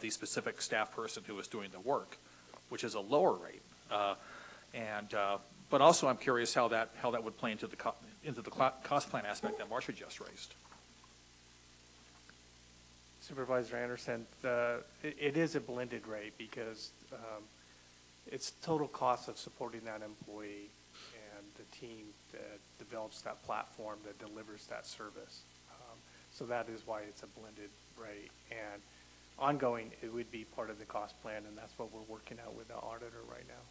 F: the specific staff person who is doing the work, which is a lower rate. But also I'm curious how that would play into the cost plan aspect that Marcia just raised.
L: Supervisor Anderson, it is a blended rate because it's total cost of supporting that employee and the team that develops that platform that delivers that service. So that is why it's a blended rate. And ongoing, it would be part of the cost plan, and that's what we're working out with the auditor right now.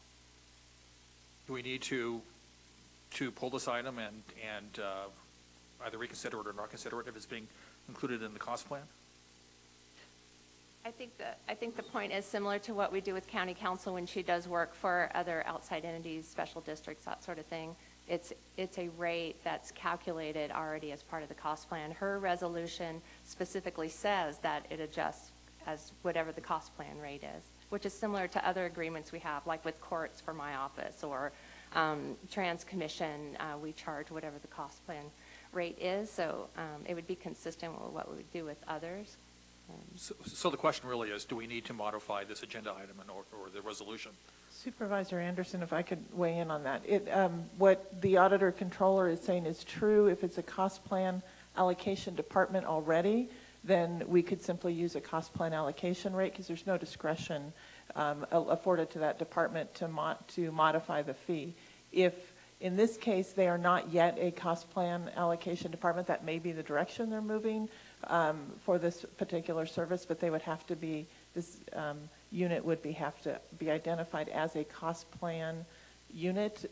F: Do we need to pull this item and either reconsider it or not consider it if it's being included in the cost plan?
H: I think the point is similar to what we do with county council when she does work for other outside entities, special districts, that sort of thing. It's a rate that's calculated already as part of the cost plan. Her resolution specifically says that it adjusts as whatever the cost plan rate is, which is similar to other agreements we have, like with courts for my office, or Trans Commission, we charge whatever the cost plan rate is. So it would be consistent with what we would do with others.
F: So the question really is, do we need to modify this agenda item or the resolution?
M: Supervisor Anderson, if I could weigh in on that. What the auditor controller is saying is true. If it's a cost plan allocation department already, then we could simply use a cost plan allocation rate because there's no discretion afforded to that department to modify the fee. If in this case they are not yet a cost plan allocation department, that may be the direction they're moving for this particular service, but they would have to be, this unit would have to be identified as a cost plan unit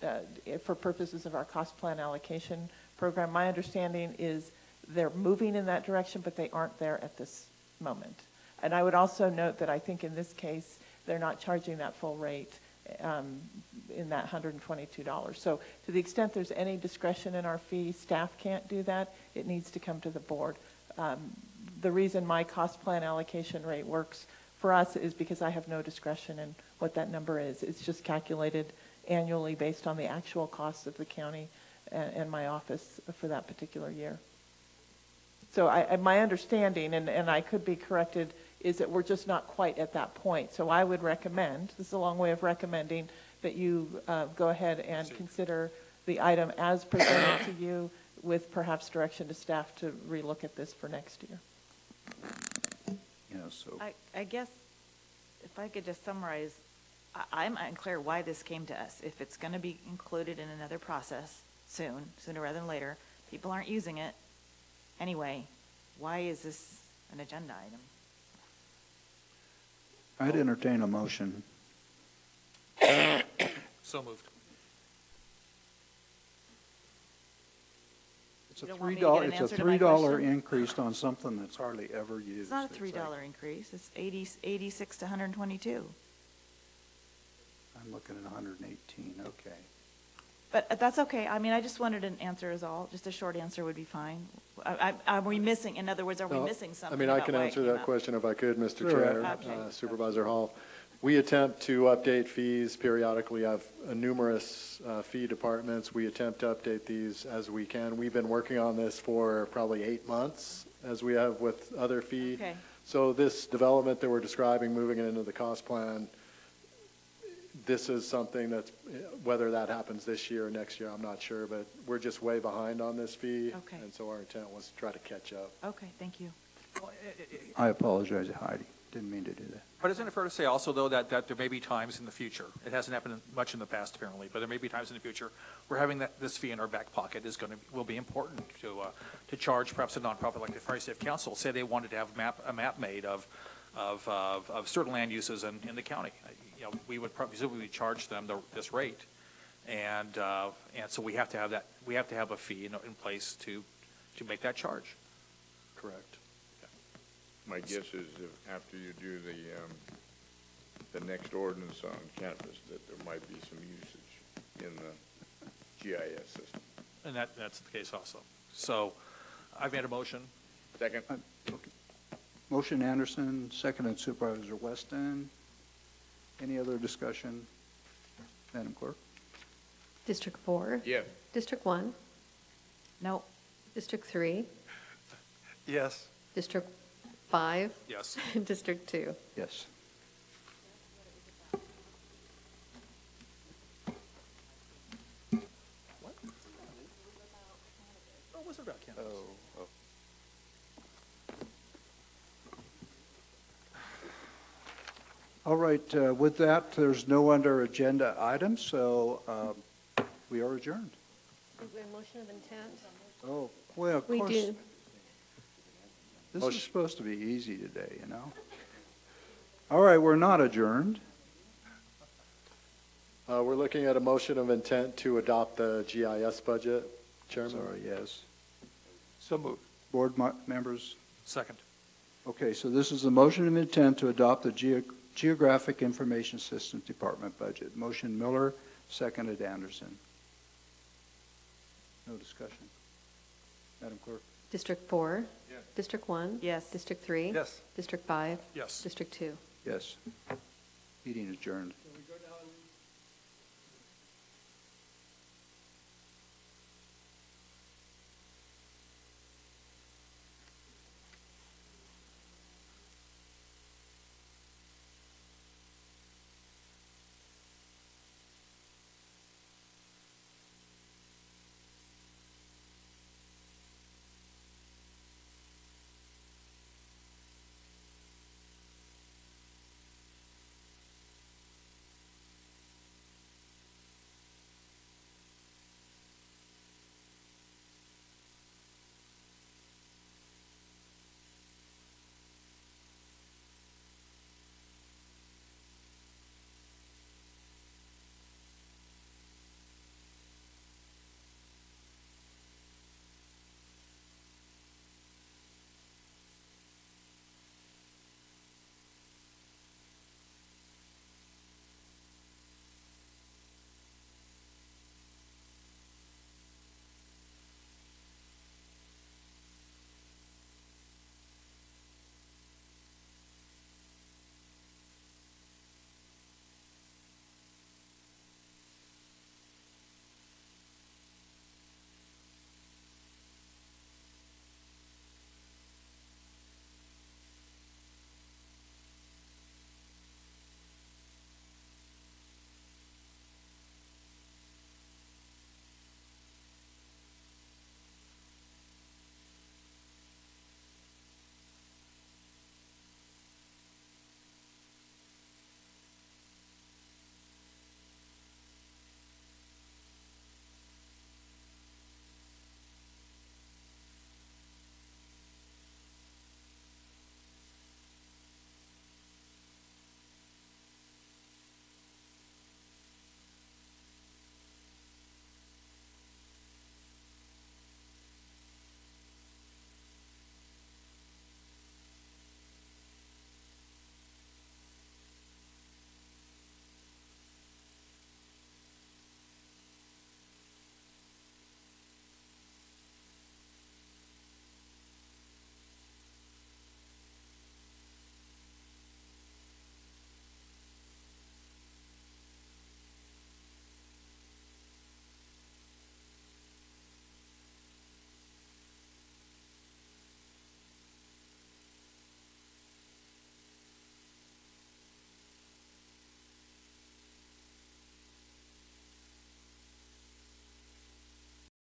M: for purposes of our cost plan allocation program. My understanding is they're moving in that direction, but they aren't there at this moment. And I would also note that I think in this case, they're not charging that full rate in that $122. So to the extent there's any discretion in our fee, staff can't do that. It needs to come to the board. The reason my cost plan allocation rate works for us is because I have no discretion in what that number is. It's just calculated annually based on the actual costs of the county and my office for that particular year. So my understanding, and I could be corrected, is that we're just not quite at that point. So I would recommend, this is a long way of recommending, that you go ahead and consider the item as presented to you with perhaps direction to staff to relook at this for next year.
A: Yeah, so
D: I guess if I could just summarize, I'm unclear why this came to us. If it's going to be included in another process sooner rather than later, people aren't using it anyway, why is this an agenda item?
A: I'd entertain a motion.
F: So moved.
A: It's a
D: You don't want me to get an answer to my
A: $3
D: question?
A: increase on something that's hardly ever used.
D: It's not a
A: like-
D: $3 increase. It's 86 to 122.
A: I'm looking at 118, okay.
D: But that's okay. I mean, I just wanted an answer is all. Just a short answer would be fine. Are we missing, in other words, are we
C: No,
D: missing something
C: I mean, I
D: about
C: can
D: why it
C: answer
D: came
C: that
D: up?
C: question if I could, Mr.
A: Sure.
C: Chair,
D: Okay.
C: Supervisor Hall. We attempt to update fees periodically. I have numerous fee departments. We attempt to update these as we can. We've been working on this for probably 8 months, as we have with other fee.
D: Okay.
C: So this development that we're describing, moving it into the cost plan, this is something that's, whether that happens this year or next year, I'm not sure, but we're just way behind on this fee.
D: Okay.
C: And so our intent was to try to catch up.
D: Okay, thank you.
A: I apologize, Heidi. Didn't mean to do that.
F: But isn't it fair to say also, though, that there may be times in the future, it hasn't happened much in the past apparently, but there may be times in the future where having this fee in our back pocket will be important to charge perhaps a nonprofit like the Fire Safe Council. Say they wanted to have a map made of certain land uses in the county. We would presumably charge them this rate, and so we have to have that. We have to have a fee in place to make that charge.
C: Correct.
G: My guess is if after you do the next ordinance on cannabis, that there might be some usage in the GIS system.
F: And that's the case also. So I've made a motion
G: Second.
A: Motion Anderson, seconded Supervisor Weston. Any other discussion? Madam Clerk?
N: District 4?
G: Yes.
N: District 1?
D: No.
N: District 3?
E: Yes.
N: District 5?
F: Yes.
N: District 2?
A: Yes.
F: Oh, what's it about, Ken?
A: All right, with that, there's no under agenda items, so we are adjourned.
N: Motion of intent?
A: Oh, well, of
N: We
A: course.
N: do.
A: This is supposed to be easy today, you know? All right, we're not adjourned.
C: We're looking at a motion of intent to adopt the GIS budget, Chairman.
A: Sorry, yes.
E: So moved.
A: Board members?
F: Second.
A: Okay, so this is a motion of intent to adopt the Geographic Information Systems Department budget. Motion Miller, seconded Anderson. No discussion. Madam Clerk?
N: District 4? Yes. District 1?
D: Yes.
N: District 3?
E: Yes.
N: District 5?
F: Yes.
N: District 2?
A: Yes. Meeting adjourned.